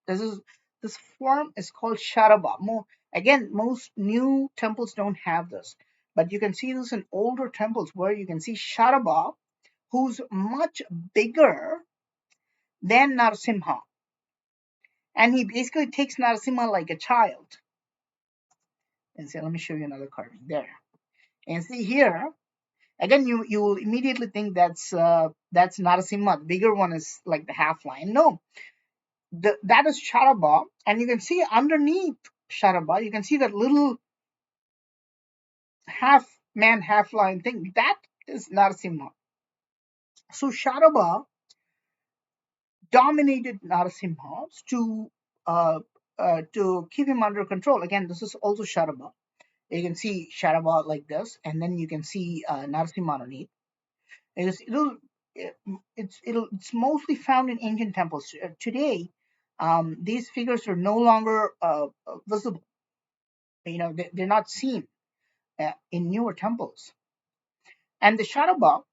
This is this form is called Sharaba. Again, most new temples don't have this, but you can see this in older temples where you can see Sharaba, who's much bigger than Narasimha, and he basically takes Narasimha like a child. And see, let me show you another carving there. And see here, again, you will immediately think that's Narasimha. The bigger one is like the half lion. No, that is Sharaba, and you can see underneath Sharaba, you can see that little half man, half lion thing. That is Narasimha. So Sharaba dominated Narasimha uh, to keep him under control. Again, this is also Sharaba. You can see Sharaba like this, and then you can see Narasimha underneath. It's mostly found in ancient temples. Today, these figures are no longer visible. They're not seen in newer temples. And the Sharaba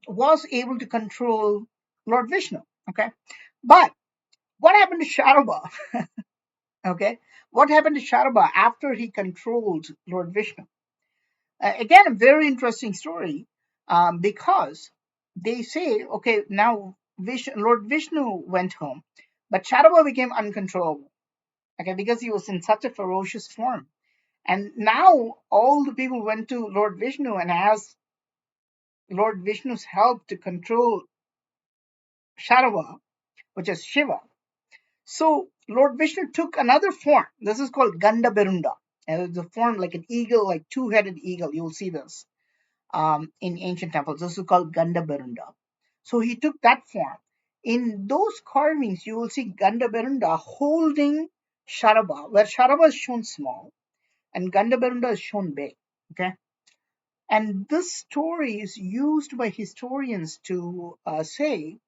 was able to control Lord Vishnu. Okay, but what happened to Sharaba? Okay, what happened to Sharaba after he controlled Lord Vishnu? Again, a very interesting story, because they say, okay, now Lord Vishnu went home, but Sharaba became uncontrollable. Okay, because he was in such a ferocious form. And now all the people went to Lord Vishnu and asked Lord Vishnu's help to control Sharava, which is Shiva. So Lord Vishnu took another form. This is called Gandaberunda. And it's a form like an eagle, like two-headed eagle. You'll see this in ancient temples. This is called Gandaberunda. So he took that form. In those carvings, you will see Gandaberunda holding Sharava, where Sharava is shown small and Gandaberunda is shown big. Okay. And this story is used by historians to say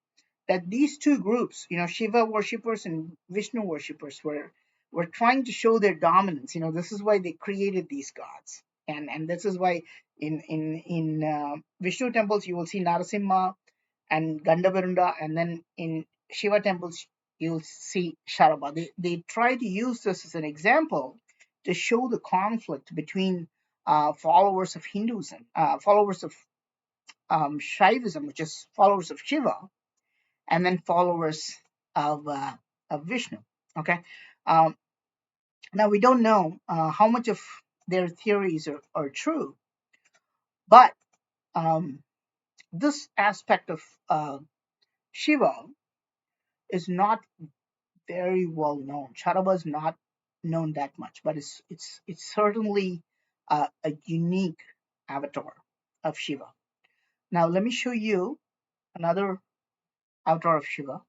that these two groups, Shiva worshippers and Vishnu worshippers, were trying to show their dominance. This is why they created these gods, and this is why in Vishnu temples you will see Narasimha and Gandavarunda, and then in Shiva temples you'll see Sharaba. They try to use this as an example to show the conflict between followers of Hinduism, followers of Shaivism, which is followers of Shiva, and then followers of, of Vishnu. Okay. Um, Now we don't know how much of their theories are true, but um, this aspect of Shiva is not very well known. Charaba is not known that much, but it's certainly a unique avatar of Shiva. Now let me show you another avatar of Shiva.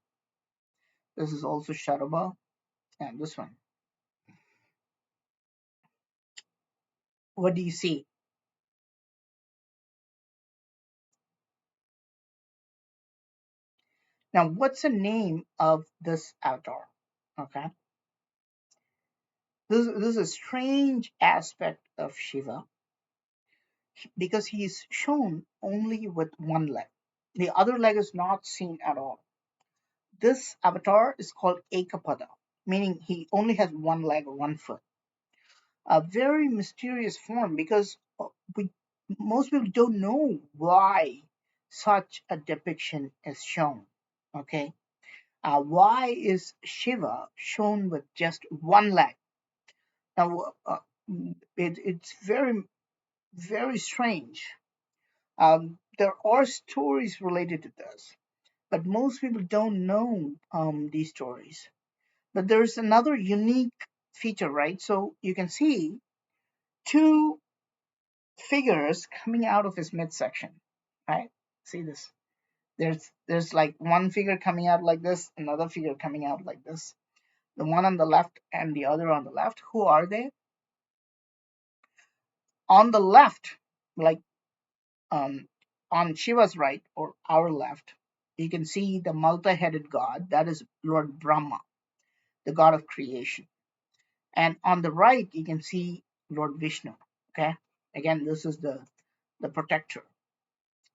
This is also Sharaba, and this one. What do you see? Now, what's the name of this avatar? Okay, this is a strange aspect of Shiva because he is shown only with one leg. The other leg is not seen at all. This avatar is called Ekapada, meaning he only has one leg or one foot. A very mysterious form because we most people don't know why such a depiction is shown. Okay, why is Shiva shown with just one leg? Now, it's very strange. There are stories related to this, but most people don't know these stories. But there's another unique feature, right? So you can see two figures coming out of his midsection, right? See this? There's like one figure coming out like this, another figure coming out like this. The one on the left and the other on the left. Who are they? On the left, like um, on Shiva's right or our left, you can see the multi-headed god. That is Lord Brahma, the god of creation. And on the right, you can see Lord Vishnu. Okay. Again, this is the protector.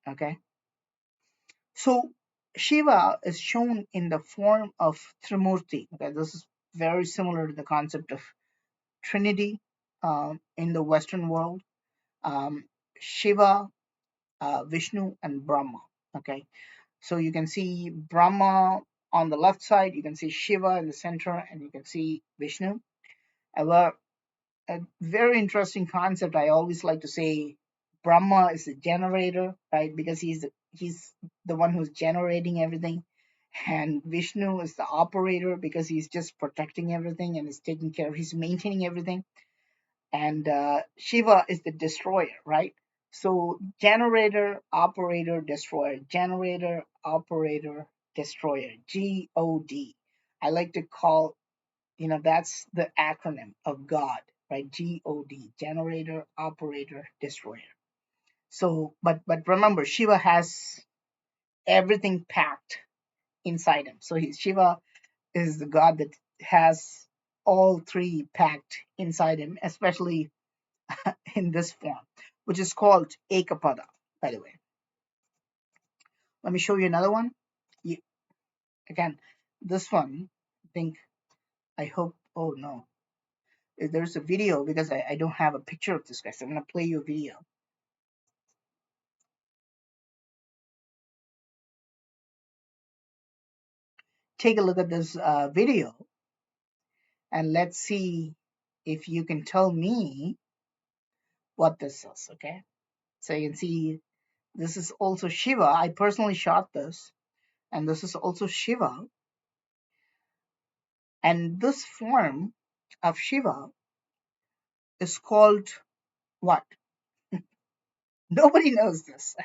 Okay. So Shiva is shown in the form of Trimurti. Okay, this is very similar to the concept of Trinity in the Western world. Um, Shiva, Vishnu, and Brahma. Okay, so you can see Brahma on the left side, you can see Shiva in the center, and you can see Vishnu. However, a very interesting concept. I always like to say Brahma is the generator, right? Because he's the one who's generating everything, and Vishnu is the operator because he's just protecting everything and is taking care. He's maintaining everything, and Shiva is the destroyer, right? So generator, operator, destroyer, generator, operator, destroyer, God. I like to call that's the acronym of God, right? God, generator, operator, destroyer. So, but remember, Shiva has everything packed inside him. So Shiva is the God that has all three packed inside him, especially in this form, which is called Ekapada, by the way. Let me show you another one. You, again, this one, I think, I hope, oh no, there's a video because I don't have a picture of this guy. So I'm going to play you a video. Take a look at this video and let's see if you can tell me what this is, okay? So you can see this is also Shiva. I personally shot this, and this is also Shiva. And this form of Shiva is called what? Nobody knows this.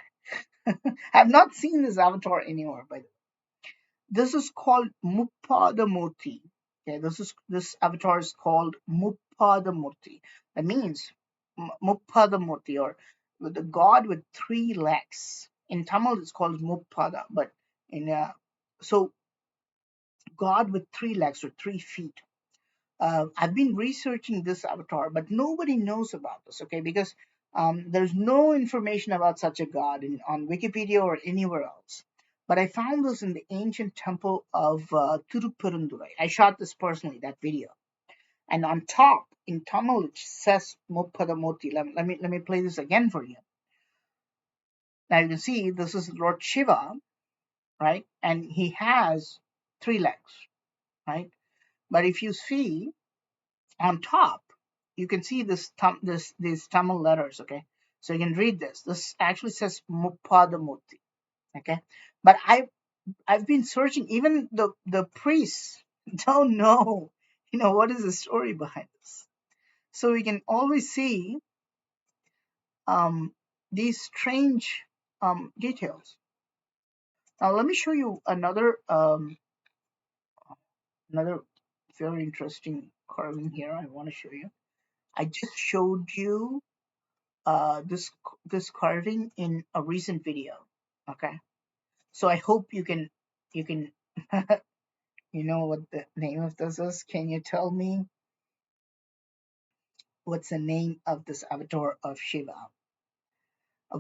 I've not seen this avatar anywhere, but this is called Murti. Okay, this avatar is called Murti. That means Murti, or the god with three legs. In Tamil, it's called Muppada, but in so God with three legs or 3 feet. I've been researching this avatar, but nobody knows about this, okay? Because there's no information about such a god on Wikipedia or anywhere else. But I found this in the ancient temple of Tirupurundurai. I shot this personally, that video. And on top in Tamil it says Muppadamurti. Let me play this again for you. Now you can see this is Lord Shiva, right? And he has three legs, right? But if you see on top, you can see these Tamil letters, okay? So you can read this. This actually says Muppadamurti, okay? But I've been searching. Even the priests don't know, what is the story behind this. So we can always see um, these strange details. Now let me show you another very interesting carving here. I want to show you. I just showed you this carving in a recent video. Okay, so I hope you can you know what the name of this is. Can you tell me what's the name of this avatar of Shiva?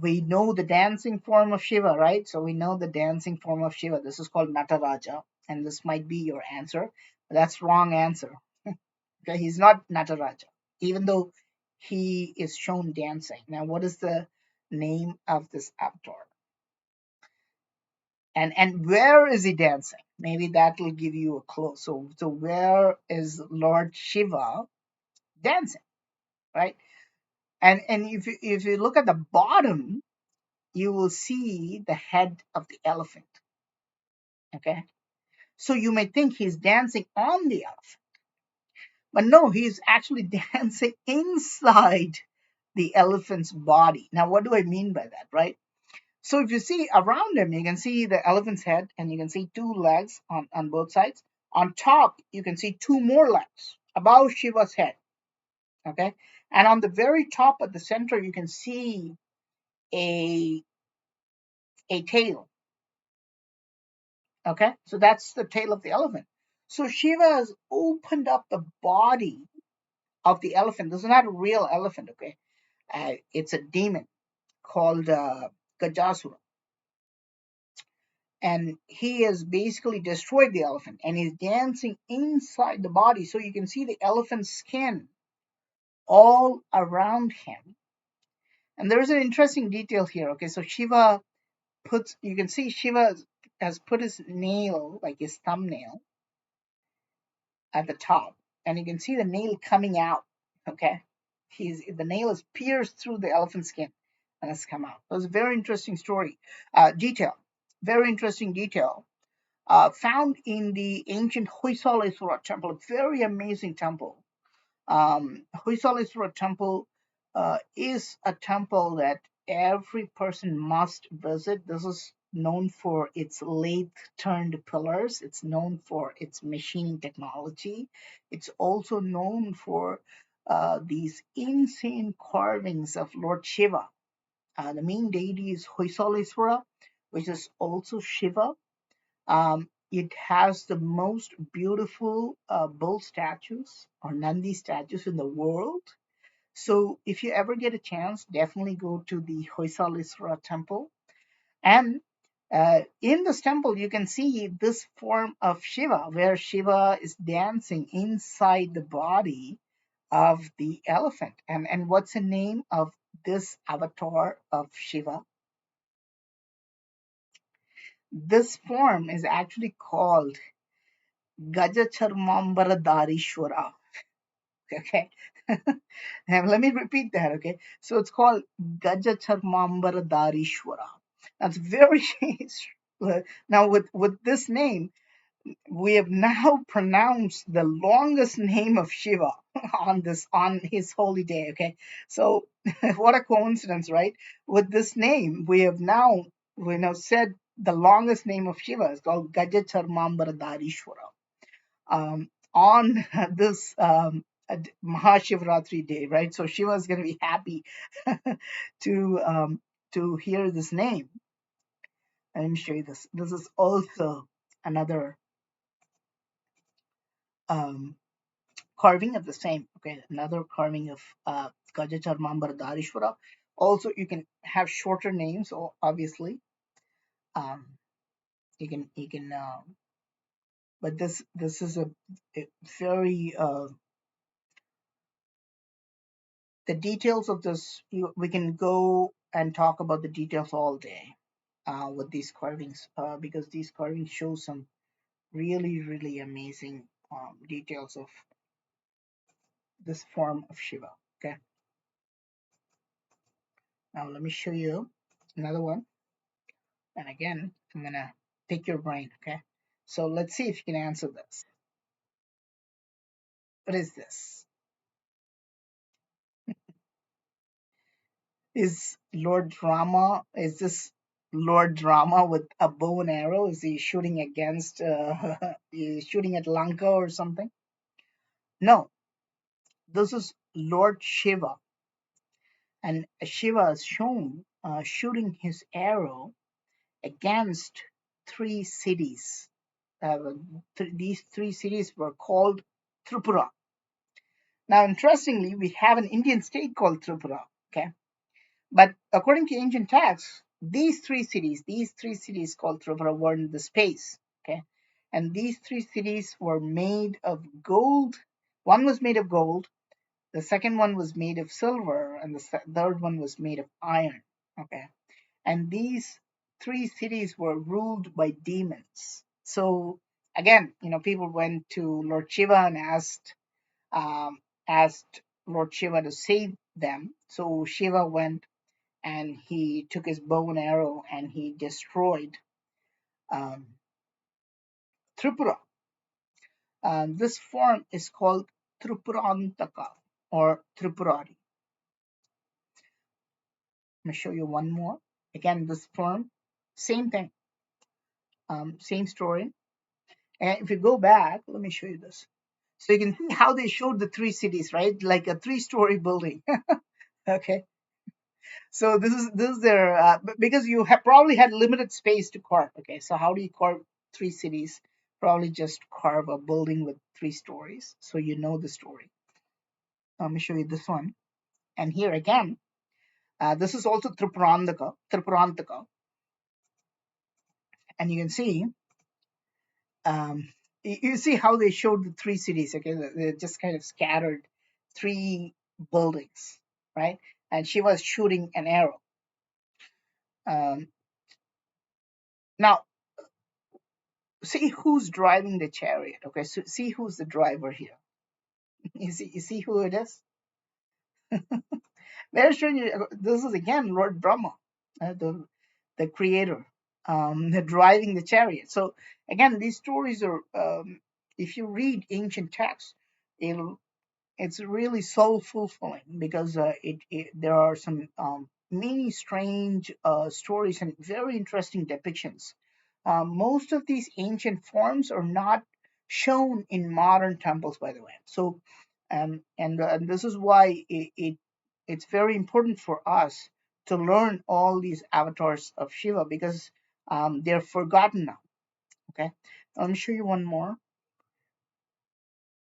We know the dancing form of Shiva, right? So we know the dancing form of Shiva. This is called Nataraja, and this might be your answer. That's wrong answer. Okay, he's not Nataraja, even though he is shown dancing. Now, what is the name of this avatar? And where is he dancing? Maybe that will give you a clue. So where is Lord Shiva dancing, right? And if you look at the bottom, you will see the head of the elephant. Okay, so you may think he's dancing on the elephant, but no, he's actually dancing inside the elephant's body. Now, what do I mean by that, right? So if you see around him, you can see the elephant's head and you can see two legs on both sides. On top, you can see two more legs above Shiva's head. Okay. And on the very top at the center, you can see a, a tail. Okay. So that's the tail of the elephant. So Shiva has opened up the body of the elephant. This is not a real elephant. Okay. It's a demon called Gajasura, and he has basically destroyed the elephant and he's dancing inside the body, so you can see the elephant's skin all around him. And there's an interesting detail here. Okay, so Shiva puts, you can see Shiva has put his nail, like his thumbnail, at the top, and you can see the nail coming out. Okay, the nail is pierced through the elephant skin and has come out. It was a very interesting story, detail, very interesting detail, found in the ancient Hoysalaswara temple, a very amazing temple. Hoysalaswara temple is a temple that every person must visit. This is known for its lathe turned pillars. It's known for its machining technology. It's also known for these insane carvings of Lord Shiva. The main deity is Hoysalaswara, which is also Shiva. It has the most beautiful bull statues or Nandi statues in the world. So if you ever get a chance, definitely go to the Hoysaliswara temple. And in this temple, you can see this form of Shiva, where Shiva is dancing inside the body of the elephant. And what's the name of this avatar of Shiva? This form is actually called Gajacharmambaradharishwara. Okay. And let me repeat that. Okay. So it's called Gajacharmambaradharishwara. That's very now with this name, we have now pronounced the longest name of Shiva on his holy day. Okay. So what a coincidence, right? With this name, we now said the longest name of Shiva is called Gajacharmambaradharishwara on this Mahashivratri day, right? So Shiva is going to be happy to hear this name. Let me show you this. This is also another um, carving of the same. Okay, another carving of Gajacharmambar Dharishwara. Also, you can have shorter names, obviously. Um, you can, but this is a very The details of this, we can go and talk about the details all day with these carvings, because these carvings show some really, really amazing details of this form of Shiva. Okay, now let me show you another one. And again, I'm gonna pick your brain. Okay, so let's see if you can answer this. What is this? Is Lord Rama, is this Lord Rama with a bow and arrow? Is he shooting against, is shooting at Lanka or something? No, this is Lord Shiva. And Shiva is shown shooting his arrow against three cities. These three cities were called Tripura. Now, interestingly, we have an Indian state called Tripura. Okay, but according to ancient texts, these three cities called Tripura were in the space. Okay, and these three cities were made of gold. One was made of gold, the second one was made of silver, and the third one was made of iron. Okay, and these three cities were ruled by demons. So again, people went to Lord Shiva and um, asked Lord Shiva to save them. So Shiva went and he took his bow and arrow and he destroyed um, Tripura. This form is called Tripurantaka or Tripurari. I'm going to show you one more. Again, this form, same thing, same story. And if you go back, let me show you this. So you can see how they showed the three cities, right? Like a three-story building. Okay. So this is their because you have probably had limited space to carve. Okay, so how do you carve three cities? Probably just carve a building with three stories, so you know the story. Let me show you this one. And here again, this is also Tripurantaka, and you can see you see how they showed the three cities. Okay, they just kind of scattered three buildings, right? And she was shooting an arrow. Um, Now see who's driving the chariot. Okay, so see who's the driver here. You see who it is. Very strange. This is again Lord Brahma, the creator, driving the chariot. So again, these stories are, if you read ancient texts, it'll it's really soul fulfilling because there are some many strange stories and very interesting depictions. Most of these ancient forms are not shown in modern temples, by the way. So, and this is why it's very important for us to learn all these avatars of Shiva because they're forgotten now. Okay, let me show you one more.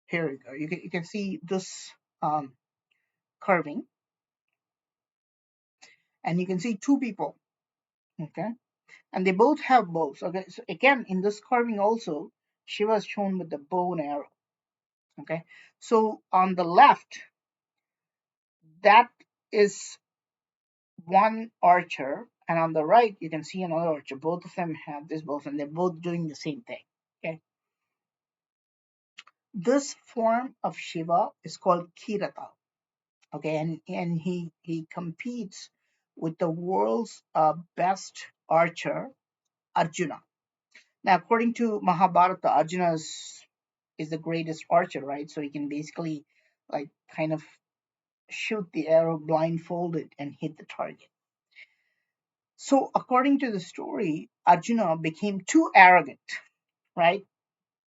Here we go. You can see this um, carving, and you can see two people. Okay, and they both have bows. Okay, so again in this carving also, Shiva is shown with the bow and arrow. Okay, so on the left, that is one archer, and on the right you can see another archer. Both of them have this bows, and they're both doing the same thing. Okay, this form of Shiva is called Kirata. Okay, and he competes with the world's best archer, Arjuna. Now, according to Mahabharata, Arjuna is the greatest archer, right? So he can basically like kind of shoot the arrow blindfolded and hit the target. So, according to the story, Arjuna became too arrogant, right?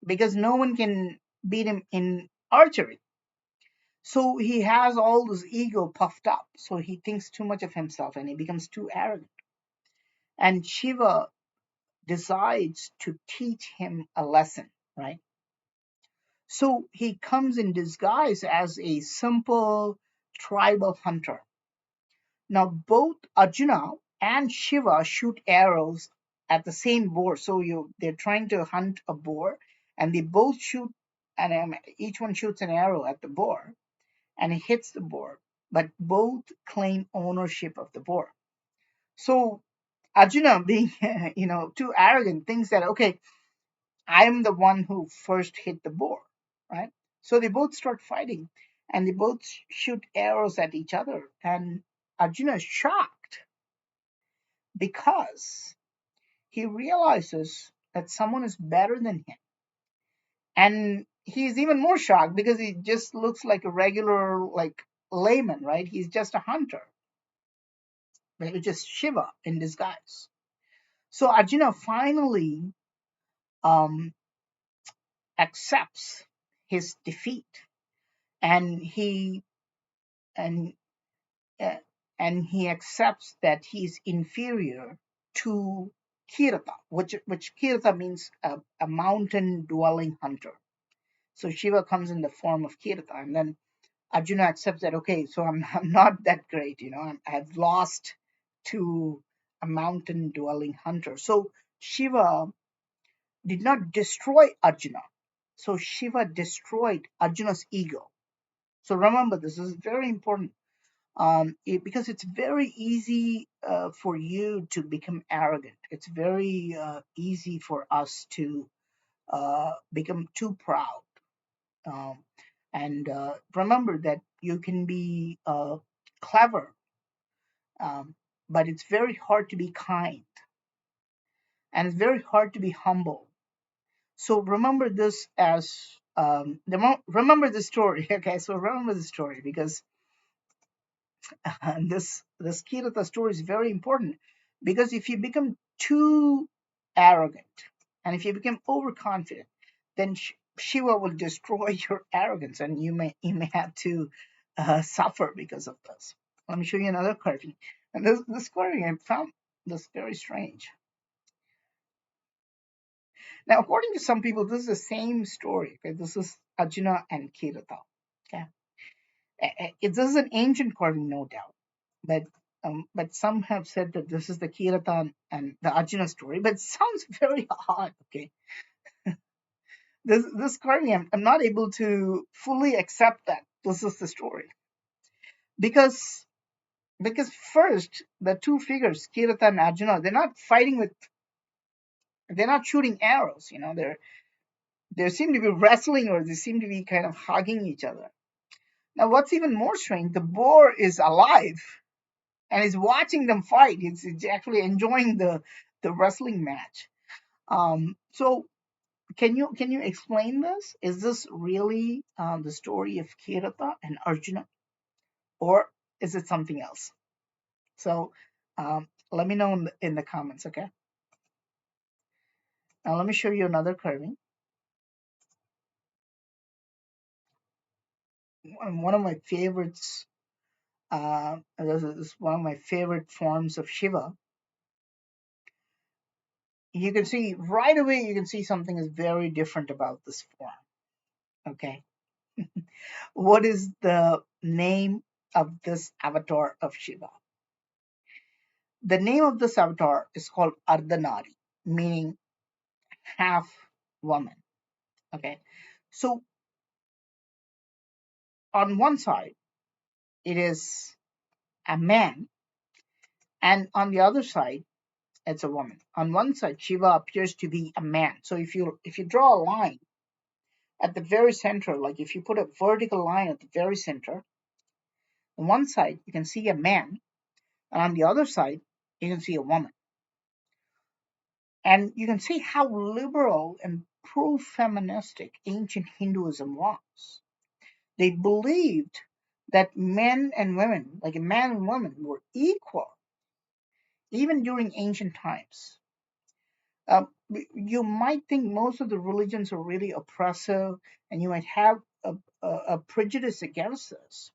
Because no one can beat him in archery. So he has all this ego puffed up. So he thinks too much of himself and he becomes too arrogant. And Shiva decides to teach him a lesson, right? So he comes in disguise as a simple tribal hunter. Now, both Arjuna and Shiva shoot arrows at the same boar. So they're trying to hunt a boar, and they both shoot, and each one shoots an arrow at the boar, and it hits the boar. but both claim ownership of the boar. So Arjuna, being too arrogant, thinks that okay, I am the one who first hit the boar, right? So they both start fighting, and they both shoot arrows at each other. And Arjuna is shocked because he realizes that someone is better than him. And he's even more shocked because he just looks like a regular, like, layman, right? He's just a hunter, which is Shiva in disguise. So Arjuna finally um, accepts his defeat, and and uh, he accepts that he's inferior to Kirata, which Kirata means a mountain dwelling hunter. So Shiva comes in the form of Kirata, and then Arjuna accepts that, okay, so I'm not that great, I've lost to a mountain dwelling hunter. So Shiva did not destroy Arjuna. So Shiva destroyed Arjuna's ego. So remember, this is very important, because it's very easy for you to become arrogant. It's very easy for us to become too proud. Um, and remember that you can be clever, um, but it's very hard to be kind, and it's very hard to be humble. So remember this as remember the story. Okay, so remember the story because this Kirata story is very important, because if you become too arrogant and if you become overconfident, then Shiva will destroy your arrogance, and you may have to suffer because of this. Let me show you another carving, and this carving I found this very strange. Now, according to some people, this is the same story. Okay, this is Arjuna and Kirata. Okay, this is an ancient carving, no doubt, but some have said that this is the Kiratan and the Arjuna story, but it sounds very odd. Okay, this carving, I'm not able to fully accept that this is the story, because first the two figures, Kirata and Arjuna, they're not fighting with, they're not shooting arrows. They seem to be wrestling, or they seem to be kind of hugging each other. Now, what's even more strange, the boar is alive and is watching them fight. It's actually enjoying the wrestling match. So can you explain this? Is this really the story of Kirata and Arjuna, or is it something else? So let me know in the comments. Okay. Now let me show you another carving. One of my favorites. This is one of my favorite forms of Shiva. You can see right away. You can see something is very different about this form. Okay. What is the name of this avatar of Shiva? The name of this avatar is called Ardhanari, meaning half woman. Okay. So on one side, it is a man, and on the other side, it's a woman. On one side, Shiva appears to be a man. So if you draw a line at the very center, like if you put a vertical line at the very center, on one side you can see a man, and on the other side you can see a woman. And you can see how liberal and pro-feministic ancient Hinduism was. They believed that men and women, like a man and woman, were equal, even during ancient times. Uh, you might think most of the religions are really oppressive, and you might have a prejudice against this.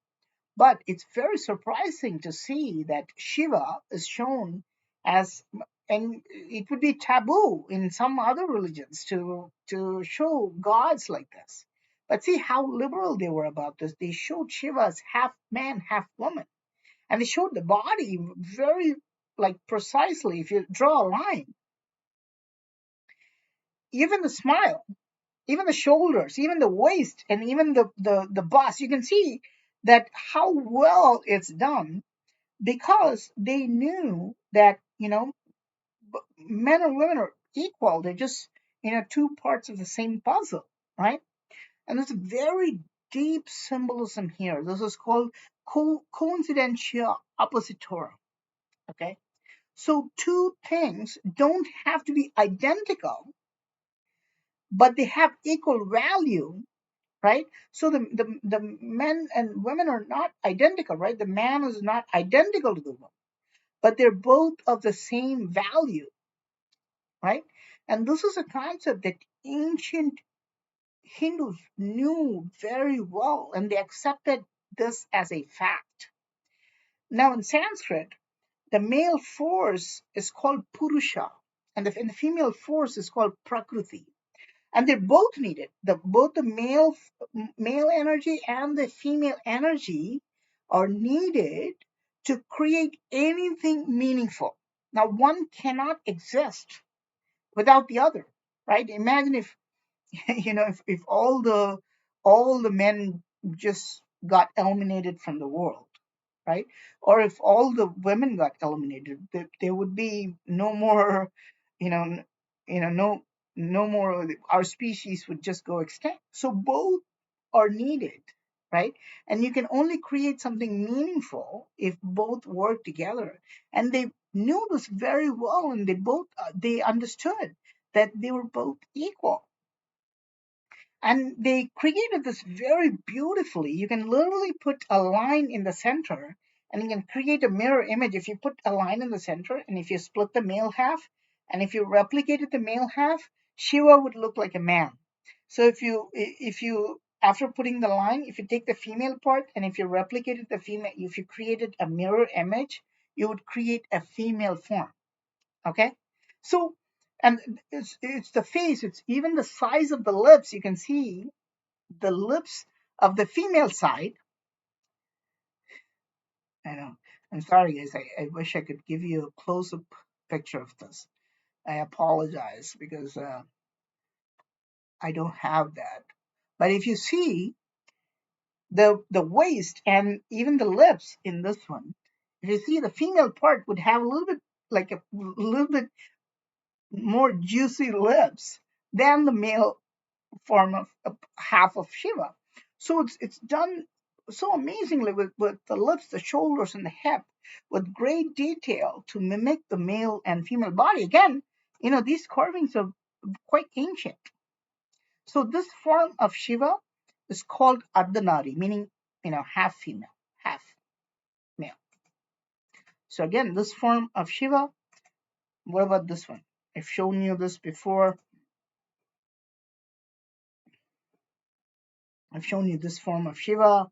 But it's very surprising to see that Shiva is shown as, and it would be taboo in some other religions to show gods like this. But see how liberal they were about this. They showed Shiva as half man, half woman, and they showed the body very, like, precisely. If you draw a line, even the smile, even the shoulders, even the waist, and even the bust, you can see that how well it's done, because they knew that, men and women are equal. They're just, two parts of the same puzzle, right? And there's a very deep symbolism here. This is called coincidentia oppositora. Okay. So two things don't have to be identical, but they have equal value, right? So the men and women are not identical, right? The man is not identical to the woman, but they're both of the same value, right? And this is a concept that ancient Hindus knew very well, and they accepted this as a fact. Now, in Sanskrit, the male force is called Purusha, and the female force is called Prakriti. And they're both needed. Both the male energy and the female energy are needed to create anything meaningful. Now, one cannot exist without the other, right? Imagine if if all the men just got eliminated from the world, right? Or if all the women got eliminated, there would be no more, you know, no more. Our species would just go extinct. So both are needed, right? And you can only create something meaningful if both work together. And they knew this very well, and they understood that they were both equal, and they created this very beautifully. You can literally put a line in the center, and you can create a mirror image. If you put a line in the center, and if you split the male half, and if you replicated the male half, Shiva would look like a man. So if you after putting the line, if you take the female part, and if you replicated the female, if you created a mirror image, you would create a female form. Okay. So, and it's the face, it's even the size of the lips. You can see the lips of the female side. I know. I'm sorry, guys. I wish I could give you a close up picture of this. I apologize because I don't have that. But if you see the waist and even the lips in this one, if you see the female part would have a little bit, like a little bit more juicy lips than the male form of half of Shiva. So it's done so amazingly with the lips, the shoulders, and the hip, with great detail to mimic the male and female body. Again, these carvings are quite ancient. So this form of Shiva is called Ardhanari, meaning half female, half male. So again, this form of Shiva. What about this one? I've shown you this before. I've shown you this form of Shiva.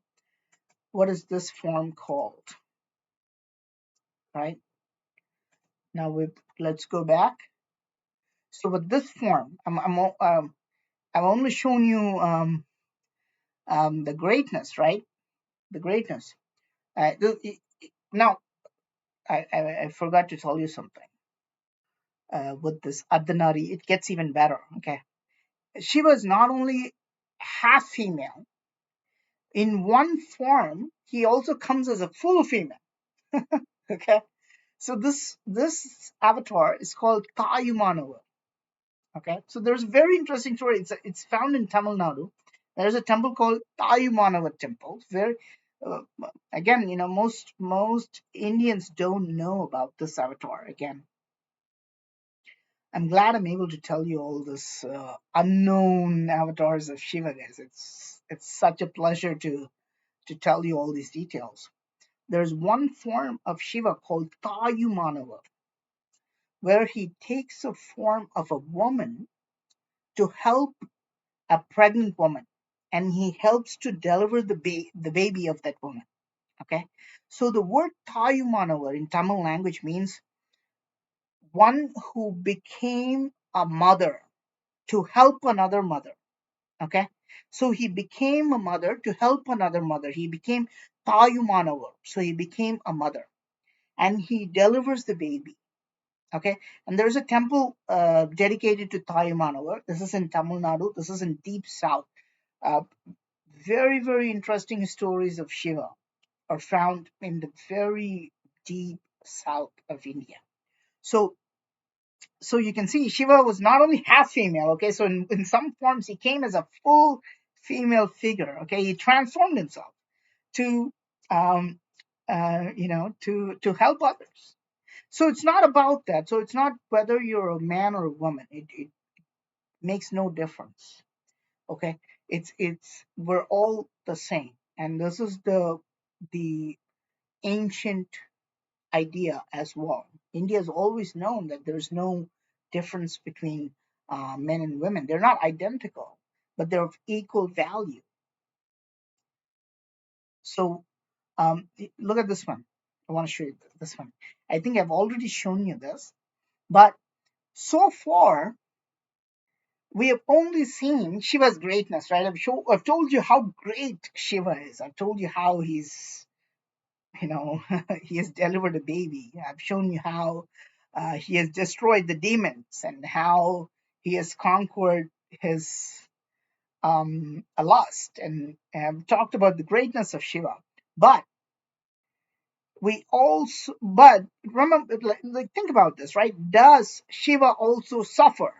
What is this form called? Right? Now let's go back. So with this form, I've only shown you the greatness, right? The greatness. Now I forgot to tell you something. With this Ardhanari, it gets even better. Okay, Shiva is not only half female. In one form, he also comes as a full female. Okay, so this avatar is called Tayumanava. Okay, so there's a very interesting story. It's found in Tamil Nadu. There's a temple called Tayumanava Temple. Very uh, again, most Indians don't know about this avatar. Again, I'm glad I'm able to tell you all this unknown avatars of Shiva, guys. It's such a pleasure to tell you all these details. There's one form of Shiva called Tayumanava, where he takes a form of a woman to help a pregnant woman, and he helps to deliver the baby of that woman. Okay, so the word Tayumanavar in Tamil language means one who became a mother to help another mother. Okay, so he became a mother to help another mother. He became Tayumanavar, so he became a mother, and he delivers the baby. Okay, and there's a temple dedicated to Tayumanavar. This is in Tamil Nadu. This is in deep south. Uh, very, very interesting stories of Shiva are found in the very deep south of India. So, so you can see Shiva was not only half female, okay, so in some forms he came as a full female figure, okay, he transformed himself to, um, to help others. So it's not about that. So it's not whether you're a man or a woman. It makes no difference. Okay, it's we're all the same, and this is the ancient idea as well. India has always known that there's no difference between men and women. They're not identical, but they're of equal value. So look at this one. I want to show you this one. I think I've already shown you this, but so far we have only seen Shiva's greatness, right? I've told you how great Shiva is. I've told you how he's, he has delivered a baby. I've shown you how he has destroyed the demons and how he has conquered his a lust, and I've talked about the greatness of Shiva. But but remember, like, think about this, right? Does Shiva also suffer,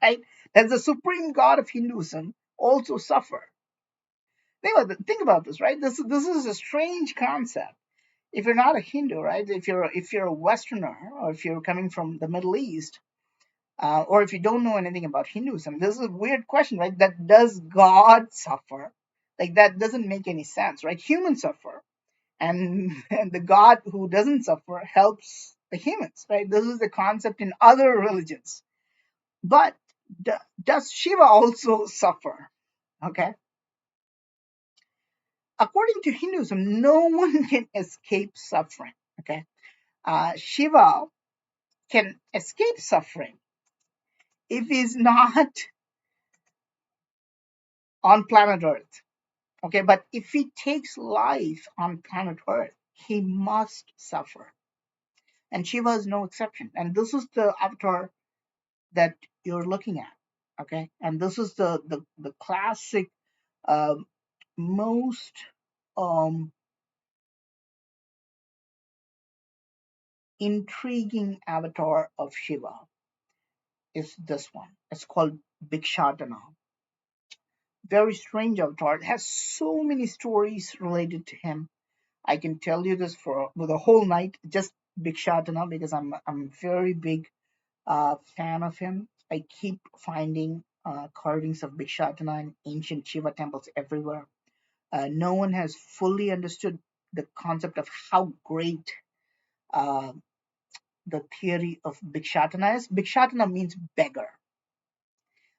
right? Does the supreme god of Hinduism also suffer? Think about this, right? This is a strange concept. If you're not a Hindu, right? If you're a Westerner, or if you're coming from the Middle East, or if you don't know anything about Hinduism, this is a weird question, right? That does God suffer? Like, that doesn't make any sense, right? Humans suffer, and, and the God who doesn't suffer helps the humans, right? This is the concept in other religions. But does Shiva also suffer? Okay. According to Hinduism, no one can escape suffering. Okay. Shiva can escape suffering if he's not on planet Earth. Okay. But if he takes life on planet Earth, he must suffer. And Shiva is no exception. And this is the avatar that you're looking at. Okay. And this is the classic, um, most um, intriguing avatar of Shiva is this one. It's called Bhikshatana. Very strange avatar. It has so many stories related to him. I can tell you this for the whole night, just Bhikshatana, because I'm very big fan of him. I keep finding carvings of Bhikshatana in ancient Shiva temples everywhere. No one has fully understood the concept of how great uh, the theory of Bhikshatana is. Bhikshatana means beggar,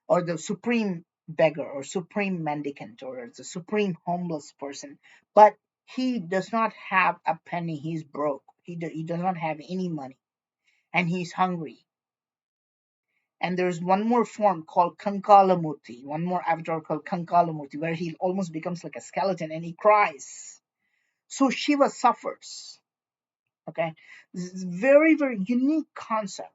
or the supreme beggar, or supreme mendicant, or the supreme homeless person. But he does not have a penny. He's broke. He does not have any money, and he's hungry. And there's one more form called Kankalamurti, one more avatar called Kankalamurti, where he almost becomes like a skeleton and he cries. So Shiva suffers. Okay, this is a very, very unique concept.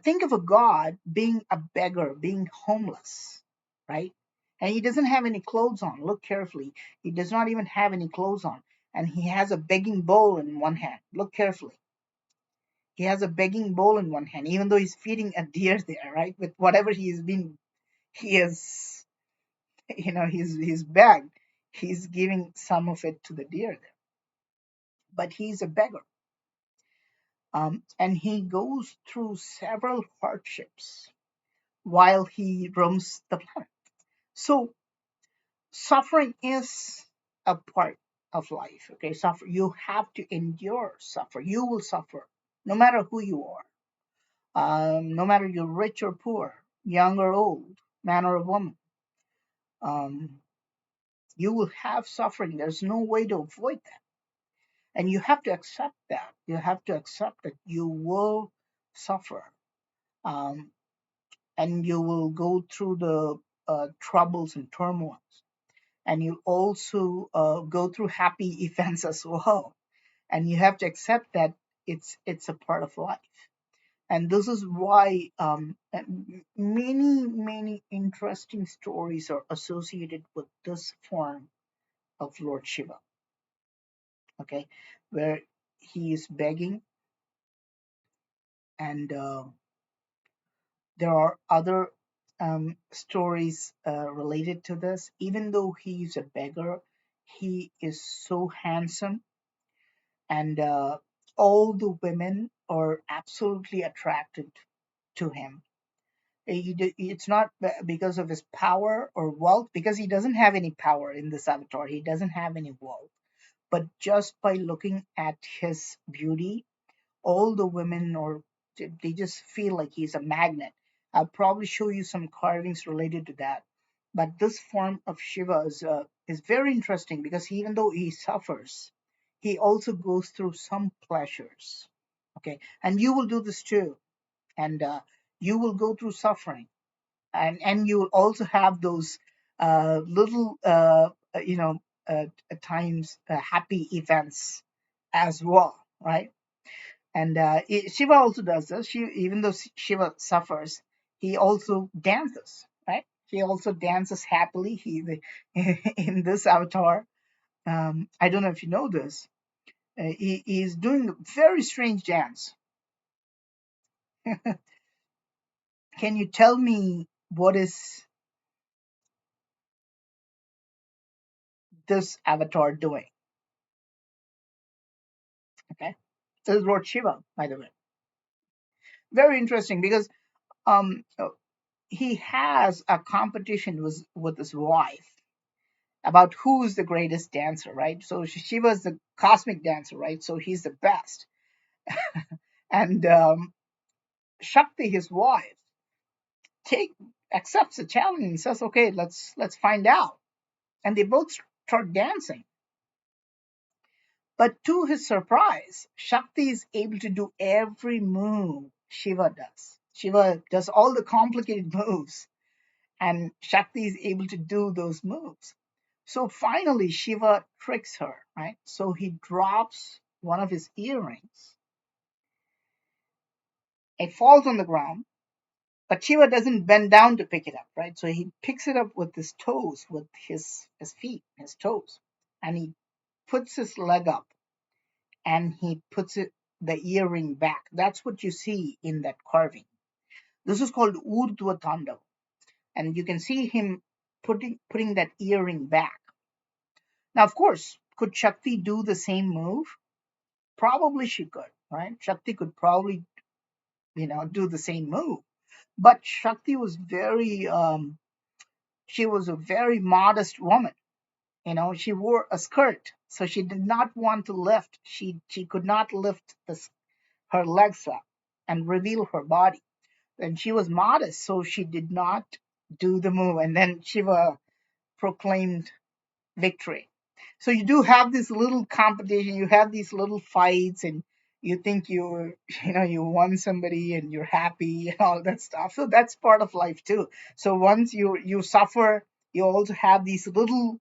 Think of a god being a beggar, being homeless, right? And he doesn't have any clothes on. Look carefully. He does not even have any clothes on. And he has a begging bowl in one hand. Look carefully. He has a begging bowl in one hand, even though he's feeding a deer there, right? With whatever he is, he's begged. He's giving some of it to the deer there. But he's a beggar. And he goes through several hardships while he roams the planet. So suffering is a part of life. Okay, suffer. You have to endure suffer. You will suffer, no matter who you are. No matter you're rich or poor, young or old, man or woman. Um, you will have suffering. There's no way to avoid that, and you have to accept that. You have to accept that you will suffer, um, and you will go through the troubles and turmoils, and you also go through happy events as well, and you have to accept that it's a part of life. And this is why many interesting stories are associated with this form of Lord Shiva. Okay, where he is begging, and there are other stories related to this. Even though he's a beggar, he is so handsome, and all the women are absolutely attracted to him. It's not because of his power or wealth, because he doesn't have any power in this avatar. He doesn't have any wealth. But just by looking at his beauty, all the women, or they just feel like he's a magnet. I'll probably show you some carvings related to that. But this form of Shiva is very interesting, because even though he suffers, he also goes through some pleasures. Okay, and you will do this too, and you will go through suffering, and you will also have those little you know at times happy events as well, right? And Shiva also does this. Even though Shiva suffers, he also dances, right? He also dances happily. In this avatar. I don't know if you know this. He's doing a very strange dance. Can you tell me what is this avatar doing? Okay, this is Lord Shiva, by the way. Very interesting, because he has a competition with his wife about who's the greatest dancer, right? So Shiva's the cosmic dancer, right? So he's the best. And Shakti, his wife, take accepts the challenge and says, "Okay, let's find out." And they both start dancing. But to his surprise, Shakti is able to do every move Shiva does. Shiva does all the complicated moves, and Shakti is able to do those moves. So finally, Shiva tricks her, right? So he drops one of his earrings. It falls on the ground, but Shiva doesn't bend down to pick it up, right? So he picks it up with his toes, with his feet, his toes, and he puts his leg up, and he puts the earring back. That's what you see in that carving. This is called Urdhva Tandava, and you can see him putting that earring back. Now, of course, could Shakti do the same move? Probably she could, right? Shakti could probably, do the same move. But Shakti was she was a very modest woman. She wore a skirt, so she did not want to lift. She could not lift her legs up and reveal her body. And she was modest, so she did not do the move. And then Shiva proclaimed victory. So you do have this little competition, you have these little fights, and you think you won somebody and you're happy and all that stuff. So that's part of life too. So once you suffer, you also have these little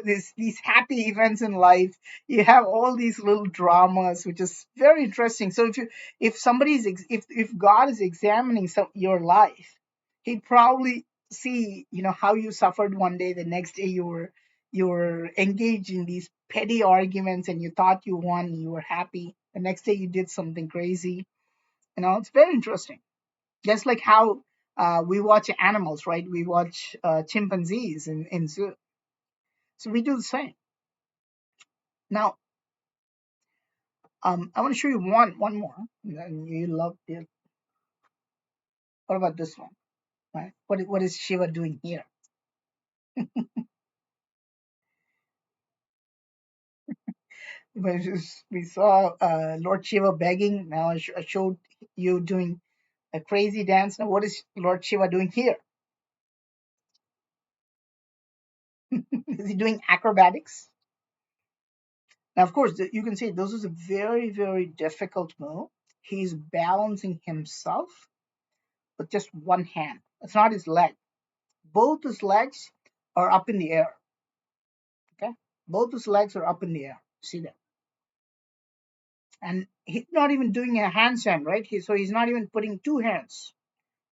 these happy events in life. You have all these little dramas, which is very interesting. So if somebody's if God is examining your life, he'd probably see how you suffered one day, the next day you were engaged in these petty arguments, and you thought you won, you were happy. The next day you did something crazy. It's very interesting. Just like how we watch animals, right? We watch chimpanzees in zoo. So we do the same. Now, I want to show you one more. And you love it. What about this one? Right? What is Shiva doing here? We saw Lord Shiva begging. Now I showed you doing a crazy dance. Now, what is Lord Shiva doing here? Is he doing acrobatics? Now, of course, you can see this is a very, very difficult move. He's balancing himself with just one hand. It's not his leg. Both his legs are up in the air. Okay, both his legs are up in the air. See that? And he's not even doing a handstand, right? So he's not even putting two hands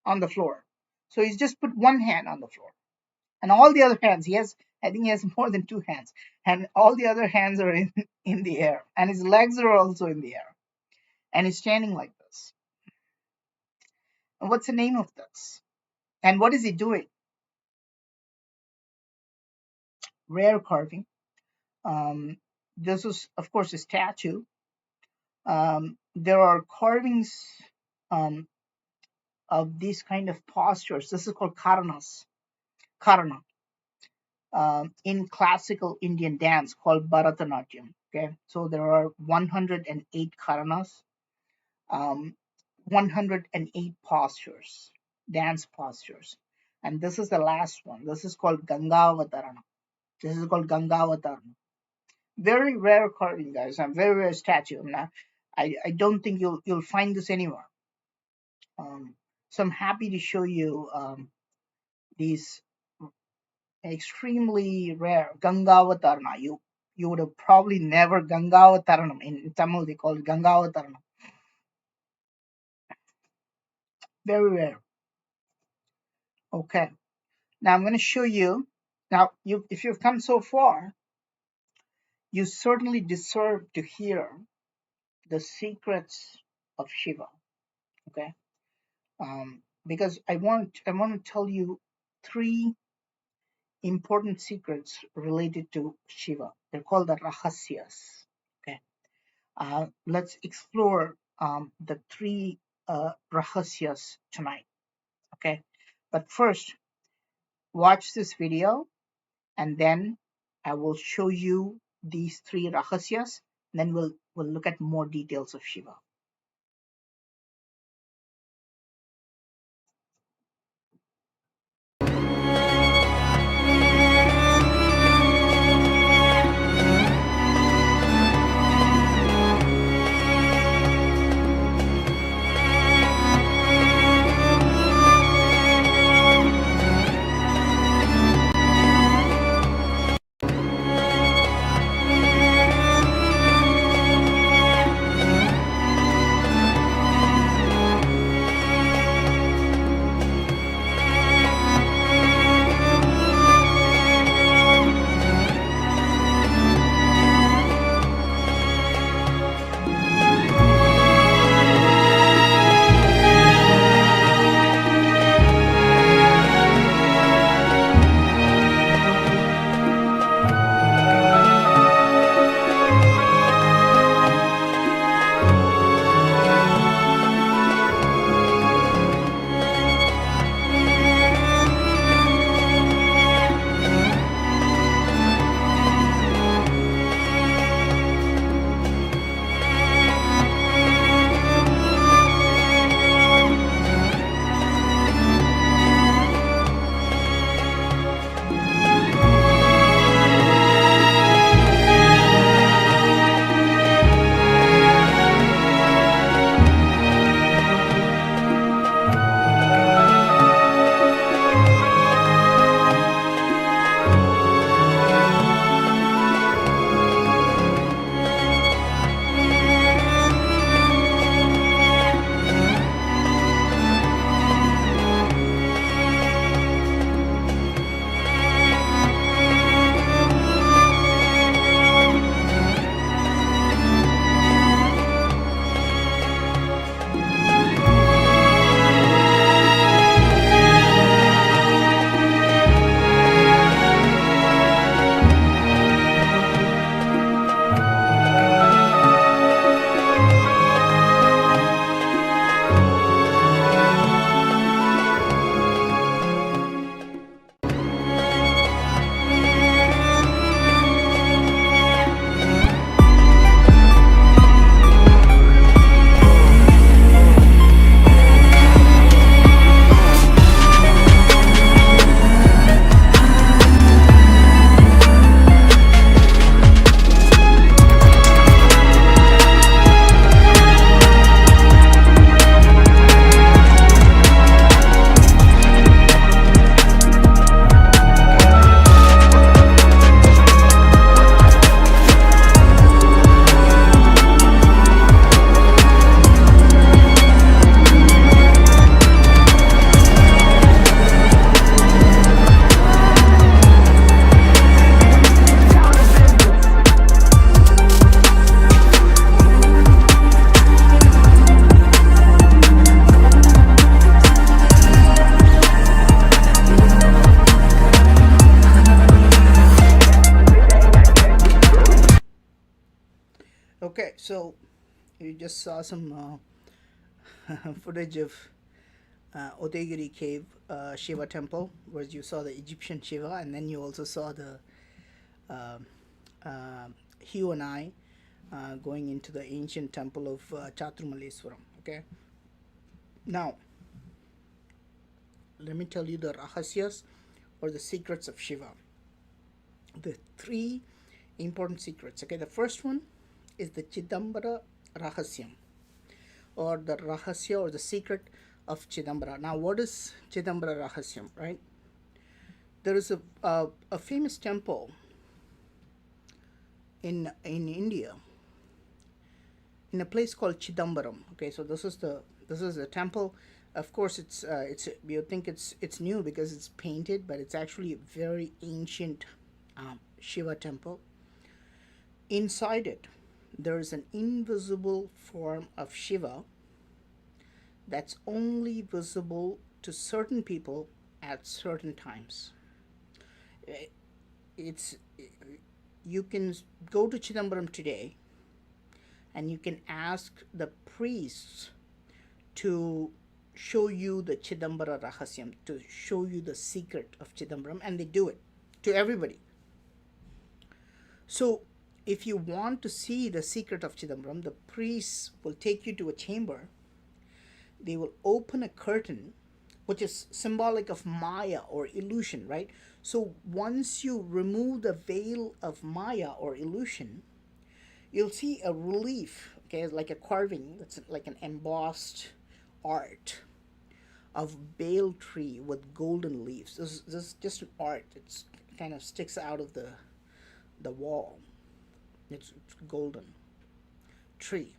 on the floor. So he's just put one hand on the floor. And all the other hands, I think he has more than two hands. And all the other hands are in the air. And his legs are also in the air. And he's standing like this. And what's the name of this? And what is he doing? Rare carving. This is, of course, a statue. There are carvings um, of these kind of postures. This is called karana, in classical Indian dance called Bharatanatyam. Okay, so there are 108 karanas, 108 postures, dance postures, and this is the last one. This is called Gangavatarana. This is called Gangavatarana. Very rare carving, guys. A very rare statue. I don't think you'll find this anywhere. So I'm happy to show you these extremely rare Gangavatarana. You would have probably never Gangavataranam. In Tamil they call it Gangavataranam. Very rare. Okay. Now I'm going to show you. Now, if you've come so far, you certainly deserve to hear the secrets of Shiva. Okay. Because I want to tell you three important secrets related to Shiva. They're called the rahasyas. Okay. Let's explore the three rahasyas tonight. Okay. But first, watch this video, and then I will show you these three rahasyas. And then we'll look at more details of Shiva. So you just saw some footage of Odegiri Cave Shiva temple, where you saw the Egyptian Shiva, and then you also saw the uh, Hugh and I going into the ancient temple of Chaturmaleswaram. Okay, now let me tell you the rahasyas or the secrets of Shiva. The three important secrets. Okay, the first one is the Chidambara Rahasyam, or the Rahasya or the secret of Chidambara. Now, what is Chidambara Rahasyam, right? There is a famous temple in India, in a place called Chidambaram. Okay, so this is the temple. Of course, it's you think it's new because it's painted, but it's actually a very ancient Shiva temple. Inside it, there is an invisible form of Shiva that's only visible to certain people at certain times. It's you can go to Chidambaram today and you can ask the priests to show you the Chidambara Rahasyam, to show you the secret of Chidambaram, and they do it to everybody. So, if you want to see the secret of Chidambaram, the priests will take you to a chamber. They will open a curtain, which is symbolic of Maya or illusion, right? So, once you remove the veil of Maya or illusion, you'll see a relief, okay, like a carving, that's like an embossed art of bale tree with golden leaves. This is just an art. It's kind of sticks out of the wall. It's golden tree.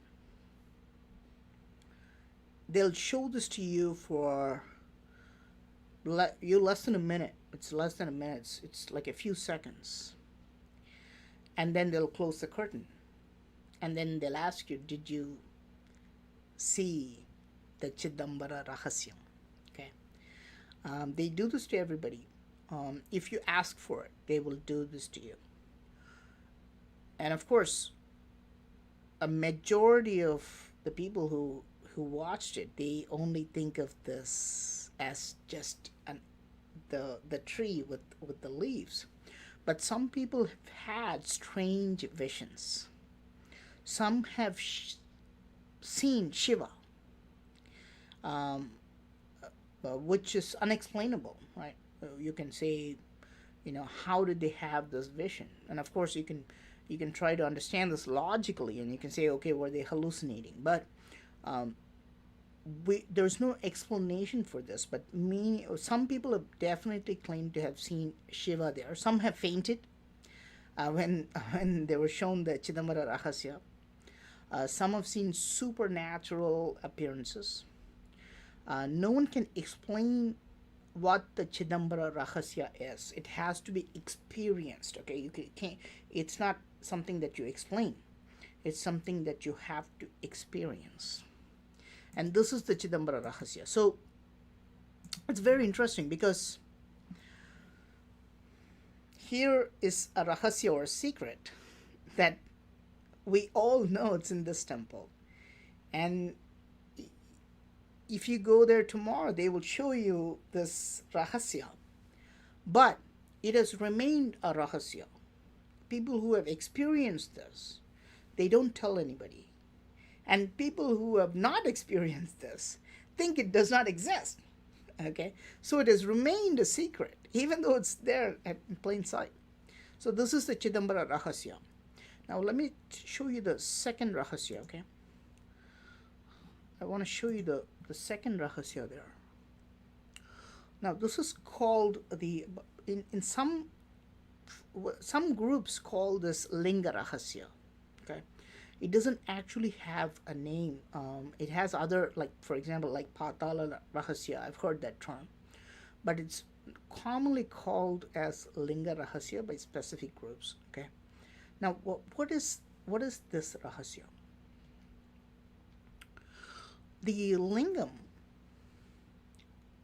They'll show this to you for you less than a minute. It's less than a minute. It's like a few seconds, and then they'll close the curtain, and then they'll ask you, "Did you see the Chidambara Rahasyam?" Okay. They do this to everybody. If you ask for it, they will do this to you. And of course, a majority of the people who watched it, they only think of this as just the tree with the leaves. But some people have had strange visions. Some have seen Shiva, um, which is unexplainable, right? You can say, how did they have this vision? And of course, you can try to understand this logically, and you can say, okay, were they hallucinating? But um, there's no explanation for this. But some people have definitely claimed to have seen Shiva there. Some have fainted when when they were shown the Chidambara Rahasya. Some have seen supernatural appearances. No one can explain what the Chidambara Rahasya is. It has to be experienced. Okay, can't. It's not something that you explain. It's something that you have to experience. And this is the Chidambara Rahasya. So it's very interesting because here is a Rahasya or a secret that we all know it's in this temple. And if you go there tomorrow, they will show you this Rahasya. But it has remained a Rahasya. People who have experienced this, they don't tell anybody. And people who have not experienced this think it does not exist. Okay? So it has remained a secret, even though it's there in plain sight. So this is the Chidambara Rahasya. Now let me show you the second Rahasya, okay? I want to show you the second Rahasya there. Now this is called in some groups call this Linga Rahasya, okay? It doesn't actually have a name. It has other, like for example, like Patala Rahasya. I've heard that term, but it's commonly called as Linga Rahasya by specific groups. Okay. Now, what is this Rahasya? The lingam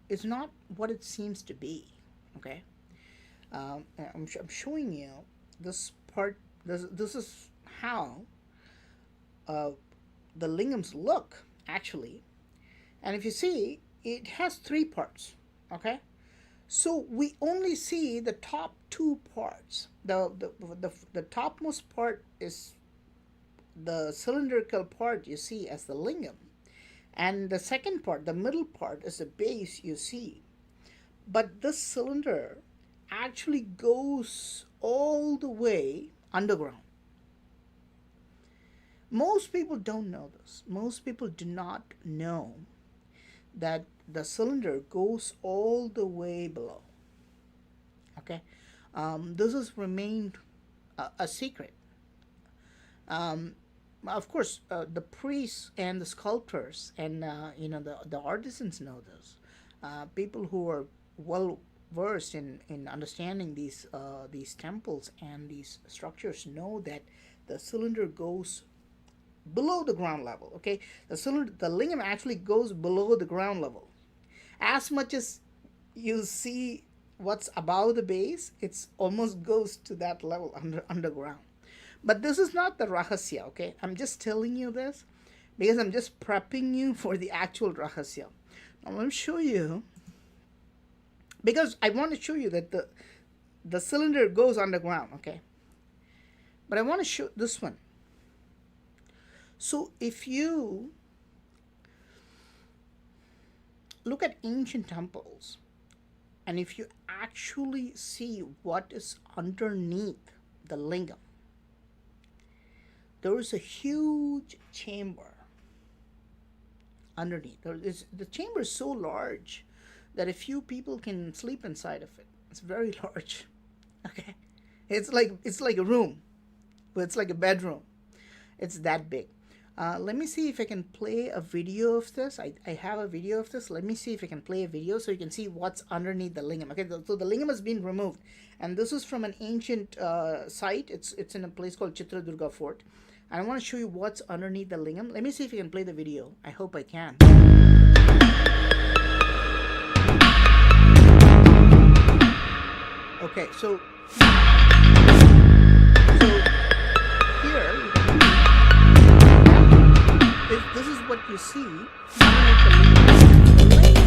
is not what it seems to be. Okay. I'm showing you this part. This is how uh, the lingams look actually. And if you see, it has three parts. Okay, so we only see the top two parts. The topmost part is the cylindrical part you see as the lingam, and the second part, the middle part, is the base you see. But this cylinder actually goes all the way underground. Most people don't know this. Most people do not know that the cylinder goes all the way below. Okay, this has remained a secret. Um, of course, the priests and the sculptors and the artisans know this. People who are well versed in understanding these temples and these structures know that the cylinder goes below the ground level. Okay, the lingam actually goes below the ground level. As much as you see what's above the base, it's almost goes to that level underground. But this is not the rahasya, okay? I'm just telling you this because I'm just prepping you for the actual rahasya. Now let me show you, because I want to show you that the cylinder goes underground, okay? But I want to show this one. So if you look at ancient temples, and if you actually see what is underneath the lingam, there is a huge chamber underneath. The chamber is so large that a few people can sleep inside of it. It's very large. Okay, it's like a room, but it's like a bedroom. It's that big. Let me see if I can play a video of this. I have a video of this. Let me see if I can play a video so you can see what's underneath the lingam. Okay, so the lingam has been removed, and this is from an ancient site. It's in a place called Chitradurga Fort. And I want to show you what's underneath the lingam. Let me see if I can play the video. I hope I can. Okay, so here you can see this is what you see underneath the lingam. The lingam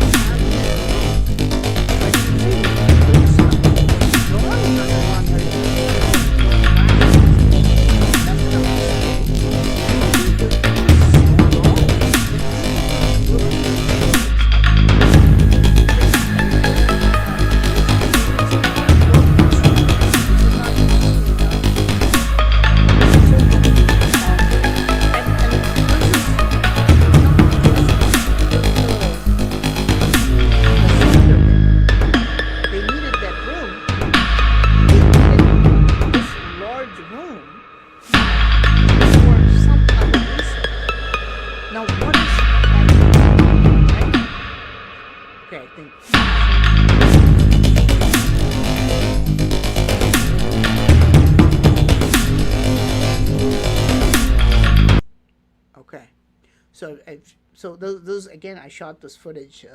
So those again, I shot this footage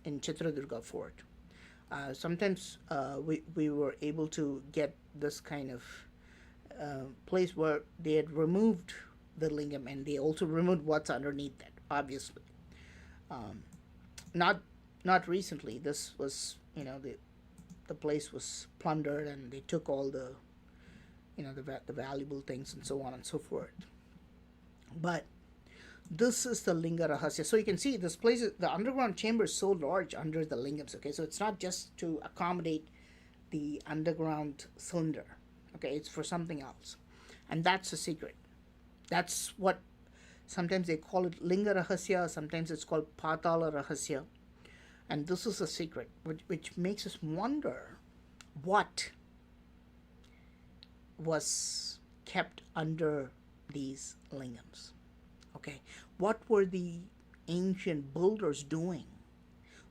in Chitradurga Fort. Sometimes we were able to get this kind of place where they had removed the lingam, and they also removed what's underneath that. Obviously, um, not not recently. This was the place was plundered, and they took all the valuable things and so on and so forth. But this is the linga rahasya. So you can see this place, the underground chamber is so large under the lingams. Okay, so it's not just to accommodate the underground cylinder. Okay, it's for something else, and that's the secret. That's what sometimes they call it linga rahasya. Sometimes it's called patala rahasya, and this is a secret, which makes us wonder what was kept under these lingams. Okay, what were the ancient builders doing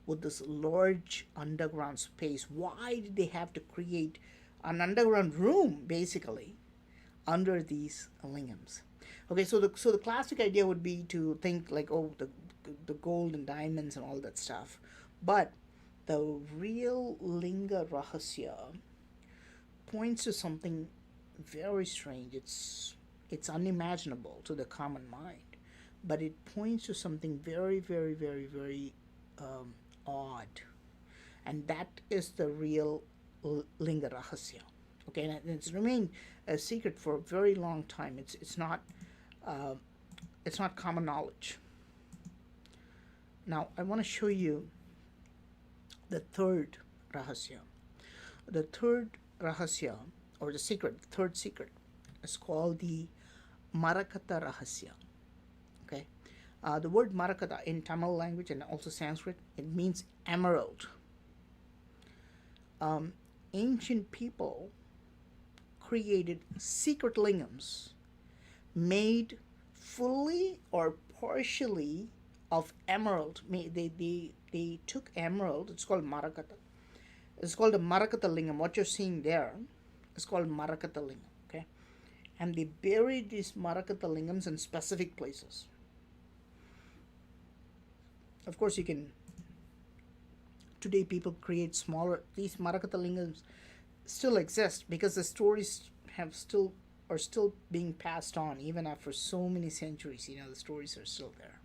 with this large underground space? Why did they have to create an underground room basically under these lingams? Okay, so the classic idea would be to think like, oh, the gold and diamonds and all that stuff, but the real linga rahasya points to something very strange. It's unimaginable to the common mind, but it points to something very, very, very, very um, odd, and that is the real Linga Rahasya. Okay, and it's remained a secret for a very long time. Uh, it's not common knowledge. Now I want to show you the third Rahasya. The third Rahasya, or the secret, the third secret, is called the Marakata Rahasya. Okay, the word Marakata in Tamil language and also Sanskrit, it means emerald. Um, Ancient people created secret lingams made fully or partially of emerald. They took emerald, it's called Marakata. It's called a Marakata lingam. What you're seeing there is called Marakata lingam. Okay, and they buried these Marakata lingams in specific places. Of course, you can today people create smaller. These Marakata lingams still exist because the stories have still are still being passed on even after so many centuries. The stories are still there.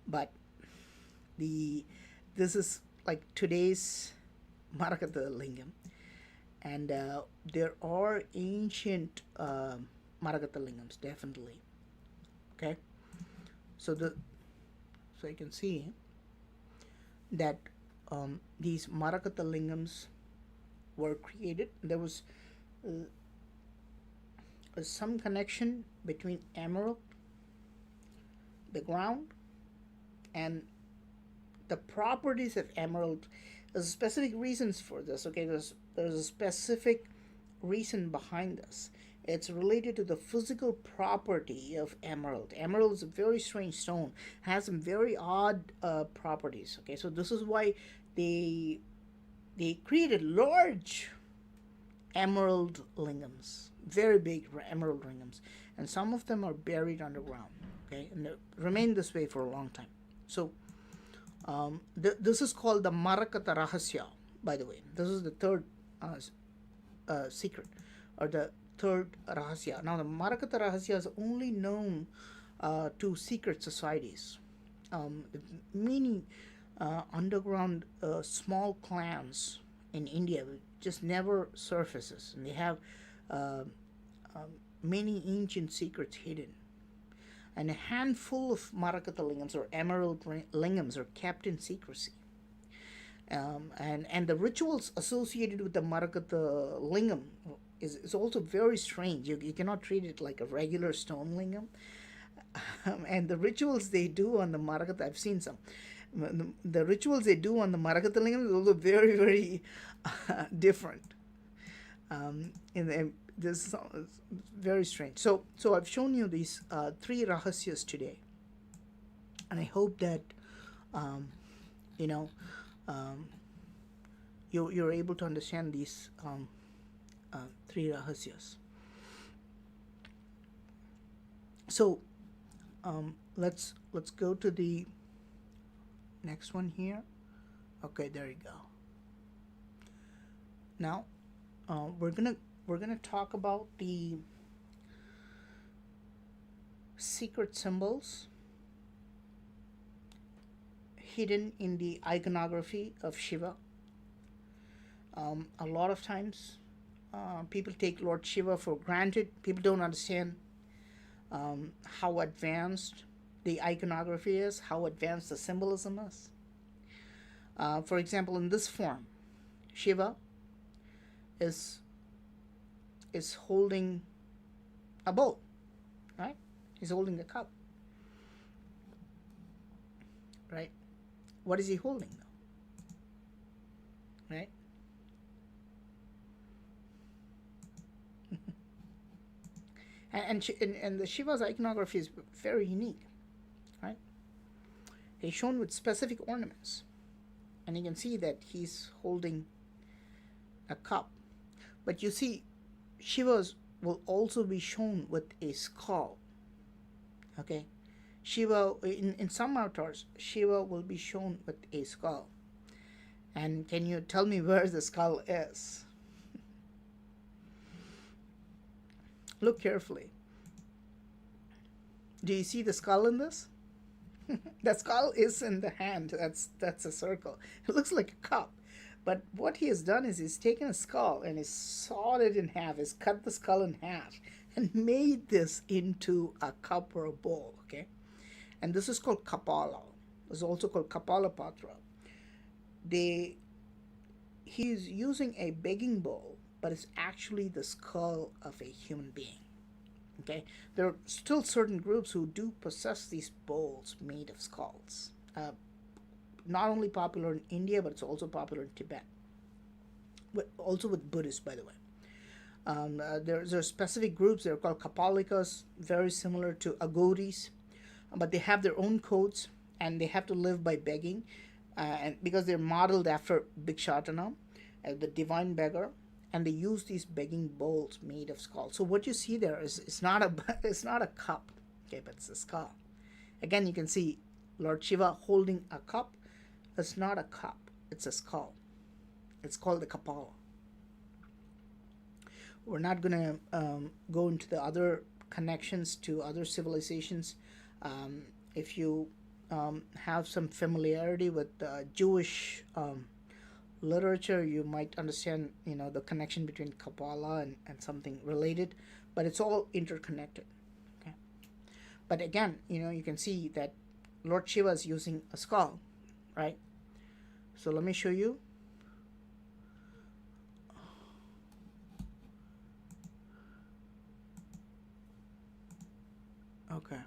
But the this is like today's Marakata lingam, and there are ancient Marakata lingams definitely. Okay, so the so you can see that these Marakata lingams were created. There was uh, some connection between emerald, the ground, and the properties of emerald. There's specific reasons for this. Okay, there's a specific reason behind this. It's related to the physical property of emerald. Emerald is a very strange stone, has some very odd properties. Okay, so this is why they they created large emerald lingams, very big emerald lingams, and some of them are buried underground. Okay, and they remain this way for a long time. So this is called the Marakata Rahasya. By the way, this is the third secret, or the third Rahasya. Now, the Marakata Rahasya is only known to secret societies. Many underground small clans in India just never surfaces, and they have uh, um, many ancient secrets hidden. And a handful of Marakata lingams or emerald lingams are kept in secrecy. And the rituals associated with the Marakata lingam is also very strange. You cannot treat it like a regular stone lingam. And the rituals they do on the Marakata, I've seen some. The rituals they do on the Marakata lingam is also very, very different. In the, this is very strange. So I've shown you these three rahasyas today, and I hope that um, you know um, you're able to understand these three rahasyas. So let's go to the next one here. Okay, there you go. Now we're gonna talk about the secret symbols hidden in the iconography of Shiva. A lot of times, people take Lord Shiva for granted. People don't understand how advanced the iconography is, how advanced the symbolism is. For example, in this form, Shiva is is holding a bowl, right? He's holding a cup, right? What is he holding though, right? And the Shiva's iconography is very unique, right? He's shown with specific ornaments, and you can see that he's holding a cup. But you see, Shiva's will also be shown with a skull. Okay, Shiva in some avatars, Shiva will be shown with a skull. And can you tell me where the skull is? Look carefully. Do you see the skull in this? The skull is in the hand. That's a circle. It looks like a cup. But what he has done is he's taken a skull and he's sawed it in half. He's cut the skull in half and made this into a cup or a bowl. Okay, and this is called kapala. It's also called kapala patra. They He's using a begging bowl, but it's actually the skull of a human being. Okay, there are still certain groups who do possess these bowls made of skulls. Not only popular in India, but it's also popular in Tibet. Also with Buddhists, by the way. There are specific groups. They're called Kapalikas, very similar to Agoris, but they have their own codes and they have to live by begging, and because they're modeled after Bhikshatana, the divine beggar, and they use these begging bowls made of skulls. So what you see there is it's not a it's not a cup, okay, but it's a skull. Again, you can see Lord Shiva holding a cup. It's not a cup; it's a skull. It's called the Kapala. We're not going to go into the other connections to other civilizations. If you have some familiarity with Jewish literature, you might understand, the connection between Kabbalah and something related, but it's all interconnected. Okay, but again, you can see that Lord Shiva is using a skull, right? So let me show you. Okay.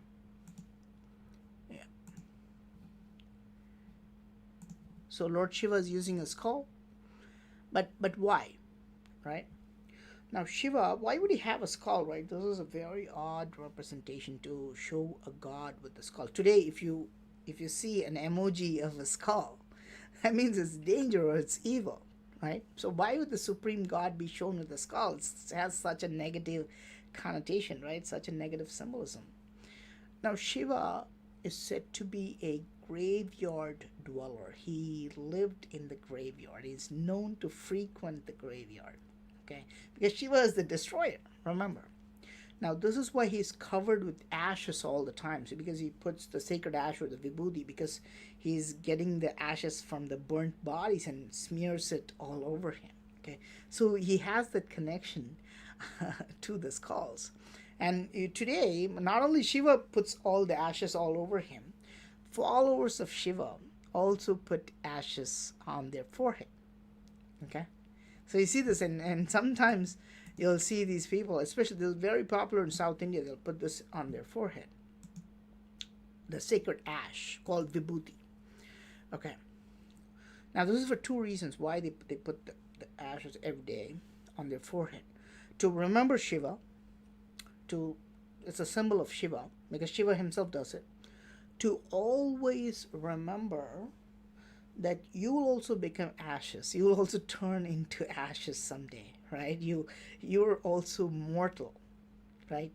Yeah. So Lord Shiva is using a skull, but why, right? Now Shiva, why would he have a skull, right? This is a very odd representation to show a god with a skull. Today, if you see an emoji of a skull, that means it's danger or it's evil, right? So why would the supreme god be shown with a skull? It has such a negative connotation, right? Such a negative symbolism. Now, Shiva is said to be a graveyard dweller. He lived in the graveyard. He's known to frequent the graveyard. Okay, because Shiva is the destroyer. Remember. Now, this is why he's covered with ashes all the time. So, because he puts the sacred ash or the vibhuti, because he's getting the ashes from the burnt bodies and smears it all over him. Okay, so he has that connection to the skulls. And today, not only Shiva puts all the ashes all over him, followers of Shiva also put ashes on their forehead. Okay, so you see this, and sometimes you'll see these people, especially they're very popular in South India. They'll put this on their forehead, the sacred ash called vibhuti. Okay, now this is for two reasons why they put the ashes every day on their forehead: to remember Shiva, to it's a symbol of Shiva because Shiva himself does it, to always remember that you will also become ashes. You will also turn into ashes someday, right? You're also mortal, right?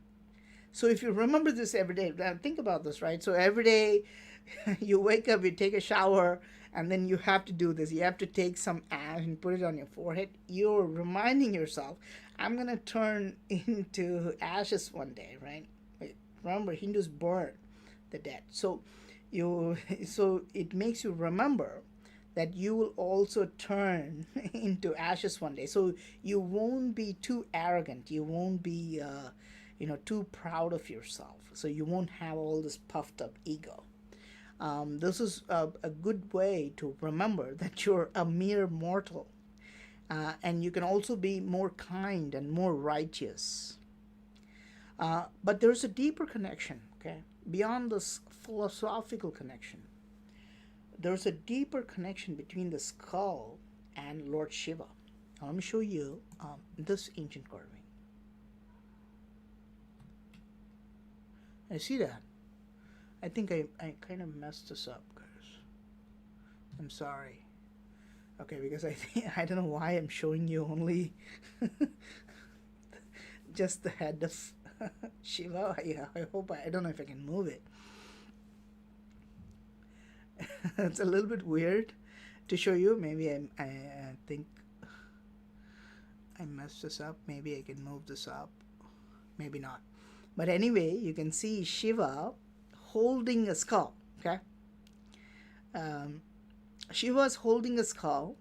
So if you remember this every day, now think about this, right? So every day you wake up, you take a shower, and then you have to do this. You have to take some ash and put it on your forehead. You're reminding yourself, I'm gonna turn into ashes one day, right? Remember, Hindus burn the dead. So it makes you remember that you will also turn into ashes one day. So you won't be too arrogant. You won't be, too proud of yourself. So you won't have all this puffed up ego. This is a good way to remember that you're a mere mortal. And you can also be more kind and more righteous. But there's a deeper connection, okay? Beyond this philosophical connection, there's a deeper connection between the skull and Lord Shiva. Now, let me show you this ancient carving. I see that. I think I kind of messed this up, guys. I'm sorry. Okay, because I don't know why I'm showing you only just the head of Shiva. Yeah, I don't know if I can move it. It's a little bit weird to show you. Maybe I think I messed this up. Maybe I can move this up. Maybe not. But anyway, you can see Shiva holding a skull. Okay, um, Shiva's holding a skull,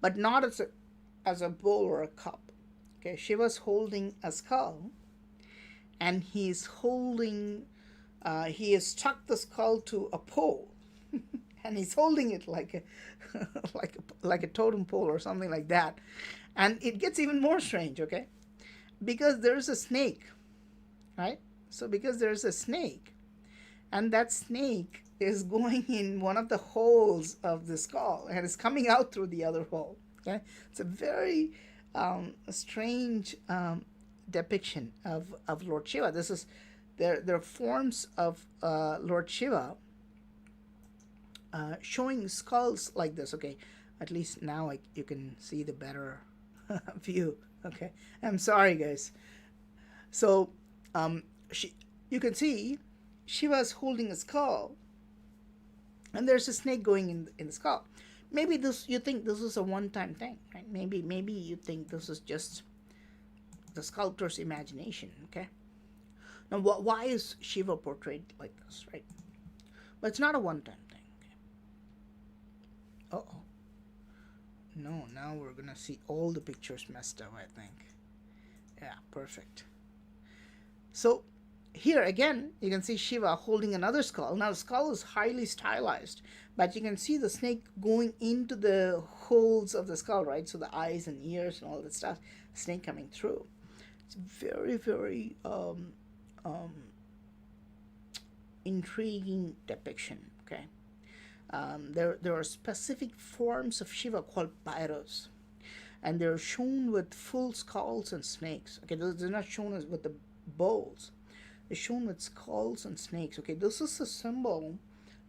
but not as a bowl or a cup. Okay, Shiva's holding a skull, and he has stuck the skull to a pole, and he's holding it like a like a totem pole or something like that. And it gets even more strange, okay? Because there's a snake, right? So because there's a snake, and that snake is going in one of the holes of the skull and is coming out through the other hole. Okay, it's a very strange depiction of Lord Shiva. This is there are forms of Lord Shiva showing skulls like this. Okay, at least now you can see the better view. Okay, I'm sorry, guys. So, she, you can see Shiva's holding a skull, and there's a snake going in the skull. Maybe you think this is a one-time thing, right? Maybe you think this is just the sculptor's imagination. Okay. Now, why is Shiva portrayed like this, right? But it's not a one-time thing. Okay? Uh oh. No, now we're gonna see all the pictures messed up, I think. Yeah, perfect. So here again, you can see Shiva holding another skull. Now the skull is highly stylized, but you can see the snake going into the holes of the skull, right? So the eyes and ears and all that stuff, snake coming through. It's very, very intriguing depiction. Okay, there are specific forms of Shiva called Bhairavas, and they're shown with full skulls and snakes. Okay, they're not shown as with the bowls. They're shown with skulls and snakes. Okay, this is a symbol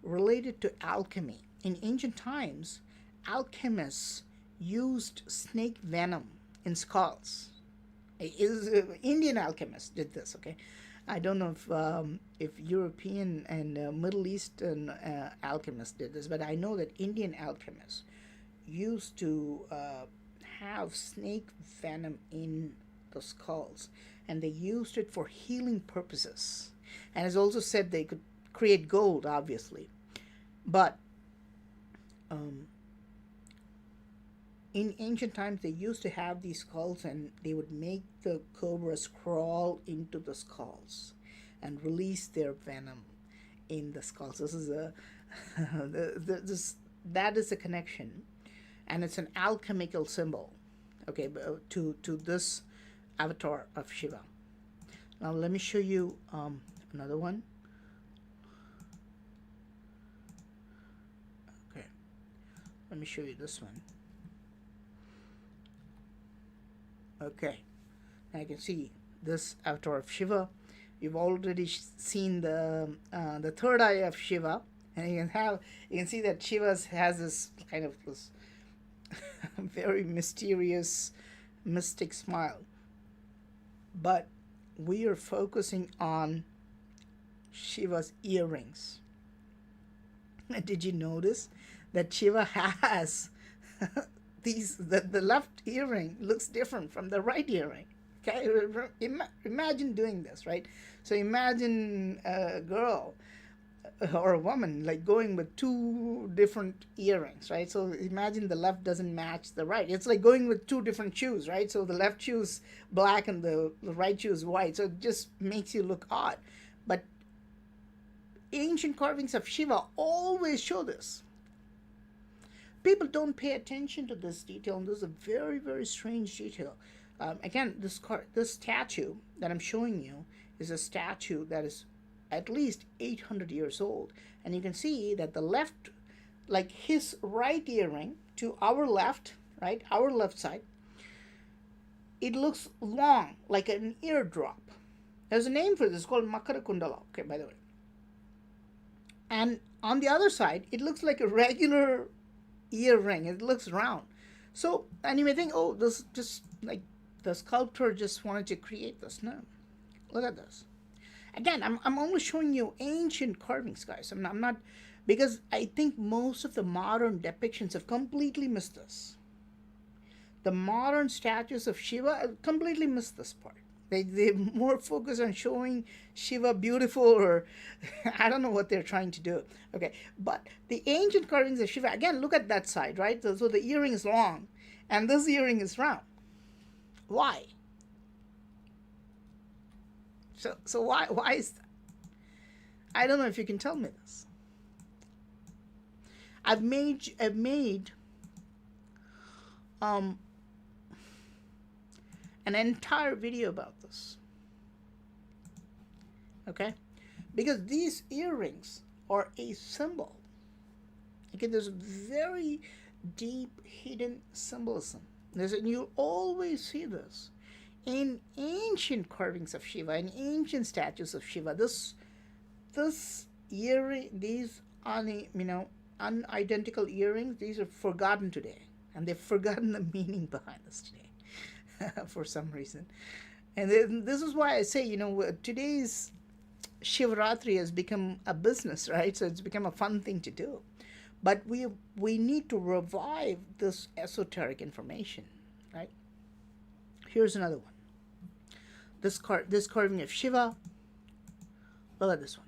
related to alchemy. In ancient times, alchemists used snake venom in skulls. Indian alchemists did this. Okay, I don't know if European and Middle Eastern alchemists did this, but I know that Indian alchemists used to have snake venom in the skulls, and they used it for healing purposes. And it's also said they could create gold, obviously, but in ancient times they used to have these skulls, and they would make the cobras crawl into the skulls and release their venom in the skulls. This is a that is a connection, and it's an alchemical symbol. Okay, to this avatar of Shiva. Now let me show you another one. Okay, let me show you this one. Okay, now you can see this avatar of Shiva. You've already seen the third eye of Shiva, and you can see that Shiva has this kind of this very mysterious, mystic smile. But we are focusing on Shiva's earrings. Did you notice that Shiva has the left earring looks different from the right earring? Okay, imagine doing this, right? So imagine a girl or a woman like going with two different earrings, right? So imagine the left doesn't match the right. It's like going with two different shoes, right? So the left shoe is black and the right shoe is white. So it just makes you look odd. But ancient carvings of Shiva always show this. People don't pay attention to this detail, and this is a very, very strange detail. Again, this statue that I'm showing you is a statue that is at least 800 years old. And you can see that the left, like his right earring to our left, right, our left side, it looks long, like an eardrop. There's a name for this called Makara Kundala, okay, by the way. And on the other side, it looks like a regular earring. It looks round. So, and you may think, oh, this just like the sculptor just wanted to create this. No, look at this. Again, I'm only showing you ancient carvings, guys. I'm not, because I think most of the modern depictions have completely missed this. The modern statues of Shiva have completely missed this part. They're more focused on showing Shiva beautiful, or I don't know what they're trying to do. Okay, but the ancient carvings of Shiva, again, look at that side, right? So the earring is long, and this earring is round. Why? So why is that? I don't know if you can tell me this. I've made um an entire video about this. Okay, because these earrings are a symbol. Okay, there's very deep hidden symbolism. And you always see this in ancient carvings of Shiva, in ancient statues of Shiva. This earring, these unidentical earrings, these are forgotten today, and they've forgotten the meaning behind this today for some reason. And this is why I say, today's Shivratri has become a business, right? So it's become a fun thing to do. But we need to revive this esoteric information, right? Here's another one. This carving of Shiva. Look at this one.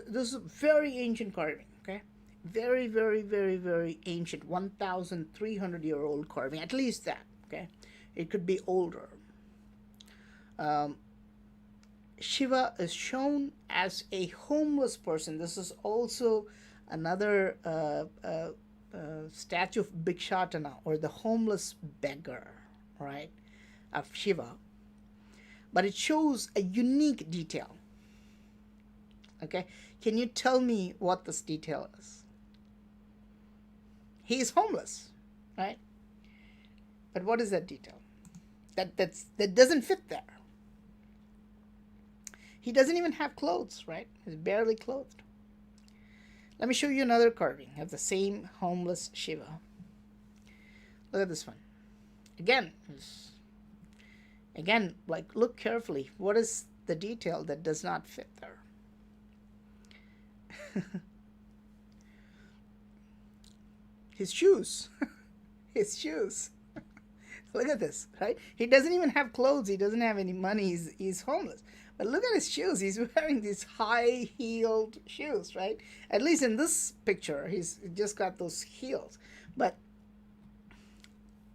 This is a very ancient carving. Okay, very very very very ancient, 1,300-year-old carving, at least that. Okay, it could be older. Um, Shiva is shown as a homeless person. This is also another statue of Bhikshatana, or the homeless beggar, right, of Shiva. But it shows a unique detail. Okay, can you tell me what this detail is? He is homeless, right? But what is that detail? That doesn't fit there. He doesn't even have clothes, right? He's barely clothed. Let me show you another carving of the same homeless Shiva. Look at this one. Again, like, look carefully. What is the detail that does not fit there? His shoes. His shoes. Look at this, right? He doesn't even have clothes. He doesn't have any money. He's homeless. But look at his shoes. He's wearing these high-heeled shoes, right? At least in this picture, he's just got those heels. But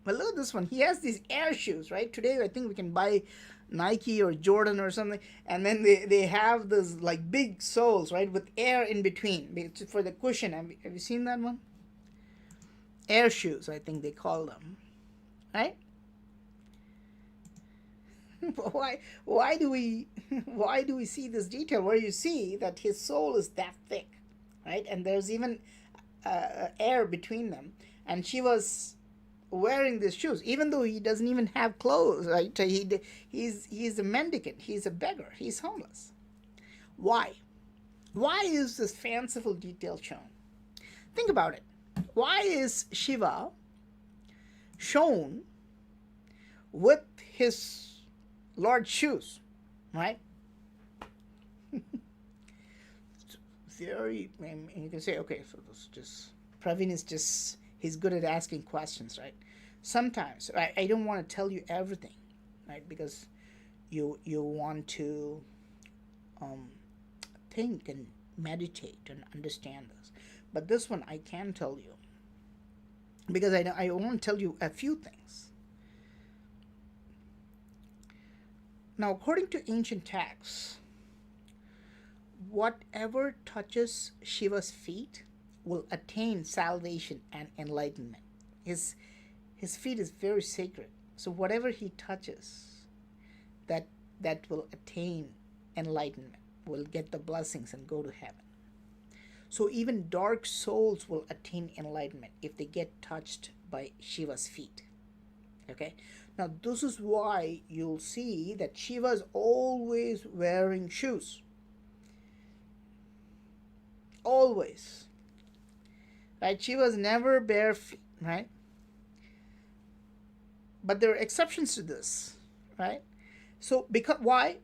look at this one. He has these air shoes, right? Today, I think we can buy Nike or Jordan or something, and then they have this like big soles, right, with air in between for the cushion. Have you seen that one? Air shoes, I think they call them, right? why do we see this detail where you see that his sole is that thick, right? And there's even air between them, and she was wearing these shoes even though he doesn't even have clothes, right? He's a mendicant, he's a beggar, he's homeless. Why is this fanciful detail shown? Think about it. Why is Shiva shown with his large shoes, right? Very, and you can say, okay, so this just Praveen is just, he's good at asking questions, right? Sometimes I don't want to tell you everything, right? Because you want to think and meditate and understand this. But this one I can tell you, because I want to tell you a few things. Now, according to ancient texts, whatever touches Shiva's feet will attain salvation and enlightenment. His feet is very sacred. So whatever he touches, that will attain enlightenment, will get the blessings and go to heaven. So even dark souls will attain enlightenment if they get touched by Shiva's feet. Okay? Now this is why you'll see that Shiva is always wearing shoes. Always. Right? Shiva's never bare feet, right? But there are exceptions to this, right? So because why?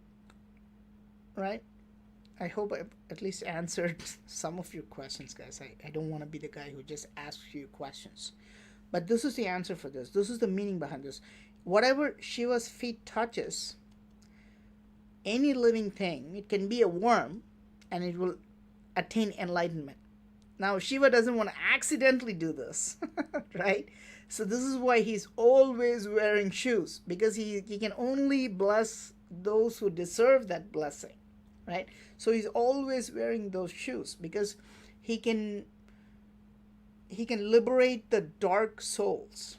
Right? I hope I at least answered some of your questions, guys. I don't want to be the guy who just asks you questions. But this is the answer for this. This is the meaning behind this. Whatever Shiva's feet touches, any living thing, it can be a worm, and it will attain enlightenment. Now, Shiva doesn't want to accidentally do this, right? So, this is why he's always wearing shoes, because he can only bless those who deserve that blessing, right? So, he's always wearing those shoes because he can he can liberate the dark souls,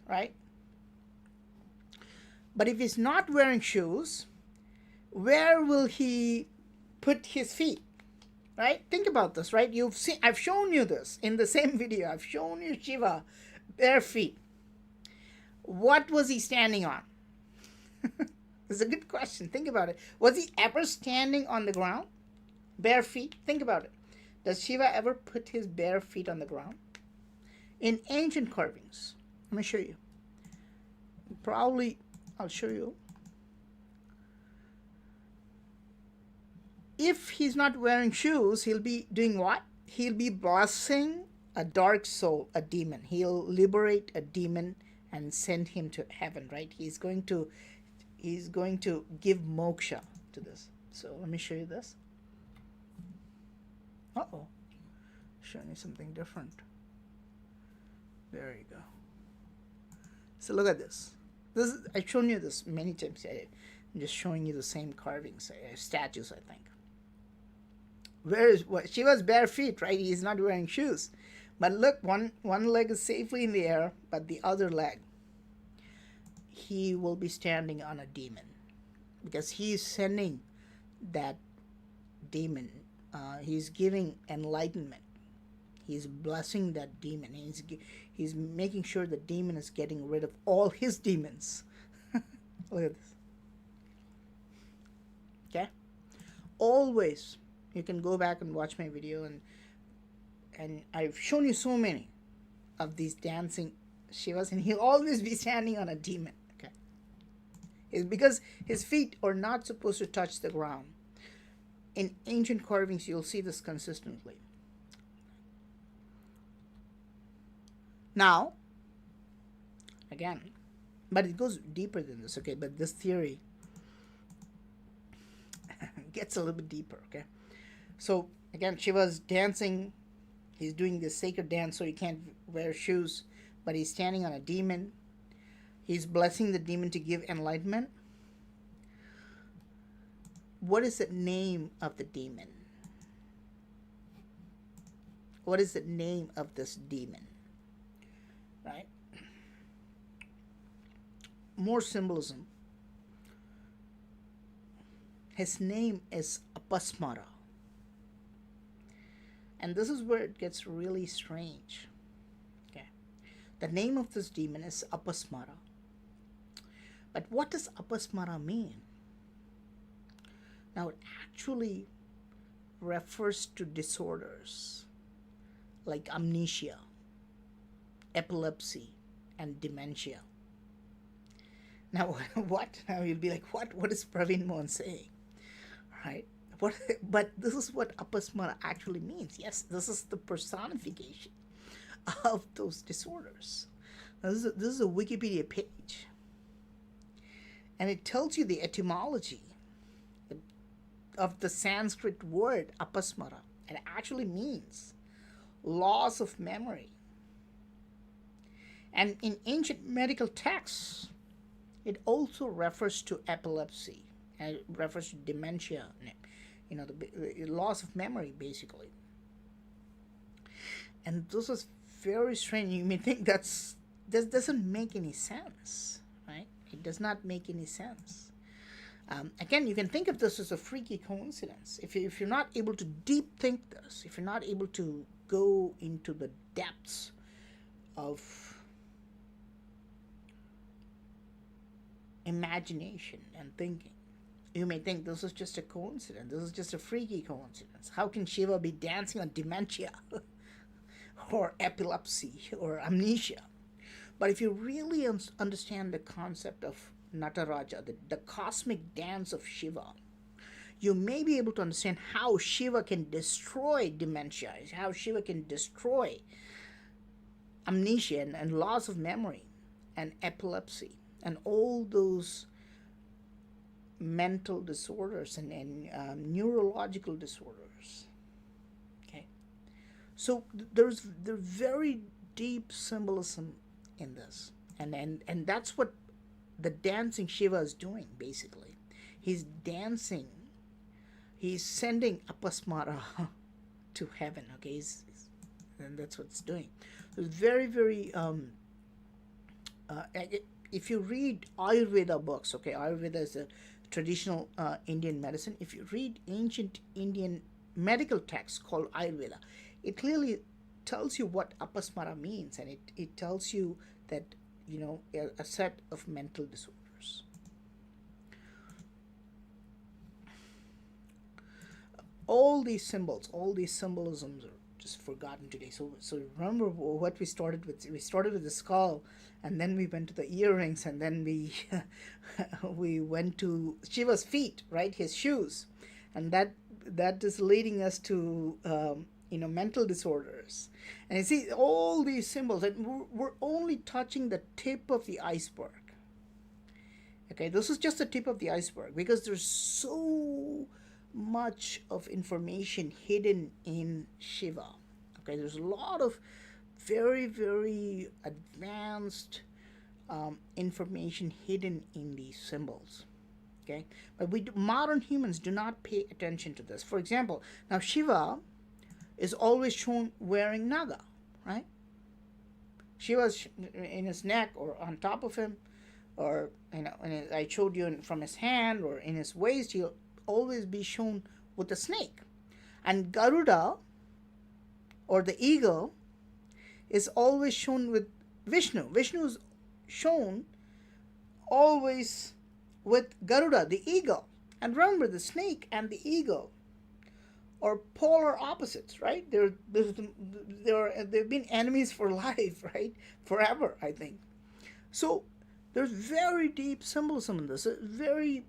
right? But if he's not wearing shoes, where will he put his feet? Right? Think about this, right? I've shown you this in the same video. I've shown you Shiva bare feet. What was he standing on? It's a good question. Think about it. Was he ever standing on the ground? Bare feet? Think about it. Does Shiva ever put his bare feet on the ground? In ancient carvings, let me show you. Probably, I'll show you. If he's not wearing shoes, he'll be doing what? He'll be blessing a dark soul, a demon. He'll liberate a demon and send him to heaven, right? He's going to give moksha to this. So let me show you this. Uh-oh. Showing you something different. There you go. So look at this. I've shown you this many times. I'm just showing you the same carvings, statues, I think. Where is what? Shiva's bare feet, right? He's not wearing shoes. But look, one leg is safely in the air, but the other leg, he will be standing on a demon, because he's sending that demon. He's giving enlightenment. He's blessing that demon. He's making sure the demon is getting rid of all his demons. Look at this. Okay? Always, you can go back and watch my video, and I've shown you so many of these dancing Shivas, and he'll always be standing on a demon. Okay? It's because his feet are not supposed to touch the ground. In ancient carvings, you'll see this consistently. Now, again, but it goes deeper than this, okay? But this theory gets a little bit deeper, okay? So, again, Shiva's dancing. He's doing this sacred dance, so he can't wear shoes, but he's standing on a demon. He's blessing the demon to give enlightenment. What is the name of the demon? What is the name of this demon? Right? More symbolism. His name is Apasmara. And this is where it gets really strange. Okay. The name of this demon is Apasmara. But what does Apasmara mean? Now, it actually refers to disorders like amnesia, epilepsy, and dementia. Now, what? Now you'll be like, what? What is Praveen Mohan saying? Right? But this is what Apasmara actually means. Yes, this is the personification of those disorders. Now, this is a Wikipedia page. And it tells you the etymology of the Sanskrit word Apasmara. It actually means loss of memory. And in ancient medical texts, it also refers to epilepsy, and it refers to dementia, the loss of memory, basically. And this is very strange. You may think this doesn't make any sense, right? It does not make any sense. Again, you can think of this as a freaky coincidence. If you're not able to deep think this, if you're not able to go into the depths of imagination and thinking, you may think this is just a coincidence. This is just a freaky coincidence. How can Shiva be dancing on dementia or epilepsy or amnesia? But if you really understand the concept of Nataraja, the cosmic dance of Shiva, you may be able to understand how Shiva can destroy dementia, how Shiva can destroy amnesia and loss of memory and epilepsy and all those mental disorders and neurological disorders. Okay, so there's very deep symbolism in this, and that's what the dancing Shiva is doing basically. He's dancing. He's sending apasmara to heaven. Okay, and that's what it's doing. So it's very very if you read Ayurveda books, okay, Ayurveda is a traditional Indian medicine. If you read ancient Indian medical texts called Ayurveda, it clearly tells you what apasmara means, and it tells you that, you know, a set of mental disorders. All these symbols, all these symbolisms are just forgotten today. So remember what we started with. We started with the skull, and then we went to the earrings, and then we we went to Shiva's feet, right, his shoes, and that is leading us to mental disorders. And you see all these symbols, and we're only touching the tip of the iceberg. Okay, this is just the tip of the iceberg because there's so much of information hidden in Shiva. Okay, there's a lot of very, very advanced information hidden in these symbols. Okay, but modern humans do not pay attention to this. For example, now Shiva is always shown wearing naga, right? Shiva's in his neck or on top of him, or and I showed you from his hand or in his waist. He'll always be shown with a snake, and Garuda or the eagle is always shown with Vishnu. Vishnu is shown always with Garuda, the eagle. And remember, the snake and the eagle are polar opposites, right? They've been enemies for life, right? Forever, I think. So there's very deep symbolism in this. The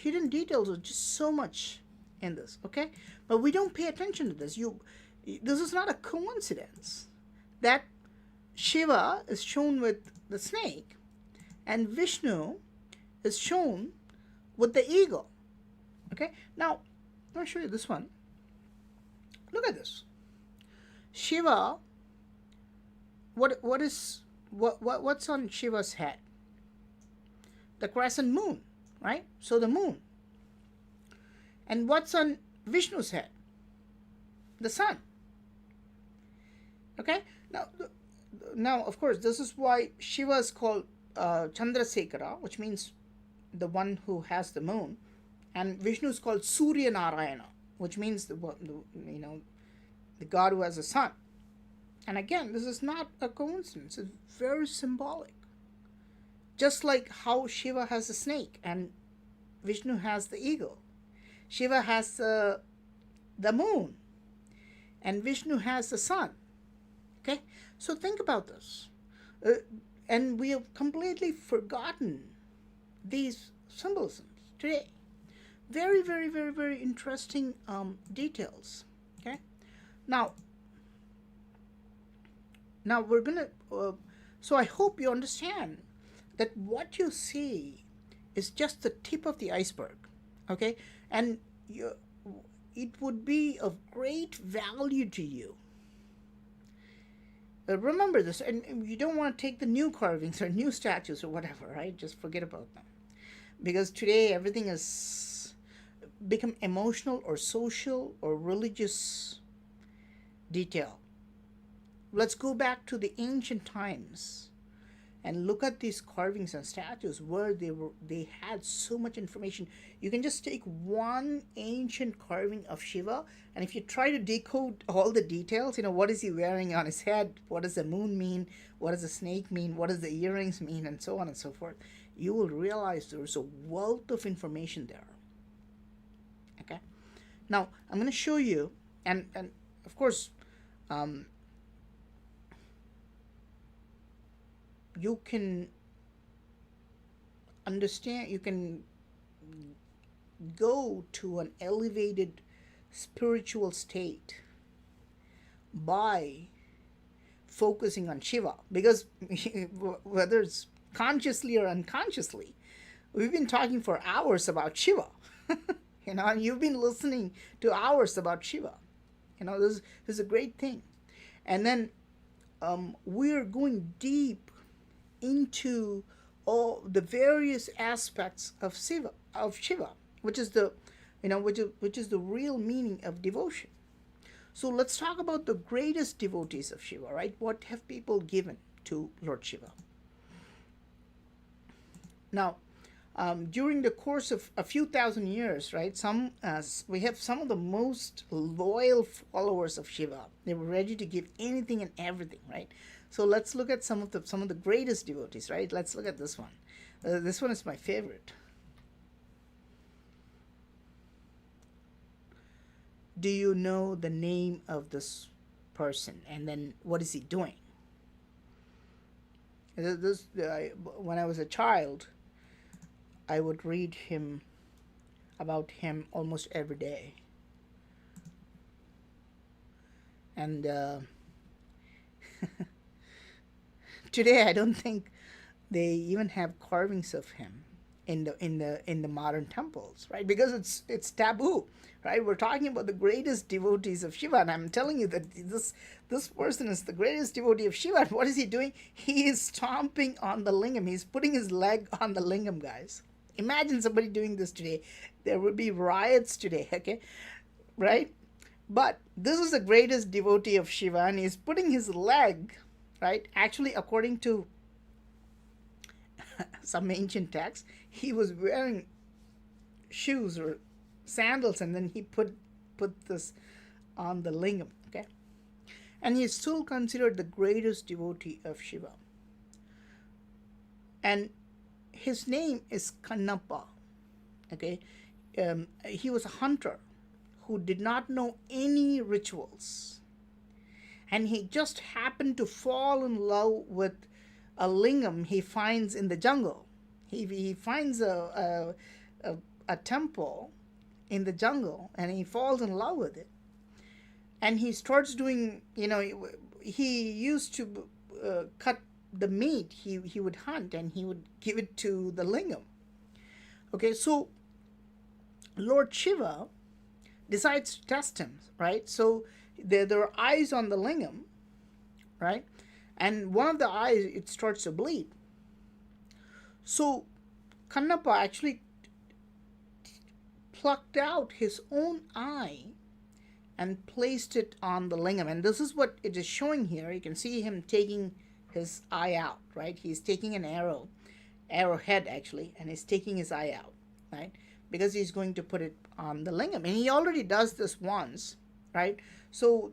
hidden details are just so much in this, okay? But we don't pay attention to this. This is not a coincidence that Shiva is shown with the snake and Vishnu is shown with the eagle. Okay? Now, I'll show you this one. Look at this. Shiva, what's on Shiva's head? The crescent moon, right? So the moon. And what's on Vishnu's head? The sun. Okay? Now, of course, this is why Shiva is called Chandrasekhara, which means the one who has the moon, and Vishnu is called Surya Narayana, which means the god who has a sun. And again, this is not a coincidence; it's very symbolic. Just like how Shiva has the snake and Vishnu has the eagle, Shiva has the moon, and Vishnu has the sun. Okay, so think about this. And we have completely forgotten these symbolisms today. Very, very, very, very interesting details. Okay, now we're gonna. So I hope you understand that what you see is just the tip of the iceberg. Okay, and it would be of great value to you. Remember this, and you don't want to take the new carvings or new statues or whatever, right? Just forget about them, because today everything has become emotional or social or religious detail. Let's go back to the ancient times and look at these carvings and statues where they had so much information. You can just take one ancient carving of Shiva, and if you try to decode all the details, what is he wearing on his head, what does the moon mean, what does the snake mean, what does the earrings mean, and so on and so forth, you will realize there's a wealth of information there. Okay, now I'm going to show you, and of course you can understand, you can go to an elevated spiritual state by focusing on Shiva, because whether it's consciously or unconsciously. We've been talking for hours about Shiva, and you've been listening to hours about Shiva. This is a great thing. And then we're going deep into all the various aspects of Shiva, which is the which is the real meaning of devotion. So let's talk about the greatest devotees of Shiva, right? What have people given to Lord Shiva? Now, during the course of a few thousand years, right, we have some of the most loyal followers of Shiva. They were ready to give anything and everything, right? So let's look at some of the greatest devotees, right? Let's look at this one. This one is my favorite. Do you know the name of this person? And then what is he doing? When I was a child, I would read him about him almost every day. And today, I don't think they even have carvings of him in the modern temples, right? Because it's taboo, right? We're talking about the greatest devotees of Shiva, and I'm telling you that this person is the greatest devotee of Shiva. And what is he doing? He is stomping on the lingam. He's putting his leg on the lingam, guys. Imagine somebody doing this today. There would be riots today, okay? Right? But this is the greatest devotee of Shiva, and he's putting his leg, right? Actually, according to some ancient text, he was wearing shoes or sandals, and then he put this on the lingam, okay? And he is still considered the greatest devotee of Shiva. And his name is Kannappa, okay? He was a hunter who did not know any rituals, and he just happened to fall in love with a lingam he finds in the jungle. He finds a temple in the jungle, and he falls in love with it. And he starts doing, he used to cut the meat he would hunt, and he would give it to the lingam. Okay, so Lord Shiva decides to test him, right? So there are eyes on the lingam, right? And one of the eyes, it starts to bleed. So Kannappa actually plucked out his own eye and placed it on the lingam. And this is what it is showing here. You can see him taking his eye out, right? He's taking an arrowhead actually, and he's taking his eye out, right? Because he's going to put it on the lingam. And he already does this once, right? So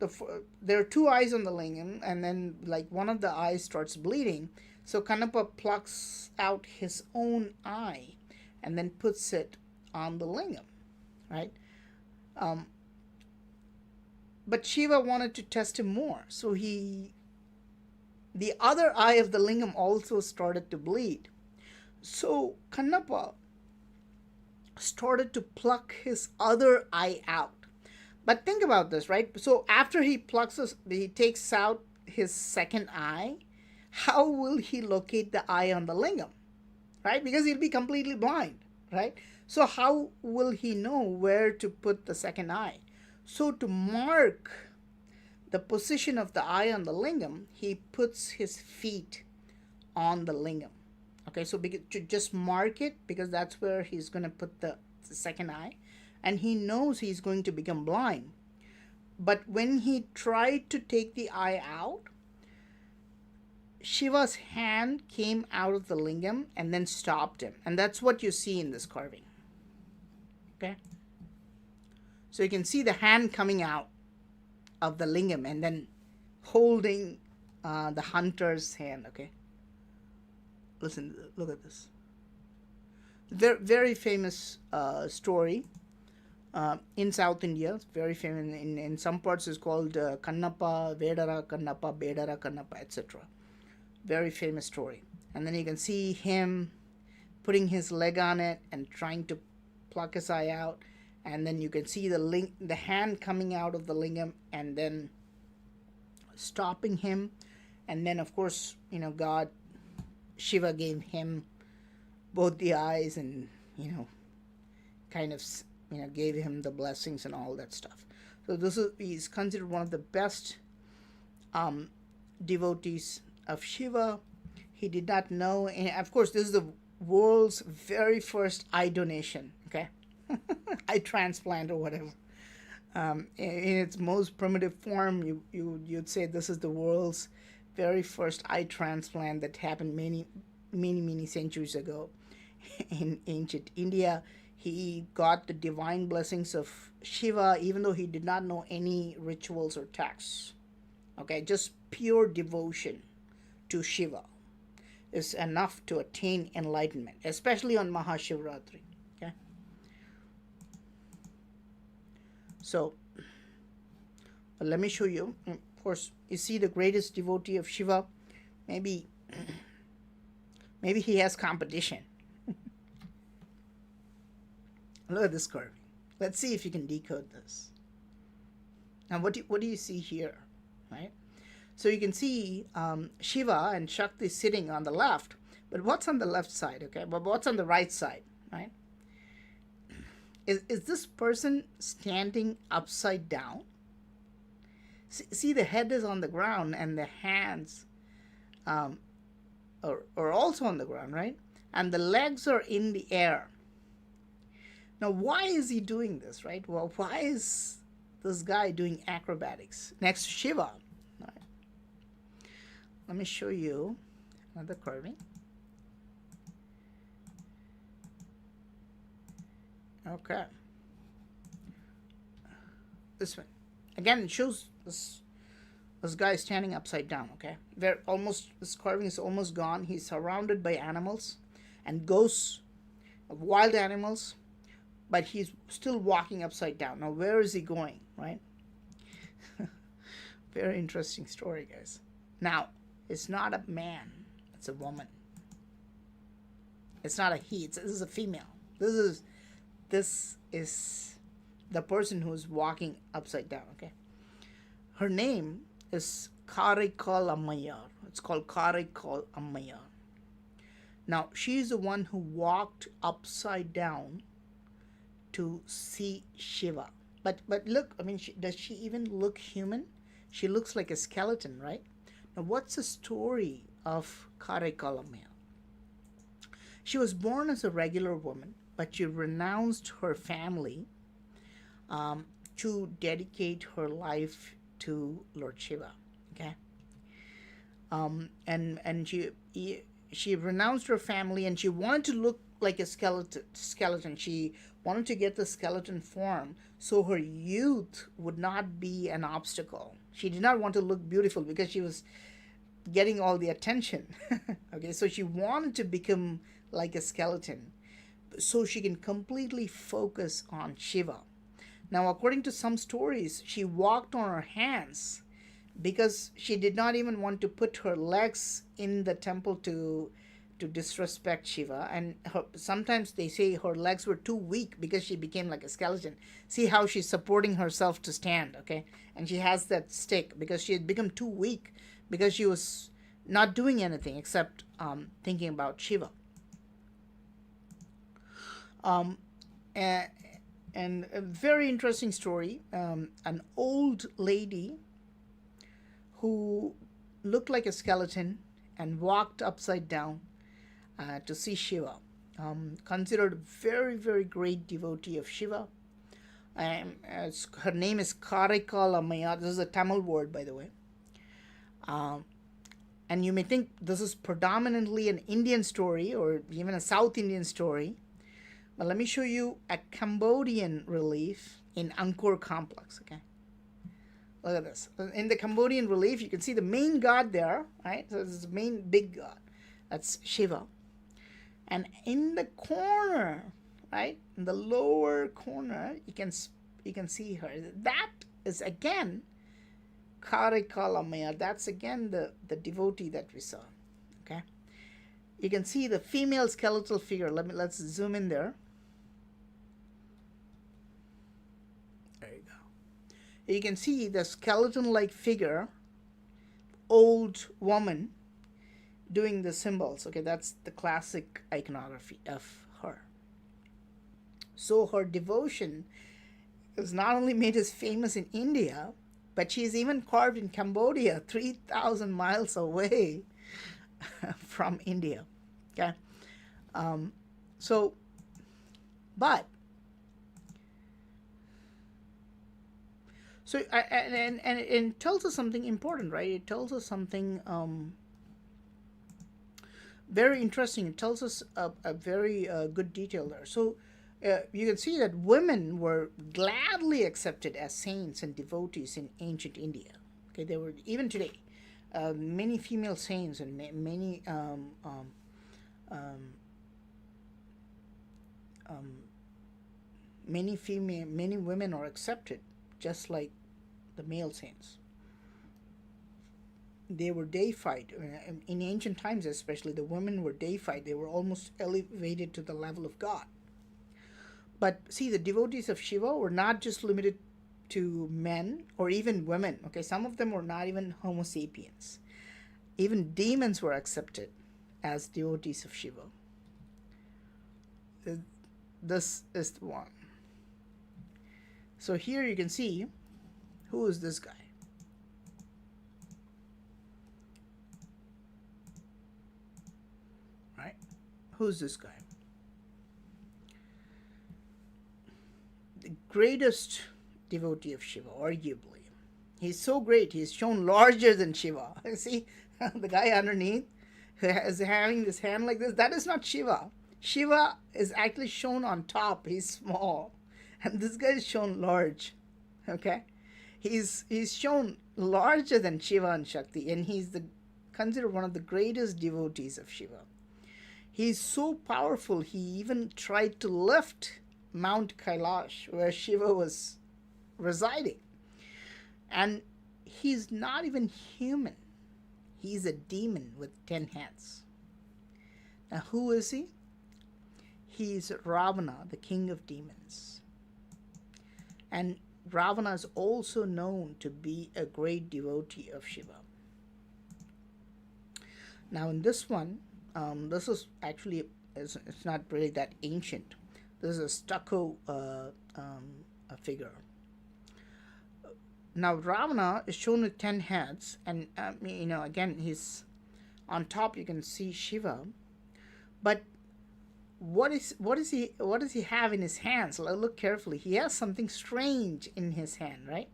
there are two eyes on the lingam, and then like one of the eyes starts bleeding. So Kannappa plucks out his own eye and then puts it on the lingam, right? But Shiva wanted to test him more, so the other eye of the lingam also started to bleed. So Kannappa started to pluck his other eye out. But think about this, right? So after he takes out his second eye, how will he locate the eye on the lingam, right? Because he'll be completely blind, right? So how will he know where to put the second eye? So to mark the position of the eye on the lingam, he puts his feet on the lingam. Okay, so to just mark it, because that's where he's going to put the second eye, and he knows he's going to become blind. But when he tried to take the eye out, Shiva's hand came out of the lingam and then stopped him. And that's what you see in this carving. Okay? So you can see the hand coming out of the lingam and then holding the hunter's hand. Okay? Listen, look at this. Very, very famous story in South India. It's very famous. In some parts it's called Kannappa, Vedara Kannappa, Bedara Kannappa, etc. Very famous story. And then you can see him putting his leg on it and trying to pluck his eye out. And then you can see the hand coming out of the lingam and then stopping him. And then, of course, God Shiva gave him both the eyes and, you know, kind of, gave him the blessings and all that stuff. So this is he's considered one of the best um, devotees of Shiva. He did not know, and of course, this is the world's very first eye donation. Okay, eye transplant or whatever. In its most primitive form, you'd say this is the world's very first eye transplant that happened many centuries ago in ancient India. He got the divine blessings of Shiva, even though he did not know any rituals or texts. Okay, just pure devotion to Shiva is enough to attain enlightenment, especially on Mahashivratri. Okay, so let me show you. Of course, you see the greatest devotee of Shiva. Maybe, maybe he has competition. Look at this curve. Let's see if you can decode this. Now, what do you see here, right? So you can see Shiva and Shakti sitting on the left, but what's on the left side, okay? But what's on the right side, right? Is this person standing upside down? See, the head is on the ground and the hands are also on the ground, right? And the legs are in the air. Now, why is he doing this, right? Well, why is this guy doing acrobatics next to Shiva? Right. Let me show you another carving. Okay. This one. Again, it shows this guy is standing upside down, okay? This carving is almost gone. He's surrounded by animals and ghosts of wild animals, but he's still walking upside down. Now, where is he going, right? Very interesting story, guys. Now, it's not a man, it's a woman. It's not a he, this is a female. This is the person who's walking upside down, okay? Her name is Karikal Ammayar. It's called Karikal Ammayar. Now, she's the one who walked upside down to see Shiva. But look, I mean, does she even look human? She looks like a skeleton, right? Now, what's the story of Karikal Ammayar? She was born as a regular woman, but she renounced her family to dedicate her life to Lord Shiva. Okay, and she renounced her family, and she wanted to look like a skeleton. She wanted to get the skeleton form so her youth would not be an obstacle. She did not want to look beautiful because she was getting all the attention. Okay, so she wanted to become like a skeleton so she can completely focus on Shiva. Now, according to some stories, she walked on her hands because she did not even want to put her legs in the temple to disrespect Shiva. And sometimes they say her legs were too weak because she became like a skeleton. See how she's supporting herself to stand, okay? And she has that stick because she had become too weak because she was not doing anything except thinking about Shiva. And a very interesting story. An old lady who looked like a skeleton and walked upside down to see Shiva. Considered a very great devotee of Shiva. Her name is Karikal Ammayar. This is a Tamil word, by the way. And you may think this is predominantly an Indian story or even a South Indian story. But let me show you a Cambodian relief in Angkor complex, okay? Look at this. In the Cambodian relief, you can see the main god there, right? So this is the main big god. That's Shiva. And in the corner, right, in the lower corner, you can see her. That is again Karikal Ammayar. That's again the devotee that we saw, okay? You can see the female skeletal figure. Let's zoom in there. There you go. You can see the skeleton-like figure, old woman, doing the symbols. Okay, that's the classic iconography of her. So her devotion has not only made us famous in India, but she's even carved in Cambodia, 3,000 miles away from India. Okay, um, so but so and it tells us something important, right? It tells us something very interesting. It tells us a very good detail there. So you can see that women were gladly accepted as saints and devotees in ancient India. Okay, there were even today many female saints and um, um, many women are accepted, just like the male saints. They were deified in ancient times, especially the women were deified. They were almost elevated to the level of God. But see, the devotees of Shiva were not just limited to men or even women. Okay, some of them were not even Homo sapiens. Even demons were accepted as devotees of Shiva. This is the one. So here you can see who is this guy. Right? Who's this guy? The greatest devotee of Shiva, arguably. He's so great, he's shown larger than Shiva. See, the guy underneath who is having this hand like this, that is not Shiva. Shiva is actually shown on top, he's small. And this guy is shown large. Okay? He's shown larger than Shiva and Shakti, and he's considered one of the greatest devotees of Shiva. He's so powerful, he even tried to lift Mount Kailash, where Shiva was residing. And he's not even human. He's a demon with 10 heads. Now, who is he? He's Ravana, the king of demons. And Ravana is also known to be a great devotee of Shiva. Now, in this one, this is actually, it's not really that ancient. This is a stucco a figure. Now, Ravana is shown with 10 heads, and again, he's on top. You can see Shiva, but what does he have in his hands? Look carefully. He has something strange in his hand, right?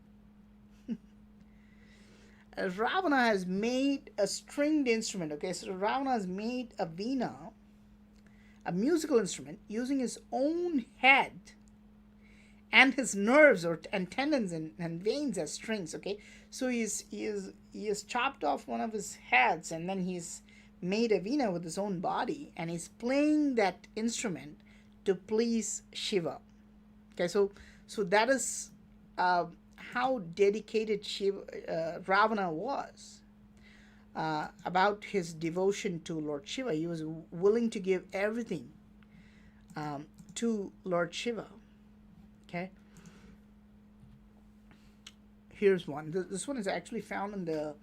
Ravana has made a stringed instrument. Okay, so Ravana has made a veena, a musical instrument, using his own head and his nerves and tendons and veins as strings. Okay, so he has chopped off one of his heads, and then he's made a veena with his own body, and he's playing that instrument to please Shiva. Okay, so that is how dedicated Ravana was about his devotion to Lord Shiva. He was willing to give everything to Lord Shiva. Okay. Here's one. This one is actually found in the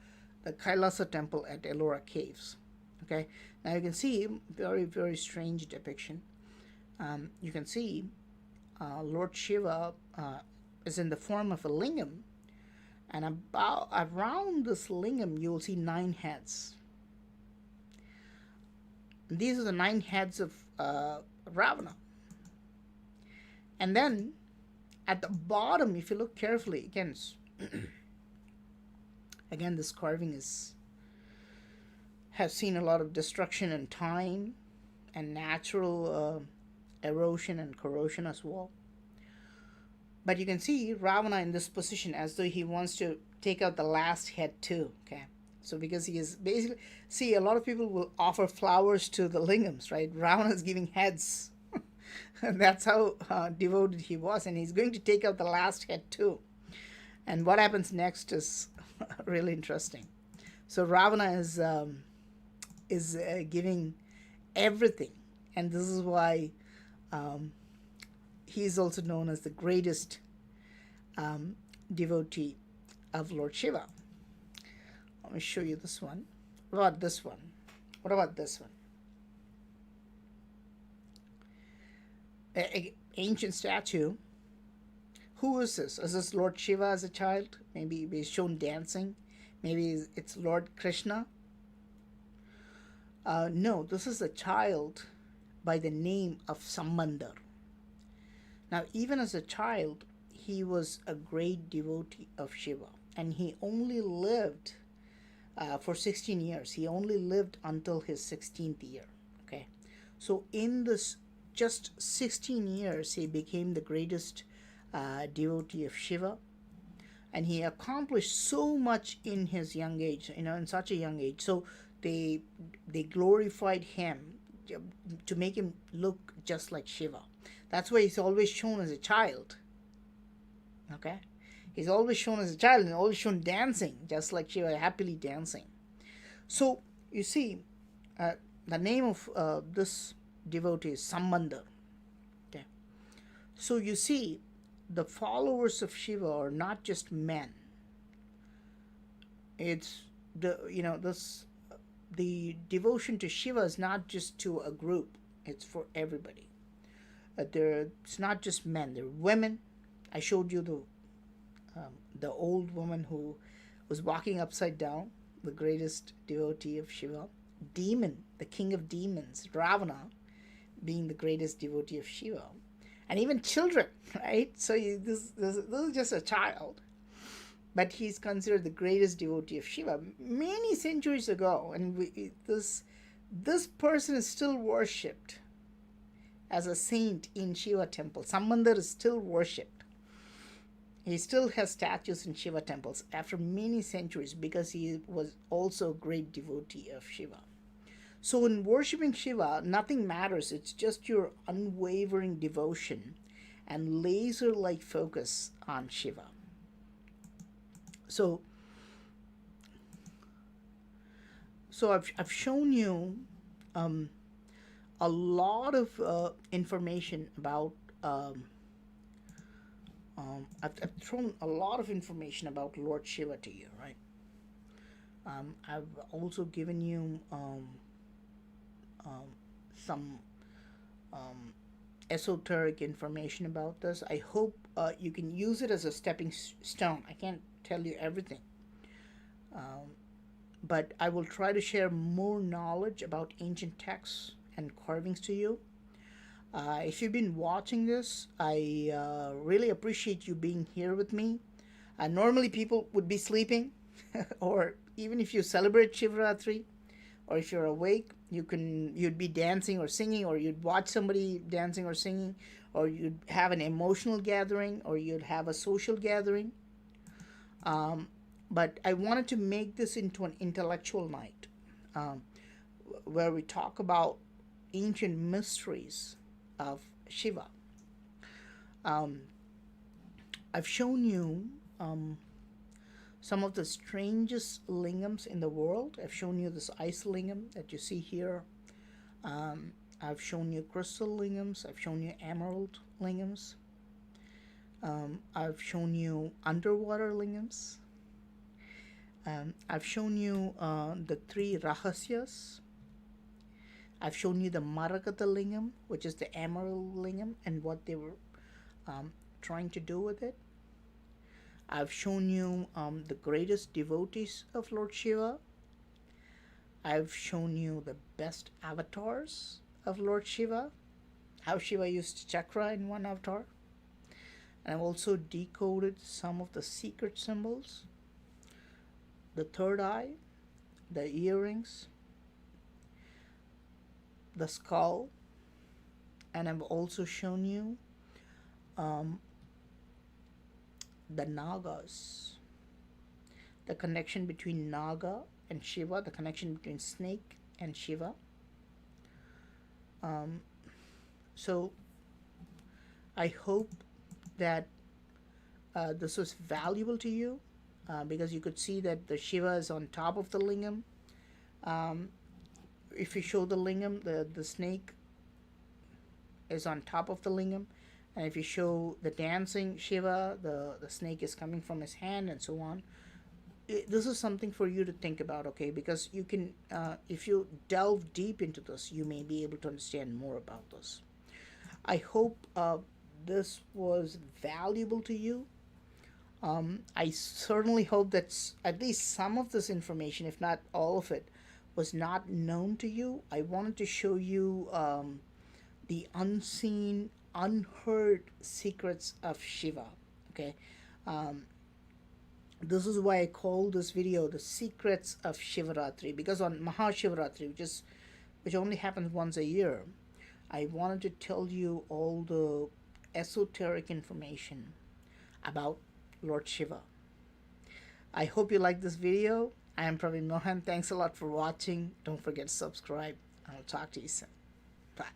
Kailasa temple at Ellora Caves. Okay. Now you can see very, very strange depiction. You can see Lord Shiva is in the form of a lingam, and around this lingam you will see 9 heads. And these are the 9 heads of Ravana. And then at the bottom, if you look carefully, again, this carving has seen a lot of destruction and time and natural erosion and corrosion as well. But you can see Ravana in this position as though he wants to take out the last head too. Okay, so because he is basically, see, a lot of people will offer flowers to the lingams, right? Ravana is giving heads. And that's how devoted he was, and he's going to take out the last head too. And what happens next is really interesting. So Ravana is giving everything, and this is why he is also known as the greatest devotee of Lord Shiva. Let me show you this one. What about this one? What about this one? Ancient statue. Who is this? Is this Lord Shiva as a child? Maybe he's shown dancing. Maybe it's Lord Krishna. No, this is a child by the name of Sambandar. Now, even as a child, he was a great devotee of Shiva, and he only lived for 16 years. He only lived until his 16th year. Okay, so in this just 16 years, he became the greatest devotee of Shiva, and he accomplished so much in his young age. In such a young age. So they they glorified him to make him look just like Shiva. That's why he's always shown as a child. Okay, he's always shown as a child and always shown dancing just like Shiva, happily dancing. So you see, uh, the name of this devotee is Sambandar. Okay, so you see, the followers of Shiva are not just men. It's this the devotion to Shiva is not just to a group; it's for everybody. It's not just men; they're women. I showed you the old woman who was walking upside down, the greatest devotee of Shiva. Demon, the king of demons, Ravana, being the greatest devotee of Shiva, and even children, right? So this is just a child, but he's considered the greatest devotee of Shiva many centuries ago, and this person is still worshipped as a saint in Shiva temple. Samandar is still worshipped. He still has statues in Shiva temples after many centuries because he was also a great devotee of Shiva. So, in worshipping Shiva, nothing matters. It's just your unwavering devotion and laser like focus on Shiva. So, I've shown you um, a lot of information about. I've thrown a lot of information about Lord Shiva to you, right? I've also given you some um, esoteric information about this. I hope you can use it as a stepping stone. I can't tell you everything, um, but I will try to share more knowledge about ancient texts and carvings to you. If you've been watching this, I really appreciate you being here with me. Normally, people would be sleeping, or even if you celebrate Shivratri, or if you're awake, you'd be dancing or singing, or you'd watch somebody dancing or singing, or you'd have an emotional gathering, or you'd have a social gathering. Um, but I wanted to make this into an intellectual night, um, where we talk about ancient mysteries of Shiva. Um, I've shown you some of the strangest lingams in the world. I've shown you this ice lingam that you see here. I've shown you crystal lingams. I've shown you emerald lingams. I've shown you underwater lingams. I've shown you the three rahasyas. I've shown you the Marakata lingam, which is the emerald lingam, and what they were trying to do with it. I've shown you the greatest devotees of Lord Shiva. I've shown you the best avatars of Lord Shiva, how Shiva used chakra in one avatar. And I've also decoded some of the secret symbols, the third eye, the earrings, the skull, and I've also shown you um, the Nagas, the connection between Naga and Shiva, the connection between snake and Shiva. Um, so I hope that this was valuable to you because you could see that the Shiva is on top of the lingam. Um, if you show the lingam, the snake is on top of the lingam. And if you show the dancing Shiva, the snake is coming from his hand and so on. this is something for you to think about, okay? Because you can, if you delve deep into this, you may be able to understand more about this. I hope this was valuable to you. I certainly hope that at least some of this information, if not all of it, was not known to you. I wanted to show you the unseen, unheard secrets of Shiva. Okay, um, this is why I call this video "The Secrets of Shivratri," because on Mahashivratri, which only happens once a year, I wanted to tell you all the esoteric information about Lord Shiva. I hope you like this video. I am Praveen Mohan. Thanks a lot for watching. Don't forget to subscribe. I'll talk to you soon. Bye.